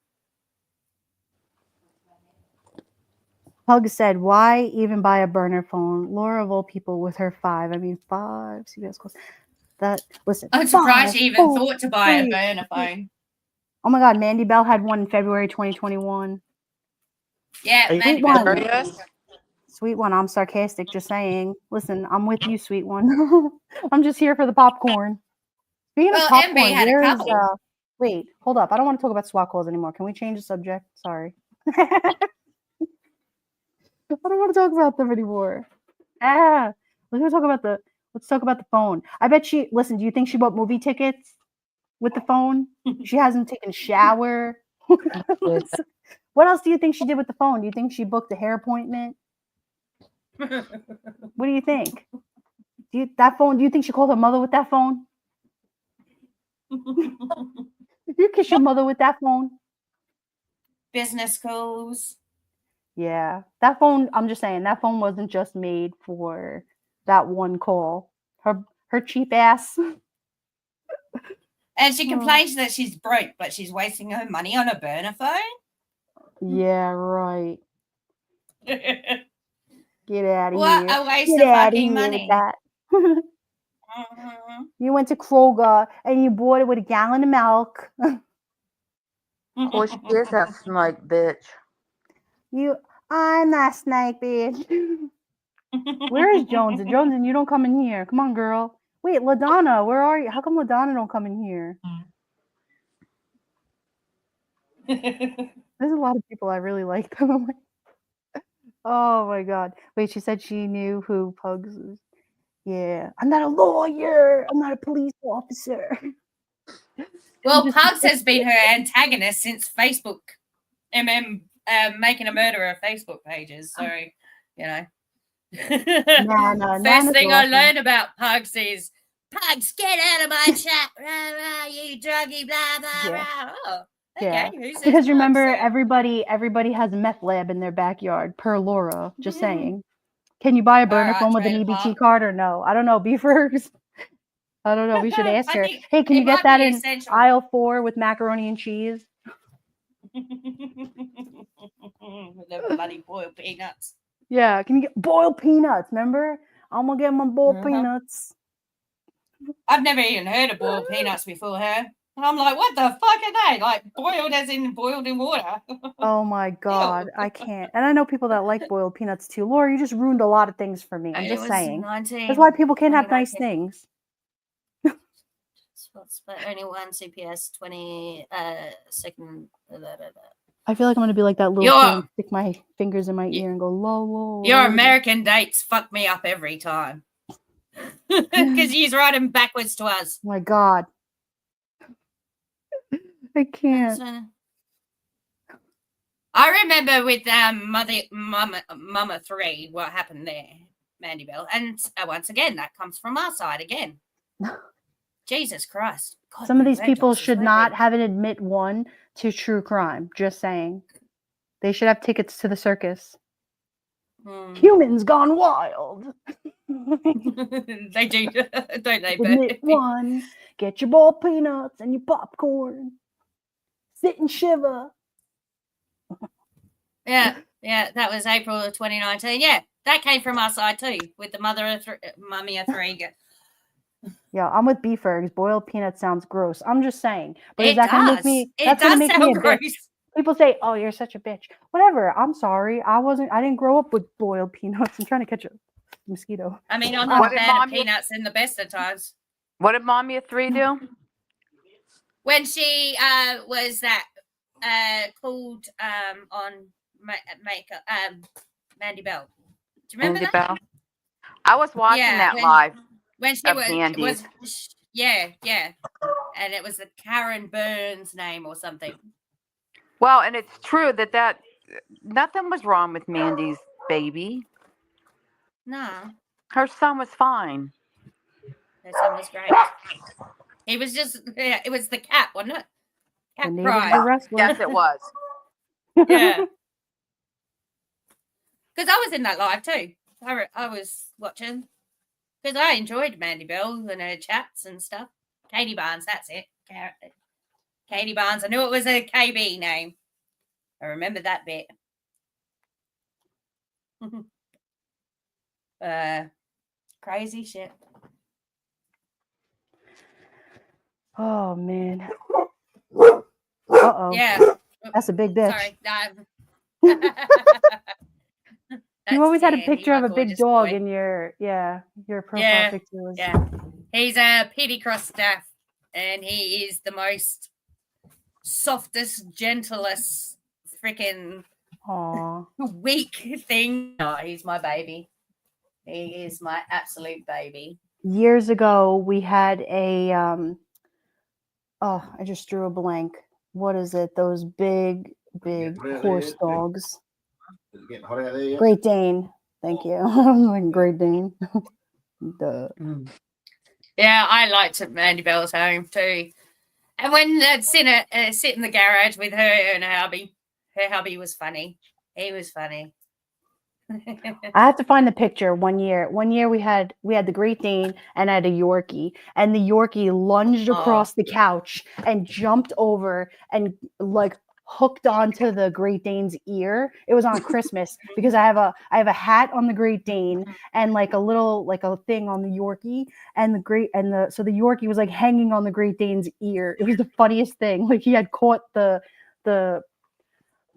Pug said, "Why even buy a burner phone? Laura of all people with her 5. I mean, 5 CBS calls. That listen. I'm surprised 5, she even 4, thought to buy 3, a burner phone. Oh my God, Mandy Bell had one in February 2021. Yeah, Are you Mandy one. Bell. serious? Sweet one. I'm sarcastic, just saying. Listen, I'm with you, sweet one. I'm just here for the popcorn. Speaking Well, of popcorn, MB had a where is couple. wait, hold up. I don't want to talk about SWAT calls anymore. Can we change the subject? Sorry. I don't want to talk about them anymore. Let's talk about the phone. I bet listen, do you think she bought movie tickets with the phone? She hasn't taken a shower. What else do you think she did with the phone? Do you think she booked a hair appointment? What do you think? Do you think she called her mother with that phone? You kiss your mother with that phone? Business calls. Yeah. That phone, I'm just saying, that phone wasn't just made for that one call. Her cheap ass. And she complains that she's broke, but she's wasting her money on a burner phone. Yeah, right. Get out of What here. a waste Get of out of fucking here money. with that. Mhm. You went to Kroger and you bought it with a gallon of milk. Of course, she is that snake bitch. I'm that snake bitch. Where is Jones? Jones, you don't come in here. Come on, girl. Wait, LaDonna, where are you? How come LaDonna don't come in here? There's a lot of people I really like. Oh my God. Wait, she said she knew who Pugs was. Yeah. I'm not a lawyer. I'm not a police officer. Well, Pugs has been her antagonist since Facebook. Making a murder of Facebook pages. So, Nana, First Nana's thing I awesome. learned about Pugs is, Pugs, get out of my chat. Rah, rah, you druggy, blah, blah, Yeah. blah. Oh, okay. Yeah. Who says Because Pugs remember, then? everybody has a meth lab in their backyard, per Laura. Just saying. Can you buy a burner Alright, phone with an trailer EBT park. card or no? I don't know. Beefers. I don't know. We should ask I her. think Hey, can it you get might that be in essential. aisle 4 with macaroni and cheese? With the bloody boiled peanuts. Yeah. Can you get boiled peanuts? Remember? I'm gonna get my boiled Uh-huh. peanuts. I've never even heard of boiled peanuts before her. I'm like, what the fuck are they? Like boiled as in boiled in water. Oh my God, I can't. And I know people that like boiled peanuts too. Laura, you just ruined a lot of things for me. I'm It just was saying. 19. That's why people can't have nice 2019. things. But only one CPS 20 second. I feel like I'm gonna be like that little kid and stick my fingers in my ear and go, "Lolo." Your American dates fuck me up every time. Because you write them backwards to us. Oh my God, I can't. I remember with Mama 3, what happened there, Mandy Bell. And once again, that comes from our side again. Jesus Christ. God, Some of the these Red people Dogs is should really- not have an admit one to true crime. Just saying. They should have tickets to the circus. Hmm. Humans gone wild. They do, don't they? Admit one. Get your ball peanuts and your popcorn. Sit and shiver. Yeah, that was April of 2019. Yeah, that came from our side too, with the mummy of 3. Yeah, I'm with Beefergs. Boiled peanuts sounds gross. I'm just saying. But is It that going to make does. me? It That's going to does make me a sound bitch. gross. People say, "Oh, you're such a bitch." Whatever. I'm sorry. I didn't grow up with boiled peanuts. I'm trying to catch a mosquito. I mean, I'm What not a did fan of Mommy- peanuts in the best of times. What did Mommy of 3 do? When she was that called on makeup Mandy Bell. Do you remember Mandy that? Bell. I was watching Yeah, that live. When she Of was Mandy's. yeah, and it was a Karen Burns name or something. Well, and it's true that nothing was wrong with Mandy's baby. No, Her son was fine. that son was great. He was just it was the cat, wasn't it? The Cat native pride. wrestler. Yes, it was. Yeah. Because I was in that live too. I was watching because I enjoyed Mandy Bell and her chats and stuff. Katie Barnes, that's it. Katie Barnes. I knew it was a KB name. I remember that bit. Crazy shit. Oh man. Uh-oh. Yeah. That's a big bitch. Sorry. You always had a Sandy, picture my of a big gorgeous dog boy. in your profile Yeah, picture was Yeah. He's a Petty Cross staff, and he is the most softest, gentlest, freaking Aw. weak thing. No, he's my baby. He is my absolute baby. Years ago we had a I just drew a blank. What is it? Those big horse dogs. Is it getting hot out there yet? Great Dane. Thank you. I'm like Great Dane. Duh. Yeah, I liked Mandy Bell's home too. And when I'd sit in the garage with her and her hubby was funny. He was funny. I have to find the picture. One year we had the Great Dane and I had a Yorkie, and the Yorkie lunged across the couch and jumped over and like hooked onto the Great Dane's ear. It was on Christmas because I have a hat on the Great Dane and like a little like a thing on the Yorkie, and so the Yorkie was like hanging on the Great Dane's ear. It was the funniest thing. Like he had caught the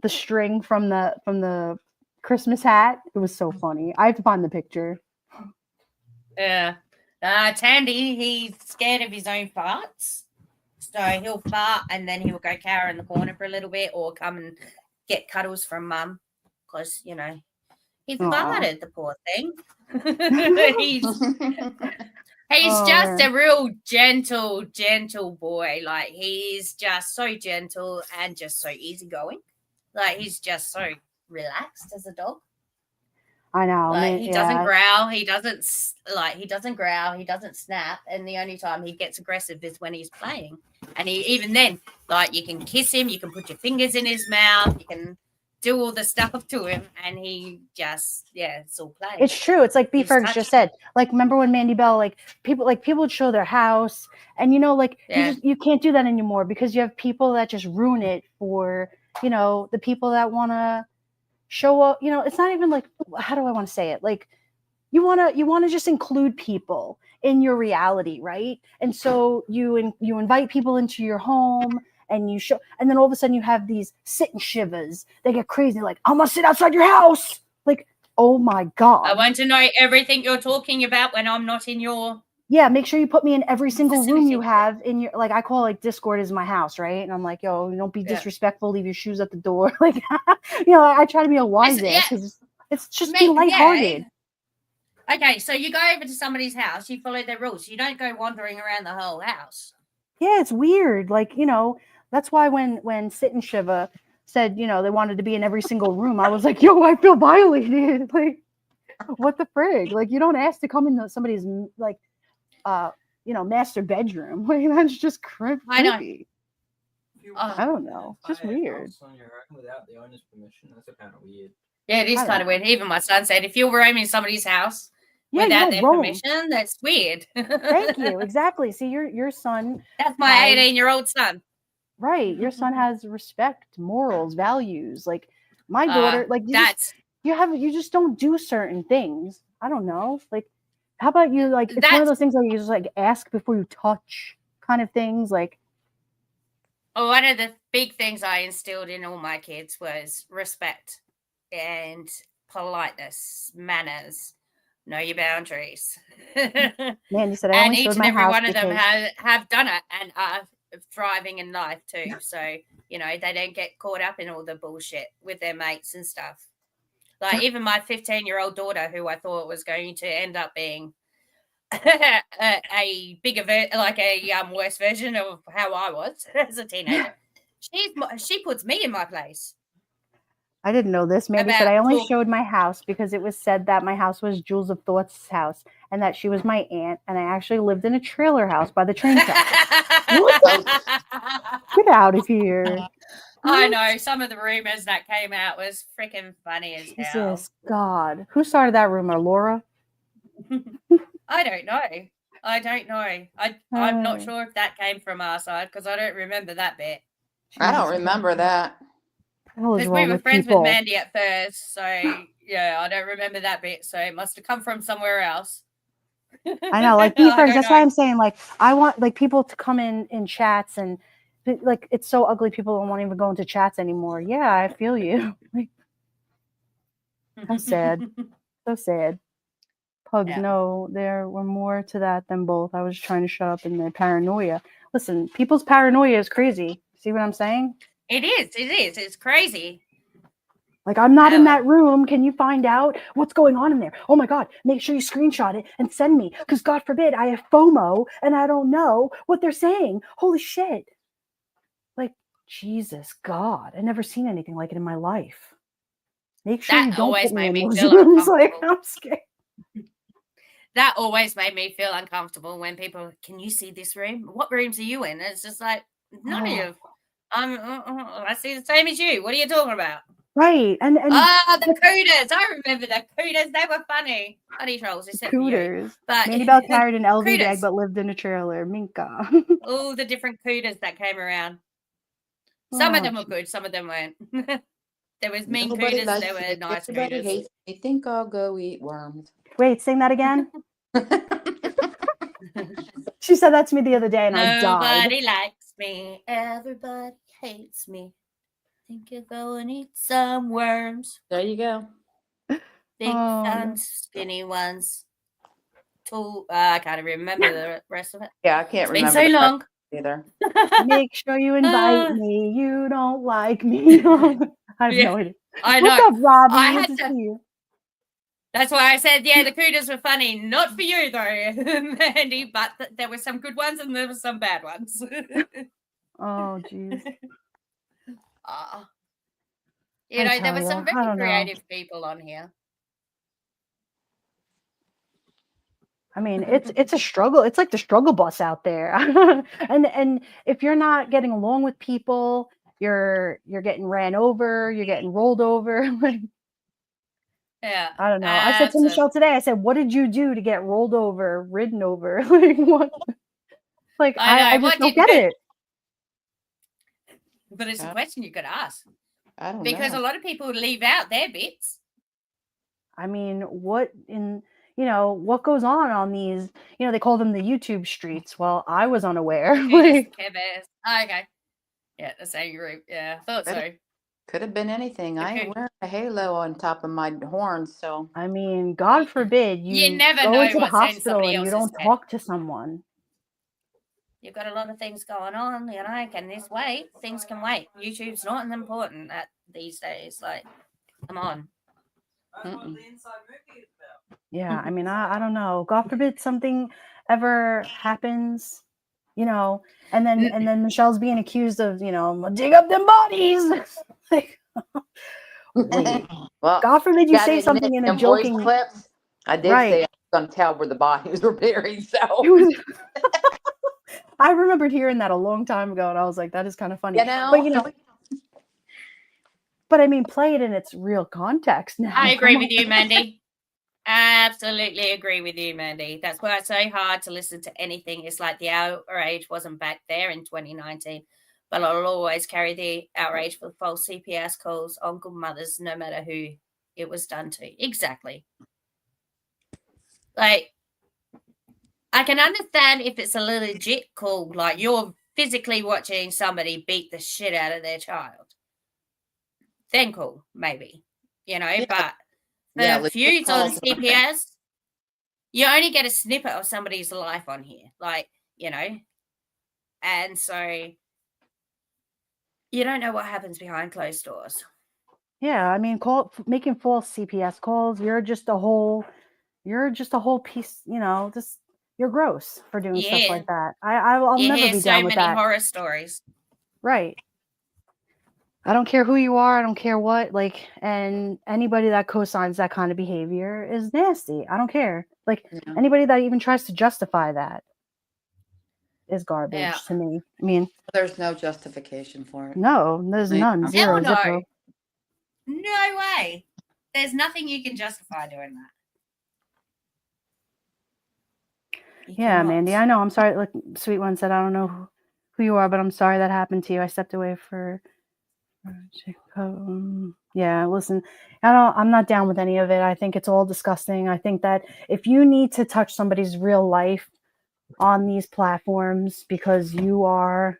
string from the Christmas hat. It was so funny. I have to find the picture. Yeah. Tandy, he's scared of his own farts. So he'll fart and then he'll go cower in the corner for a little bit or come and get cuddles from mum. Because, he farted, the poor thing. He's just a real gentle boy. Like, he's just so gentle and just so easygoing. Like, he's just so relaxed as a dog. I know. Like, he doesn't growl. He doesn't growl. He doesn't snap. And the only time he gets aggressive is when he's playing. And even then, like, you can kiss him, you can put your fingers in his mouth, you can do all the stuff to him, and he just, it's all playing. It's true. It's like B. Fergus just said. Like, remember when Mandy Bell, people would show their house, and you can't do that anymore because you have people that just ruin it for the people that want to show up. It's not even like, how do I want to say it? Like, you want to just include people in your reality, right? And so you invite people into your home and you show, and then all of a sudden you have these sit and shivers. They get crazy, like, I'm gonna sit outside your house. Like, oh my God. I want to know everything you're talking about when I'm not in your. Yeah, make sure you put me in every single room you have in your, like, I call Discord is my house, right? And I'm like, yo, don't be disrespectful, leave your shoes at the door. Like, I try to be a wise ass because it's just be lighthearted. Okay, so you go over to somebody's house, you follow their rules. You don't go wandering around the whole house. Yeah, it's weird. Like, that's why when Sit and Shiver, said, you know, they wanted to be in every single room. I was like, yo, I feel violated. Like, what the frig? Like, you don't ask to come into somebody's like, you know, master bedroom. Like, that's just I know. creepy. If you Oh. I don't know. Just buy a weird. house on your own without the owner's permission, that's kind of weird. Yeah, it is I don't kind of know. weird. Even my son said, if you're roaming somebody's house Yeah, you without don't their roam. permission, that's weird. Thank you. Exactly. See, your son, That's my has- 18-year-old son. right? Your son has respect, morals, values. Like my daughter, like you just don't do certain things. I don't know. Like, how about you? Like, it's one of That's those things where you just like ask before you touch, kind of things. Like, one of the big things I instilled in all my kids was respect and politeness, manners, know your boundaries. man, you said I And only each showed and my every house one of them because have done it and are thriving in life too. So, you know, they don't get caught up in all the bullshit with their mates and stuff. Like even my 15-year-old daughter, who I thought was going to end up being a bigger, like a worse version of how I was as a teenager, she puts me in my place. I didn't know this. Mandy said About I only talk- showed my house because it was said that my house was Jules of Thought's house and that she was my aunt, and I actually lived in a trailer house by the train tracks. Get out of here. I know some of the rumors that came out was freaking funny as hell. Jesus God. Who started that rumor? Laura? I don't know. I'm not sure if that came from our side because I don't remember that bit. I don't Jesus remember that. What is Because we wrong were with friends people? with Mandy at first, so yeah, I don't remember that bit. So it must have come from somewhere else. I know, like be I friends. don't That's why know. I'm saying, like, I want like people to come in chats, and like it's so ugly. People don't want to even go into chats anymore. Yeah, I feel you. Like, I'm sad. So sad. Pugs, Yeah. no, there were more to that than both. I was trying to shut up in their paranoia. Listen, people's paranoia is crazy. See what I'm saying? It is. It's crazy. Like, I'm not in However- that room. Can you find out what's going on in there? Oh my God, make sure you screenshot it and send me. Because God forbid I have FOMO and I don't know what they're saying. Holy shit. Like, Jesus God. I've never seen anything like it in my life. Make sure you That don't always put me made in me those feel rooms. Like, uncomfortable. I'm scared. That always made me feel uncomfortable when people, can you see this room? What rooms are you in? And it's just like, none of you. I see the same as you. What are you talking about? Right. And the cooters. I remember the cooters. They were funny. Funny trolls, except for you. cooters. But Mandy Bell carried an LV bag cooters. but lived in a trailer. Minka. All the different cooters that came around. Some of Oh, them were good, some of them weren't. There was mean Nobody cooters, likes there were me. nice Everybody cooters. hates me. Think I'll go eat worms. Wait, sing that again. She said that to me the other day and I died. Nobody likes me. Everybody hates me. Think you'll go and eat some worms. There you go. Big Oh, ones, no. skinny ones. Tall. I can't remember the rest of it. Yeah, I can't It's been remember so the long. either. Make sure you invite me. You don't like me. I have Yeah, no idea. I What's know. up, Robbie? I Good had to to- see you. That's why I said, yeah, the cooters were funny. Not for you, though, Mandy, but there were some good ones and there were some bad ones. Oh, jeez. You I know, there tell were ya, some I very don't know. creative people on here. I mean, it's a struggle. It's like the struggle bus out there. and if you're not getting along with people, you're getting ran over, you're getting rolled over. Like, Yeah. I don't know. I said to Michelle today, I said, what did you do to get rolled over, ridden over? Like, what? Like, I I know. just What don't did- get it. But it's a Yeah. question you could ask. I don't Because know. a lot of people leave out their bits. I mean, what goes on these, they call them the YouTube streets. Well, I was unaware. Like, Care Bears. Okay. Yeah, the same group. Yeah, I thought so. Could have been anything. I ain't Okay. wearing a halo on top of my horns, so I mean, God forbid You you never go know into the what's in hospital somebody and you else's don't head. talk to someone. You've got a lot of things going on, you know, can this wait? Things can wait. YouTube's not as important these days. Like, come on. That's what the inside movie is about. Yeah, I mean, I don't know. God forbid something ever happens, and then Michelle's being accused of, dig up them bodies. Like, wait, Well, God forbid you gotta say admit, something in a them voice joking. clips, I did Right. say I was going to tell where the bodies were buried. It So, was, I remembered hearing that a long time ago, and I was like, that is kind of funny. you know, But but I mean, play it in its real context now. I agree Come with on. you, Mandy. Absolutely agree with you, Mandy. That's why it's so hard to listen to anything. It's like the outrage wasn't back there in 2019, but I'll always carry the outrage for false CPS calls on good mothers, no matter who it was done to. Exactly. Like, I can understand if it's a legit call, like you're physically watching somebody beat the shit out of their child. Then cool, maybe, Yeah. but Yeah, for legit feuds on calls on CPS, you only get a snippet of somebody's life on here, and so you don't know what happens behind closed doors. Yeah, I mean, making false CPS calls. You're just a whole piece. Just you're gross for doing stuff Yeah, like that. I'll you never hear be so down with many that. horror stories. Right. I don't care who you are. I don't care what. And anybody that co-signs that kind of behavior is nasty. I don't care. Yeah. Anybody that even tries to justify that is garbage Yeah. to me. I mean, There's no justification for it. no, there's Right. none. Zero, Hell no. zero. No way. There's nothing you can justify doing that. You Yeah, cannot. Mandy, I know. I'm sorry. Like Sweet One said, I don't know who you are, but I'm sorry that happened to you. I stepped away for. Yeah, listen, I'm not down with any of it. I think it's all disgusting. I think that if you need to touch somebody's real life on these platforms because you are,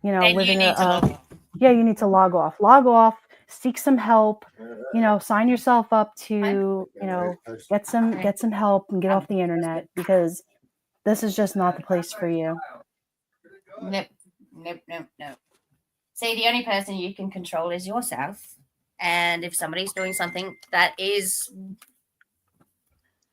Then living you need to log off. yeah, you need to log off, seek some help, sign yourself up to, get some help and get off the internet because this is just not the place for you. Nope. See, the only person you can control is yourself. And if somebody's doing something that is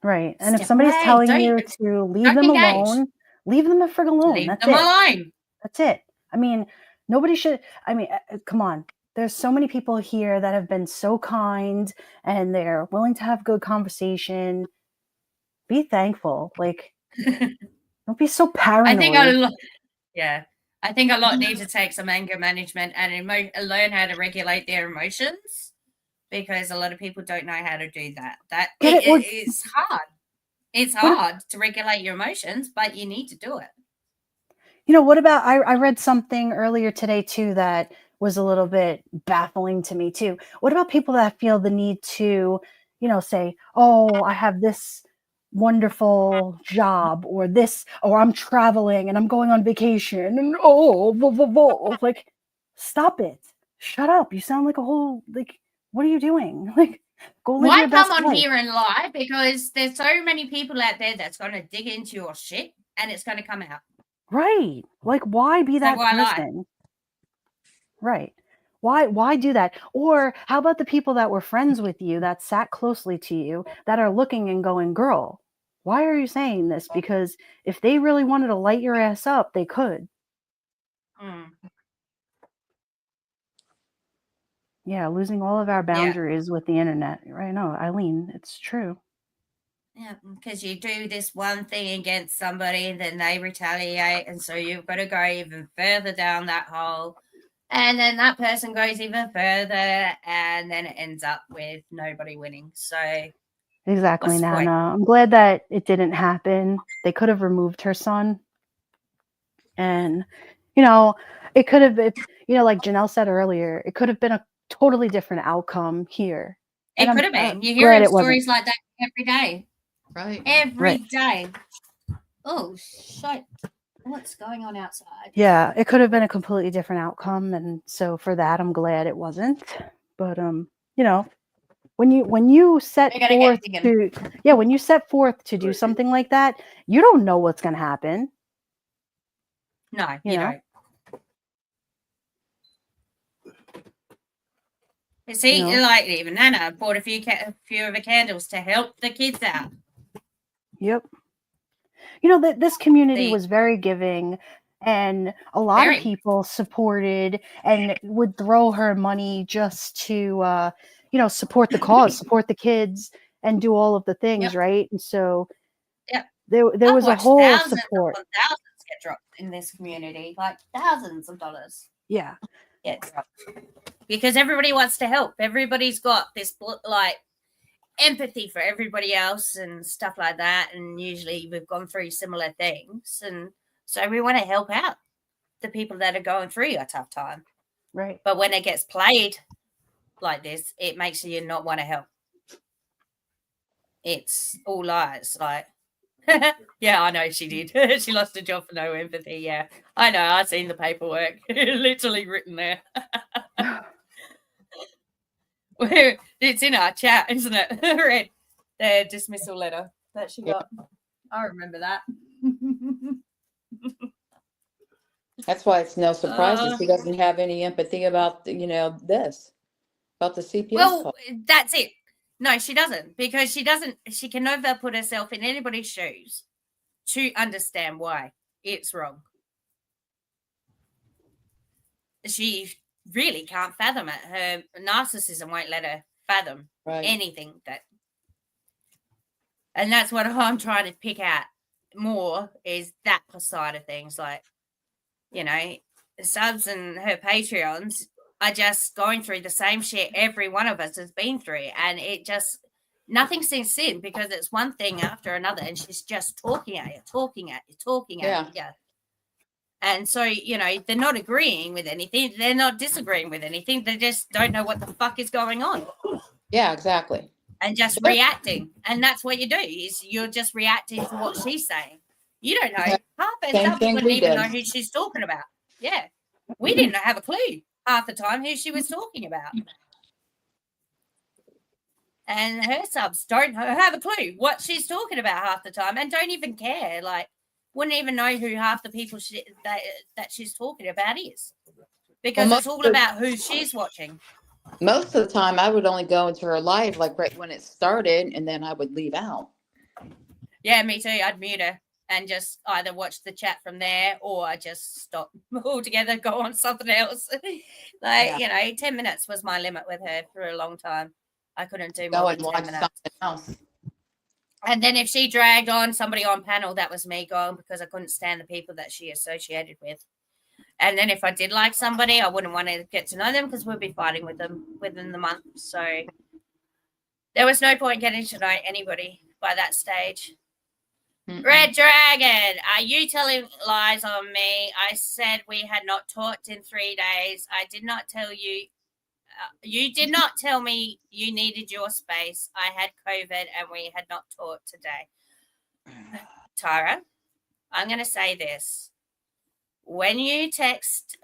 Right. And if Step somebody's away. telling Don't- you to leave don't them engage. alone, leave them the frig alone. leave That's them it. alone. That's it. I mean, nobody should. I mean, come on. There's so many people here that have been so kind and they're willing to have good conversation. Be thankful. Don't be so paranoid. I think a lot need to take some anger management and learn how to regulate their emotions because a lot of people don't know how to do that. It's hard. It's hard to regulate your emotions, but you need to do it. What about, I read something earlier today too that was a little bit baffling to me too. What about people that feel the need to, say, oh, I have this wonderful job or I'm traveling and I'm going on vacation and blah, blah, blah. Stop it. Shut up. You sound like a whole, what are you doing? Go live Why your best come on life. here and lie? Because there's so many people out there that's going to dig into your shit and it's going to come out. Right. Why be that why lie? person? Right. Why do that? Or how about the people that were friends with you that sat closely to you that are looking and going, girl, why are you saying this? Because if they really wanted to light your ass up, they could. Yeah, losing all of our boundaries with the internet. Right. No, Eileen, it's true. Yeah, because you do this one thing against somebody and then they retaliate. And so you've got to go even further down that hole. And then that person goes even further and then it ends up with nobody winning. So Exactly, what's the point? Nana. I'm glad that it didn't happen. They could have removed her son. And, it could have been, like Janelle said earlier, it could have been a totally different outcome here. It And could have I'm been. You glad hear it wasn't. stories like that every day. Right. Every day. Oh, shit. What's going on outside? Yeah, it could have been a completely different outcome. And so for that, I'm glad it wasn't. But, when you set We're gonna forth get to, when you set forth to do something like that, you don't know what's going to happen. No, you don't. You see, like even Nana bought a few of the candles to help the kids out. Yep. This community was very giving, And a lot Very. of people supported and would throw her money just to, support the cause, support the kids, and do all of the things, Yep. right? And so Yep. there I've was a watched whole thousands support. upon thousands get dropped in this community, like thousands of dollars Yeah. get dropped because everybody wants to help. Everybody's got this like empathy for everybody else and stuff like that. And usually we've gone through similar things, and so we want to help out the people that are going through a tough time. Right. But when it gets played like this, it makes you not want to help. It's all lies. Like, yeah, I know she did. She lost a job for no empathy. Yeah, I know. I've seen the paperwork, literally written there. It's in our chat, isn't it? Read the dismissal letter that she got. I remember that. That's why it's no surprise that she doesn't have any empathy about, this, about the CPS Well, call. that's it. No, she doesn't, because she can never put herself in anybody's shoes to understand why it's wrong. She really can't fathom it. Her narcissism won't let her fathom Right. anything that. And that's what I'm trying to pick out more, is that side of things. Like, subs and her Patreons are just going through the same shit every one of us has been through. And it just, nothing sinks in, because it's one thing after another. And she's just talking at you. And so, they're not agreeing with anything. They're not disagreeing with anything. They just don't know what the fuck is going on. Yeah, exactly. And just reacting. And that's what you do, is you're just reacting to what she's saying. You don't know. Half her Same subs thing wouldn't we even did. know who she's talking about. Yeah. We didn't have a clue half the time who she was talking about. And her subs don't have a clue what she's talking about half the time, and don't even care. Like, wouldn't even know who half the people that she's talking about is. Because it's all about who she's watching. Most of the time, I would only go into her live like right when it started, and then I would leave out. Yeah, me too. I'd mute her and just either watch the chat from there, or I just stop altogether, go on something else. 10 minutes was my limit with her for a long time. I couldn't do Go more and than 10 watch minutes. something else. And then if she dragged on somebody on panel, that was me going, because I couldn't stand the people that she associated with. And then if I did like somebody, I wouldn't want to get to know them, because we'd be fighting with them within the month. So there was no point getting to know anybody by that stage. Red Dragon, are you telling lies on me? I said we had not talked in 3 days. I did not tell you. You did not tell me you needed your space. I had COVID and we had not talked today. Tyra, I'm going to say this. When you text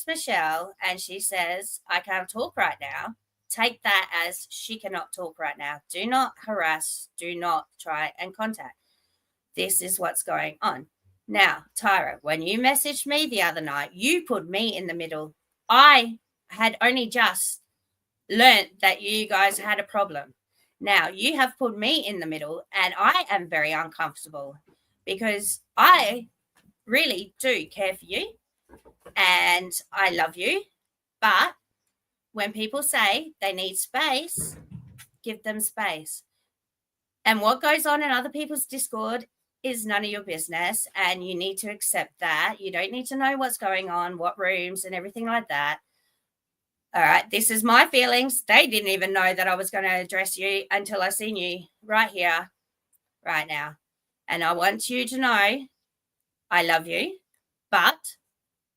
Michelle and she says, I can't talk right now, take that as she cannot talk right now. Do not harass. Do not try and contact. This is what's going on. Now, Tyra, when you messaged me the other night, you put me in the middle. I had only just learned that you guys had a problem. Now, you have put me in the middle, and I am very uncomfortable, because I really do care for you and I love you. But when people say they need space, give them space. And what goes on in other people's Discord is none of your business, and you need to accept that. You don't need to know what's going on, what rooms and everything like that. All right, this is my feelings. They didn't even know that I was going to address you until I seen you right here, right now. And I want you to know I love you, but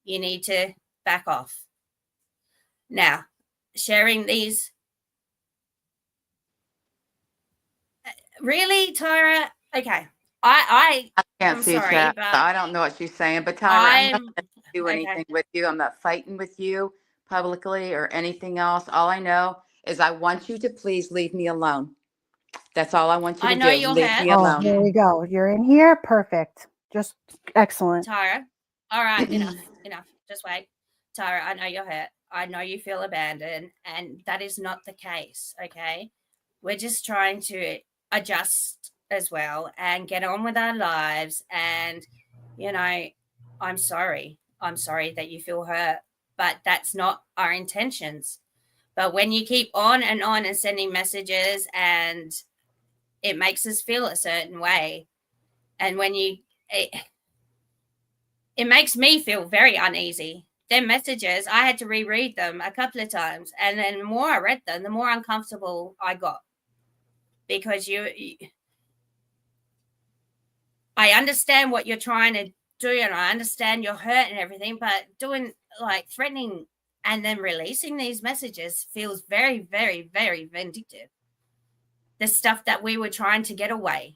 you need to back off. Now, sharing these. Really, Tyra? Okay. I can't I'm see sorry, chat. but I don't know what she's saying, but Tyra, I'm not I'm going to do okay. anything with you. I'm not fighting with you publicly or anything else. All I know is I want you to please leave me alone. That's all I want you I to know do. you're Leave hurt. me Oh, alone. there we go. You're in here. Perfect. Just excellent. Tyra. All right, enough. Just wait. Tyra, I know you're hurt. I know you feel abandoned, and that is not the case, okay? We're just trying to adjust as well and get on with our lives. And, I'm sorry. I'm sorry that you feel hurt, but that's not our intentions. But when you keep on and sending messages and it makes us feel a certain way, and when it makes me feel very uneasy. Them messages, I had to reread them a couple of times, and then the more I read them, the more uncomfortable I got, because I understand what you're trying to do, and I understand you're hurt and everything, but doing like threatening and then releasing these messages feels very, very, very vindictive. The stuff that we were trying to get away.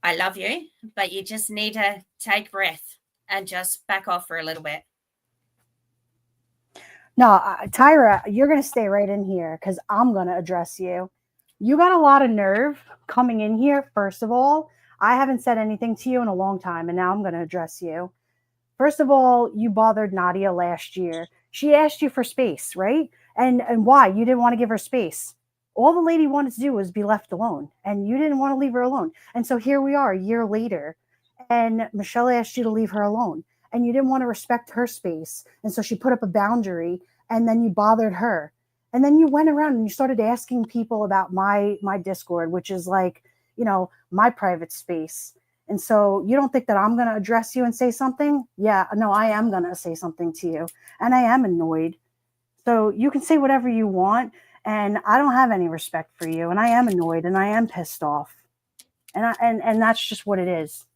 I love you, but you just need to take breath and just back off for a little bit. No, Tyra, you're going to stay right in here because I'm going to address you. You got a lot of nerve coming in here, first of all. I haven't said anything to you in a long time, and now I'm going to address you. First of all, you bothered Nadia last year. She asked you for space, right? And why? You didn't want to give her space. All the lady wanted to do was be left alone, and you didn't want to leave her alone. And so here we are a year later, and Michelle asked you to leave her alone, and you didn't want to respect her space. And so she put up a boundary, and then you bothered her. And then you went around and you started asking people about my Discord, which is like, you know, my private space. And so you don't think that I'm going to address you and say something? Yeah, no, I am going to say something to you. And I am annoyed. So you can say whatever you want. And I don't have any respect for you. And I am annoyed and I am pissed off. And that's just what it is.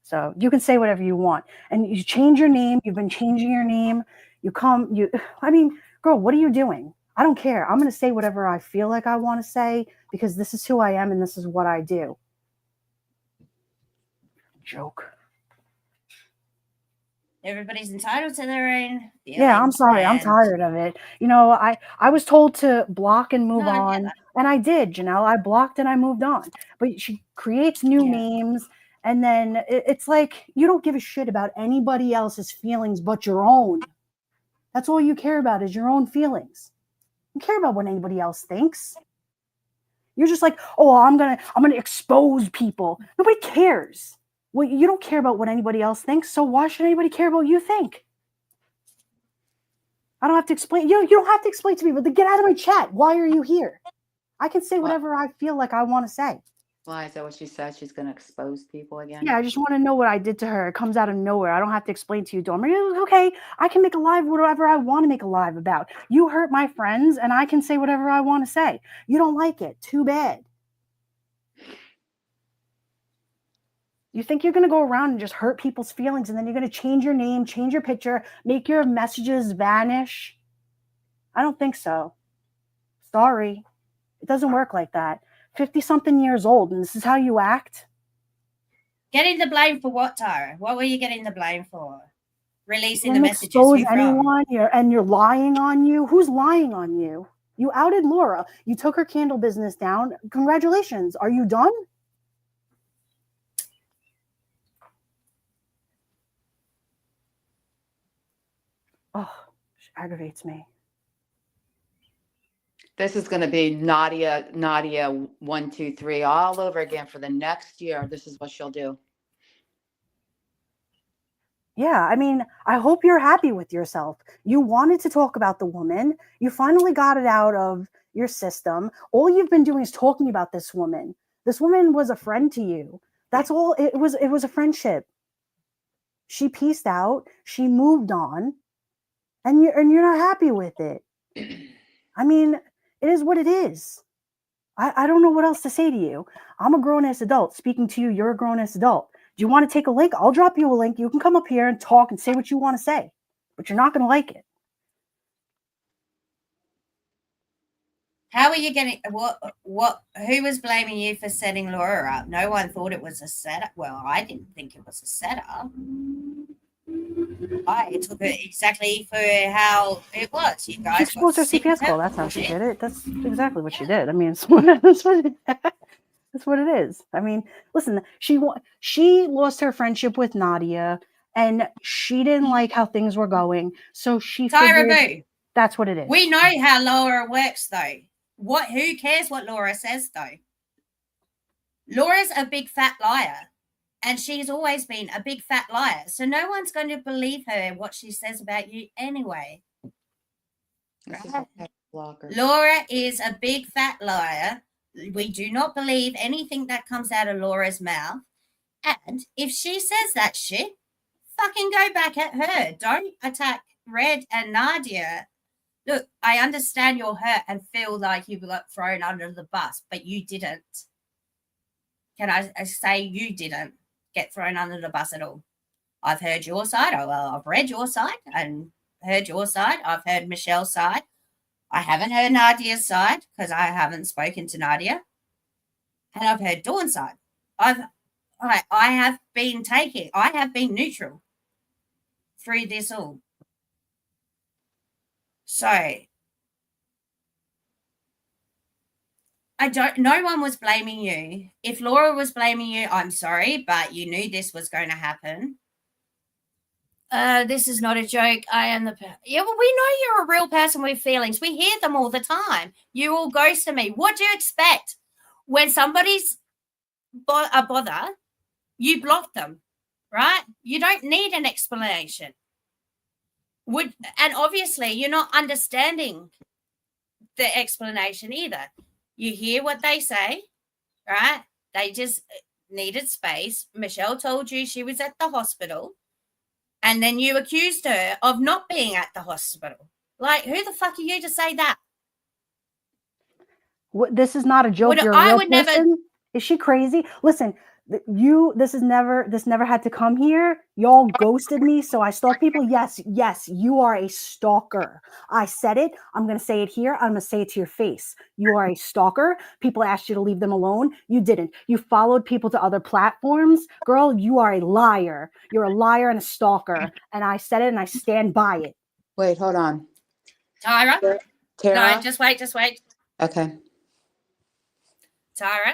So you can say whatever you want. And you change your name. You've been changing your name. I mean, girl, what are you doing? I don't care. I'm going to say whatever I feel like I want to say because this is who I am and this is what I do. Joke. Everybody's entitled to their own feelings. Yeah, I'm sorry. I'm tired of it. You know, I was told to block and move on, and I did, Janelle. I blocked and I moved on. But she creates new names, and then it's like you don't give a shit about anybody else's feelings but your own. That's all you care about is your own feelings. You care about what anybody else thinks. You're just like, oh, I'm gonna expose people. Nobody cares. Well, you don't care about what anybody else thinks, so why should anybody care about what you think? I don't have to explain. You don't have to explain to me, but get out of my chat. Why are you here? I can say whatever I feel like I want to say. Why is that what she said? She's going to expose people again? Yeah, I just want to know what I did to her. It comes out of nowhere. I don't have to explain to you, Dormer. Okay, I can make a live whatever I want to make a live about. You hurt my friends, and I can say whatever I want to say. You don't like it. Too bad. You think you're going to go around and just hurt people's feelings, and then you're going to change your name, change your picture, make your messages vanish? I don't think so. Sorry. It doesn't work like that. 50-something years old, and this is how you act? Getting the blame for what, Tara? What were you getting the blame for? Releasing the You messages. expose Who from? anyone, you're lying on you. Who's lying on you? You outed Laura. You took her candle business down. Congratulations. Are you done? Oh, she aggravates me. This is going to be Nadia 1, 2, 3 all over again for the next year. This is what she'll do. Yeah, I mean, I hope you're happy with yourself. You wanted to talk about the woman. You finally got it out of your system. All you've been doing is talking about this woman. This woman was a friend to you. That's all. It was a friendship. She pieced out. She moved on, and you're not happy with it. I mean, it is what it is. I don't know what else to say to you. I'm a grown-ass adult speaking to you. You're a grown-ass adult. Do you want to take a link? I'll drop you a link. You can come up here and talk and say what you want to say, but you're not going to like it. How are you getting what? Who was blaming you for setting Laura up? No one thought it was a setup. Well, I didn't think it was a setup. I took it exactly for how it was. You guys She exposed her sick CPS of call. her That's how she bullshit. did it. That's exactly what she did. I mean, that's what it is. I mean, listen, she lost her friendship with Nadia, and she didn't like how things were going, so she Tyra figured Boo. that's what it is. We know how Laura works, though. Who cares what Laura says, though? Laura's a big fat liar. And she's always been a big fat liar. So no one's going to believe her what she says about you anyway. This is Right? okay, blocker. Laura is a big fat liar. We do not believe anything that comes out of Laura's mouth. And if she says that shit, fucking go back at her. Don't attack Red and Nadia. Look, I understand you're hurt and feel like you got thrown under the bus, but you didn't. Can I say you didn't get thrown under the bus at all? I've heard your side. I've read your side and heard your side. I've heard Michelle's side. I haven't heard Nadia's side because I haven't spoken to Nadia. And I've heard Dawn's side. I have been neutral through this all. So no one was blaming you. If Laura was blaming you, I'm sorry, but you knew this was going to happen. This is not a joke. I am the yeah. Well, we know you're a real person with feelings. We hear them all the time. You all ghost me. What do you expect when somebody's a bother? You block them, right? You don't need an explanation. And obviously you're not understanding the explanation either. You hear what they say, right? They just needed space. Michelle told you she was at the hospital. And then you accused her of not being at the hospital. Like, who the fuck are you to say that? This is not a joke. You're a real person. Is she crazy? Listen, this never had to come here. Y'all ghosted me, so I stalk people. Yes, you are a stalker. I said it. I'm gonna say it here. I'm gonna say it to your face. You are a stalker. People asked you to leave them alone. You didn't. You followed people to other platforms. Girl, you are a liar. You're a liar and a stalker. And I said it and I stand by it. Wait, hold on. Tyra? Tara? No, just wait. Okay. Tyra?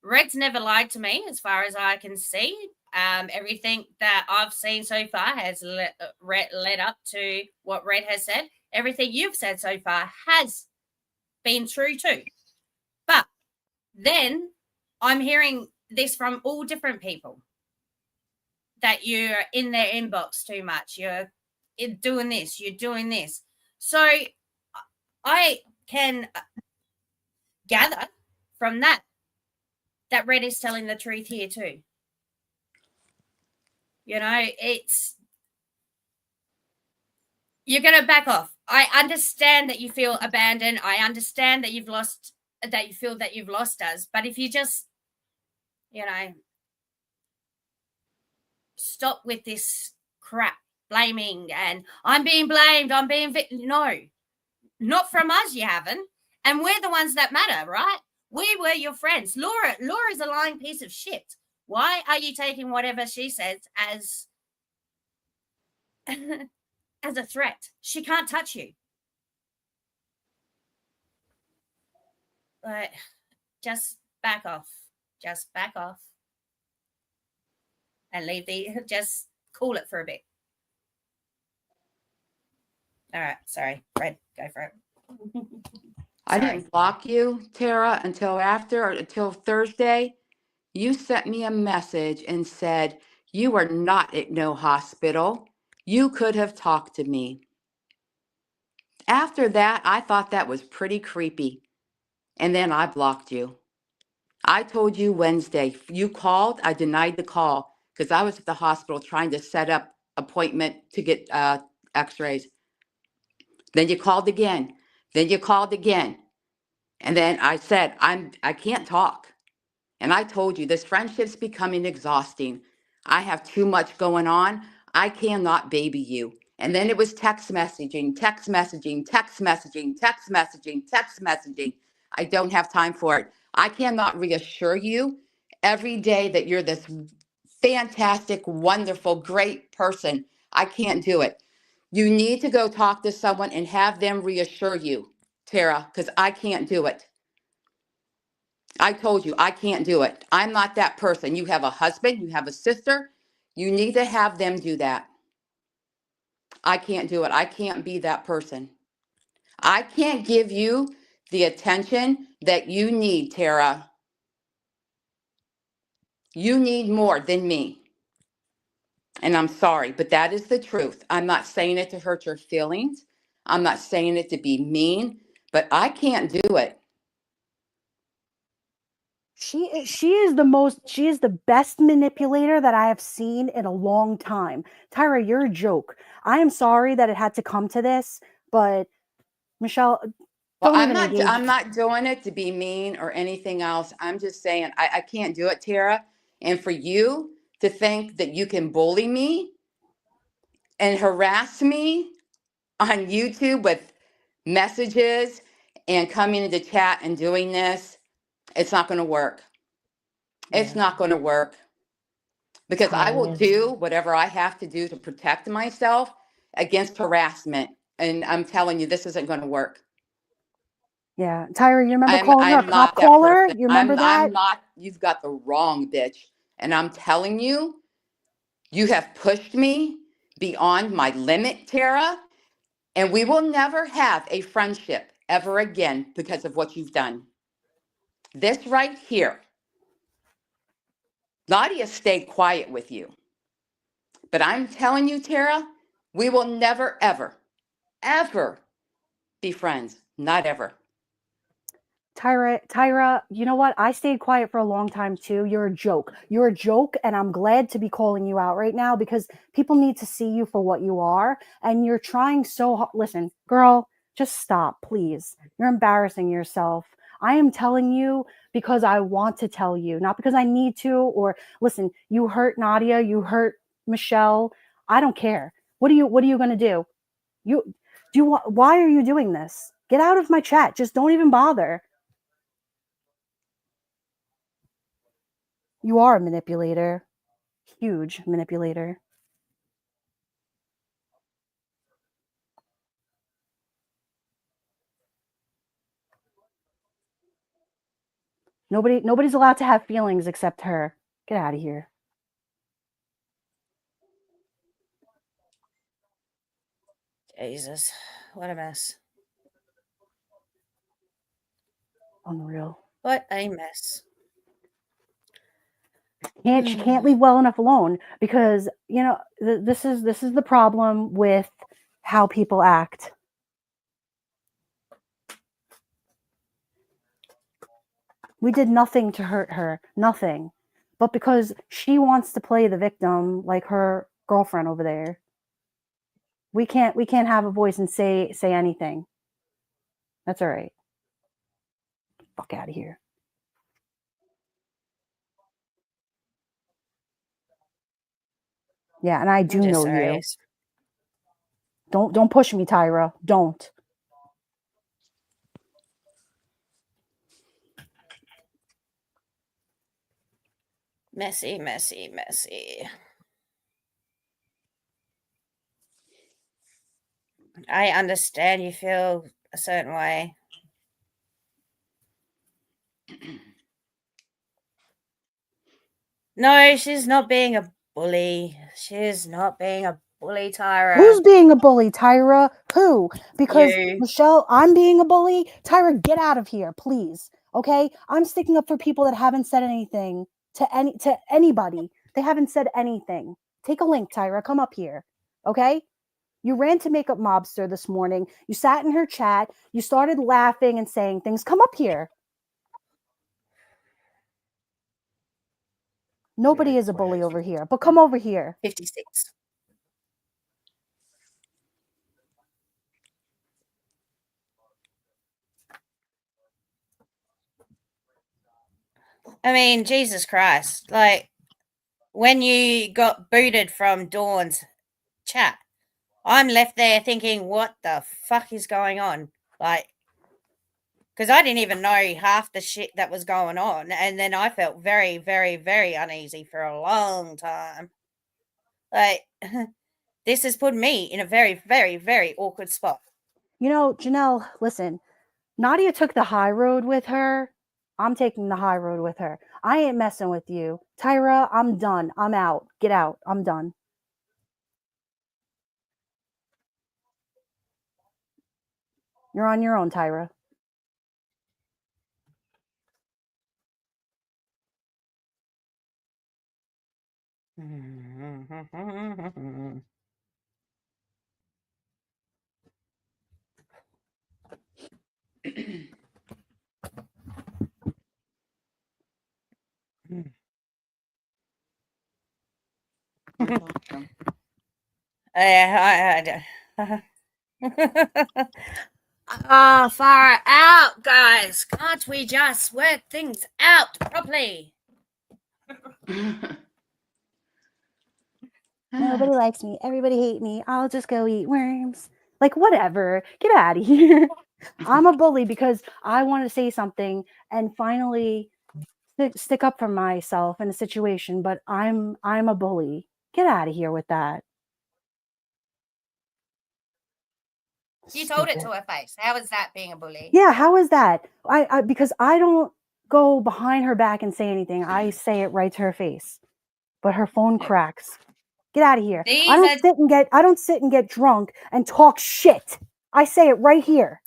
Red's never lied to me as far as I can see. Everything that I've seen so far has led up to what Red has said. Everything you've said so far has been true too. But then I'm hearing this from all different people, that you're in their inbox too much. You're doing this. You're doing this. So I can gather from that Red is telling the truth here too. You know, you're going to back off. I understand that you feel abandoned. I understand that you feel that you've lost us. But if you just, stop with this crap, blaming and I'm being blamed, no, not from us, you haven't. And we're the ones that matter, right? We were your friends. Laura's a lying piece of shit. Why are you taking whatever she says as a threat? She can't touch you. But just back off. Just back off. And just cool it for a bit. All right. Sorry. Red, go for it. I didn't block you, Tara, until Thursday. You sent me a message and said, you are not at no hospital. You could have talked to me. After that, I thought that was pretty creepy. And then I blocked you. I told you Wednesday. You called. I denied the call because I was at the hospital trying to set up appointment to get x-rays. Then you called again. And then I said, I can't talk. And I told you this friendship's becoming exhausting. I have too much going on. I cannot baby you. And then it was text messaging. I don't have time for it. I cannot reassure you every day that you're this fantastic, wonderful, great person. I can't do it. You need to go talk to someone and have them reassure you, Tara, because I can't do it. I told you, I can't do it. I'm not that person. You have a husband, you have a sister. You need to have them do that. I can't do it. I can't be that person. I can't give you the attention that you need, Tara. You need more than me. And I'm sorry, but that is the truth. I'm not saying it to hurt your feelings. I'm not saying it to be mean, but I can't do it. She is the best manipulator that I have seen in a long time. Tyra, you're a joke. I am sorry that it had to come to this, but Michelle, Well, don't even engage. I'm not doing it to be mean or anything else. I'm just saying I can't do it, Tara. And for you to think that you can bully me and harass me on YouTube with messages and coming into chat and doing this, it's not going to work. It's Yeah. not going to work because I will Tyra. do whatever I have to do to protect myself against harassment. And I'm telling you, this isn't going to work. Yeah. Tyra, you remember calling her a I'm cop not that caller? person. You remember that? I'm not. You've got the wrong bitch. And I'm telling you, you have pushed me beyond my limit, Tara. And we will never have a friendship ever again because of what you've done. This right here, Nadia stayed quiet with you. But I'm telling you, Tara, we will never, ever, ever be friends. Not ever. Tyra, you know what? I stayed quiet for a long time too. You're a joke. You're a joke, and I'm glad to be calling you out right now because people need to see you for what you are. And you're trying so hard. Listen, girl, just stop, please. You're embarrassing yourself. I am telling you because I want to tell you, not because I need to. Or listen, you hurt Nadia, you hurt Michelle. I don't care. What are you going to do? You do you want? Why are you doing this? Get out of my chat. Just don't even bother. You are a manipulator. Huge manipulator. Nobody's allowed to have feelings except her. Get out of here. Jesus, what a mess. Unreal. What a mess. She can't leave well enough alone because, you know, this is the problem with how people act. We did nothing to hurt her. Nothing. But because she wants to play the victim like her girlfriend over there, we can't have a voice and say anything. That's all right. Fuck out of here. Yeah, and I do I'm just know sorry. you. Don't push me, Tyra. Don't. Messy, messy, messy. I understand you feel a certain way. No, she's not being a bully. She's not being a bully, Tyra. Who's being a bully, Tyra? Who? Because You. Michelle, I'm being a bully. Tyra, get out of here, please. Okay? I'm sticking up for people that haven't said anything to anybody. They haven't said anything. Take a link, Tyra. Come up here. Okay? You ran to Makeup Mobster this morning. You sat in her chat. You started laughing and saying things. Come up here. Nobody is a bully over here, but come over here. 56. I mean, Jesus Christ. Like, when you got booted from Dawn's chat, I'm left there thinking, what the fuck is going on? Like, because I didn't even know half the shit that was going on. And then I felt very, very, very uneasy for a long time. Like, this has put me in a very, very, very awkward spot. You know, Janelle, listen, Nadia took the high road with her. I'm taking the high road with her. I ain't messing with you. Tyra, I'm done. I'm out. Get out. I'm done. You're on your own, Tyra. Oh, far out, guys. Can't we just work things out properly? Nobody likes me. Everybody hate me. I'll just go eat worms. Like, whatever. Get out of here. I'm a bully because I want to say something and finally stick up for myself in a situation, but I'm a bully. Get out of here with that. You told it Stupid. to her face. How is that being a bully? Yeah, how is that? I because I don't go behind her back and say anything. I say it right to her face. But her phone Yeah. cracks. Get out of here. I These don't are sit and get drunk and talk shit. I say it right here.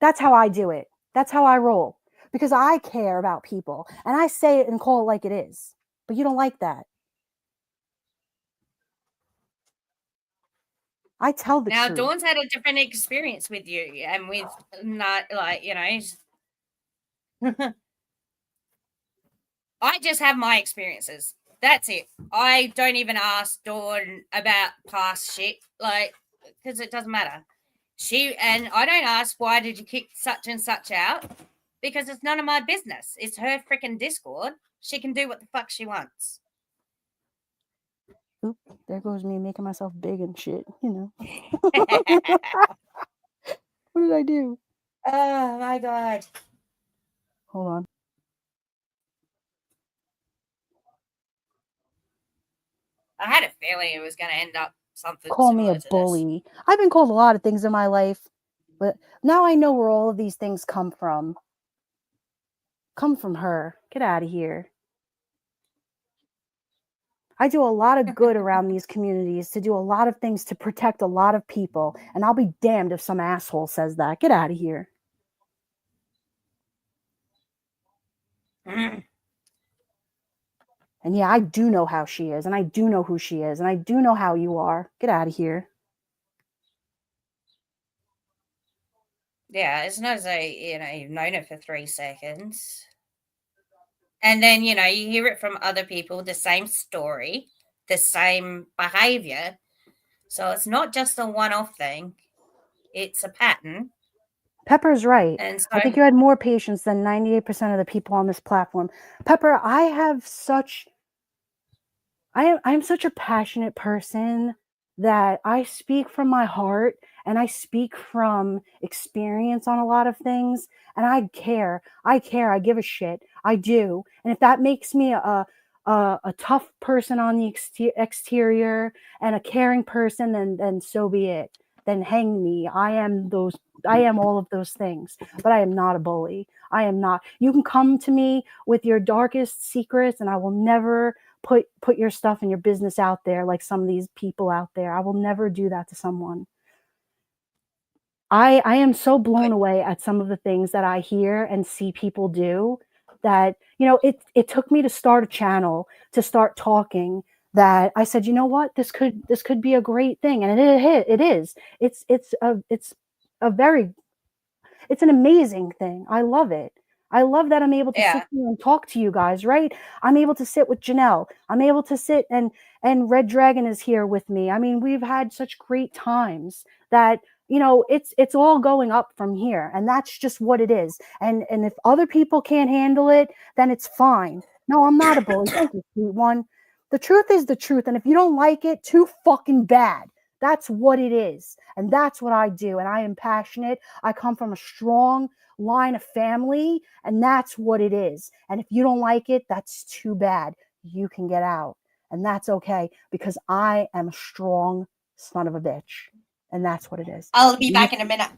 That's how I do it. That's how I roll. Because I care about people and I say it and call it like it is. But you don't like that. I tell the now truth. Dawn's had a different experience with you and with not like, you know. I just have my experiences. That's it. I don't even ask Dawn about past shit, like, because it doesn't matter. I don't ask why did you kick such and such out, because it's none of my business. It's her freaking Discord. She can do what the fuck she wants. Oop, there goes me making myself big and shit, you know. What did I do? Oh my god. Hold on. I had a feeling it was going to end up something Call me similar a to bully. I've been called a lot of things in my life, but now I know where all of these things come from. Come from her. Get out of here. I do a lot of good around these communities to do a lot of things to protect a lot of people, and I'll be damned if some asshole says that. Get out of here. this. And yeah, I do know how she is, and I do know who she is, and I do know how you are. Get out of here. Yeah, it's not as though, you know, you've known her for 3 seconds. And then, you know, you hear it from other people, the same story, the same behavior. So it's not just a one-off thing. It's a pattern. Pepper's right. And so I think you had more patience than 98% of the people on this platform. Pepper, I'm such a passionate person that I speak from my heart and I speak from experience on a lot of things, and I care. I give a shit. I do. And if that makes me a tough person on the exterior and a caring person, then so be it. Then hang me. I am all of those things, but I am not a bully. I am not. You can come to me with your darkest secrets and I will never put your stuff and your business out there like some of these people out there. I will never do that to someone. I am so blown away at some of the things that I hear and see people do that, you know, it took me to start a channel, to start talking, that I said, you know what, this could be a great thing. And it is. It's an amazing thing. I love it. I love that I'm able to sit here and talk to you guys, right? I'm able to sit with Janelle. I'm able to sit and Red Dragon is here with me. I mean, we've had such great times that, you know, it's all going up from here, and that's just what it is. And if other people can't handle it, then it's fine. No, I'm not a bully. Thank you, sweet one. The truth is the truth, and if you don't like it, too fucking bad. That's what it is, and that's what I do, and I am passionate. I come from a strong line of family, and that's what it is. And if you don't like it, that's too bad. You can get out, and that's okay, because I am a strong son of a bitch, and that's what it is. I'll be back in a minute.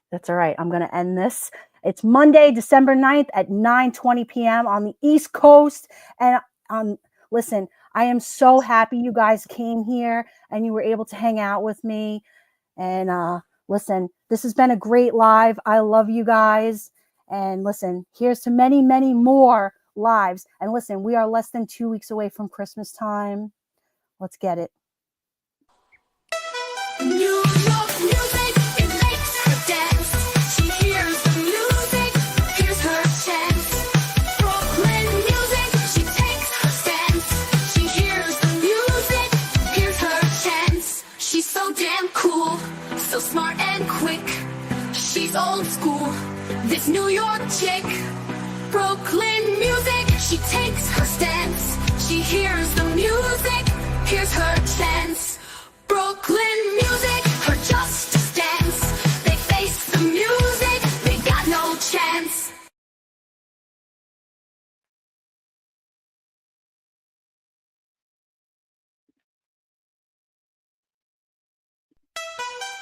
That's all right. I'm going to end this. It's Monday, December 9th at 9:20 p.m. on the East Coast. And listen, I am so happy you guys came here and you were able to hang out with me. And listen, this has been a great live. I love you guys. And listen, here's to many, many more lives. And listen, we are less than 2 weeks away from Christmas time. Let's get it. New York music, it makes her dance. She hears the music, here's her chance. Brooklyn music, she takes her stance. She hears the music, here's her chance. She's so damn cool, so smart and quick. She's old school, this New York chick. Brooklyn music, she takes her stance. She hears the music, here's her chance. Brooklyn music, her justice dance. They face the music, they got no chance.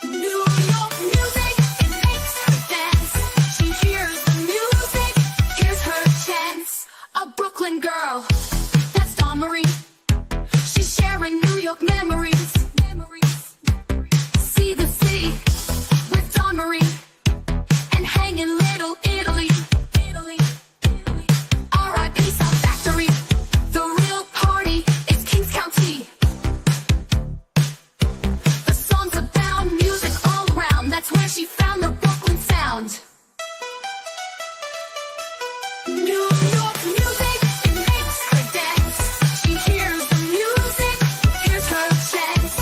New York music, it makes her dance. She hears the music, here's her chance. A Brooklyn girl, that's Dawn Marie. She's sharing New York memories. See the city with Dawn Marie and hanging Little Italy. R.I.P. South Factory. The real party is Kings County. The songs about music all around. That's where she found the Brooklyn sound. New York music, it makes her dance. She hears the music, here's her chance.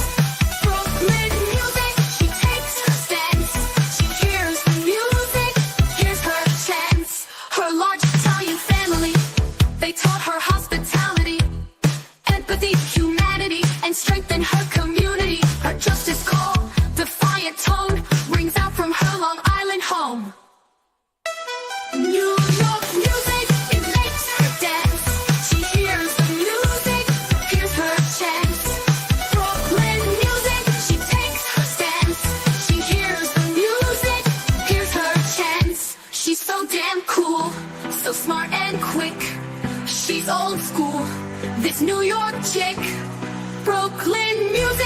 Brooklyn music, she takes her stance. She hears the music, here's her chance. Her large Italian family, they taught her hospitality, empathy, humanity, and strength in her community. Her justice call, defiant tone, rings out from her Long Island home. New York music, it makes her dance. She hears the music, here's her chance. Brooklyn music, she takes her stance. She hears the music, here's her chance. She's so damn cool, so smart and quick. She's old school, this New York chick. Brooklyn music.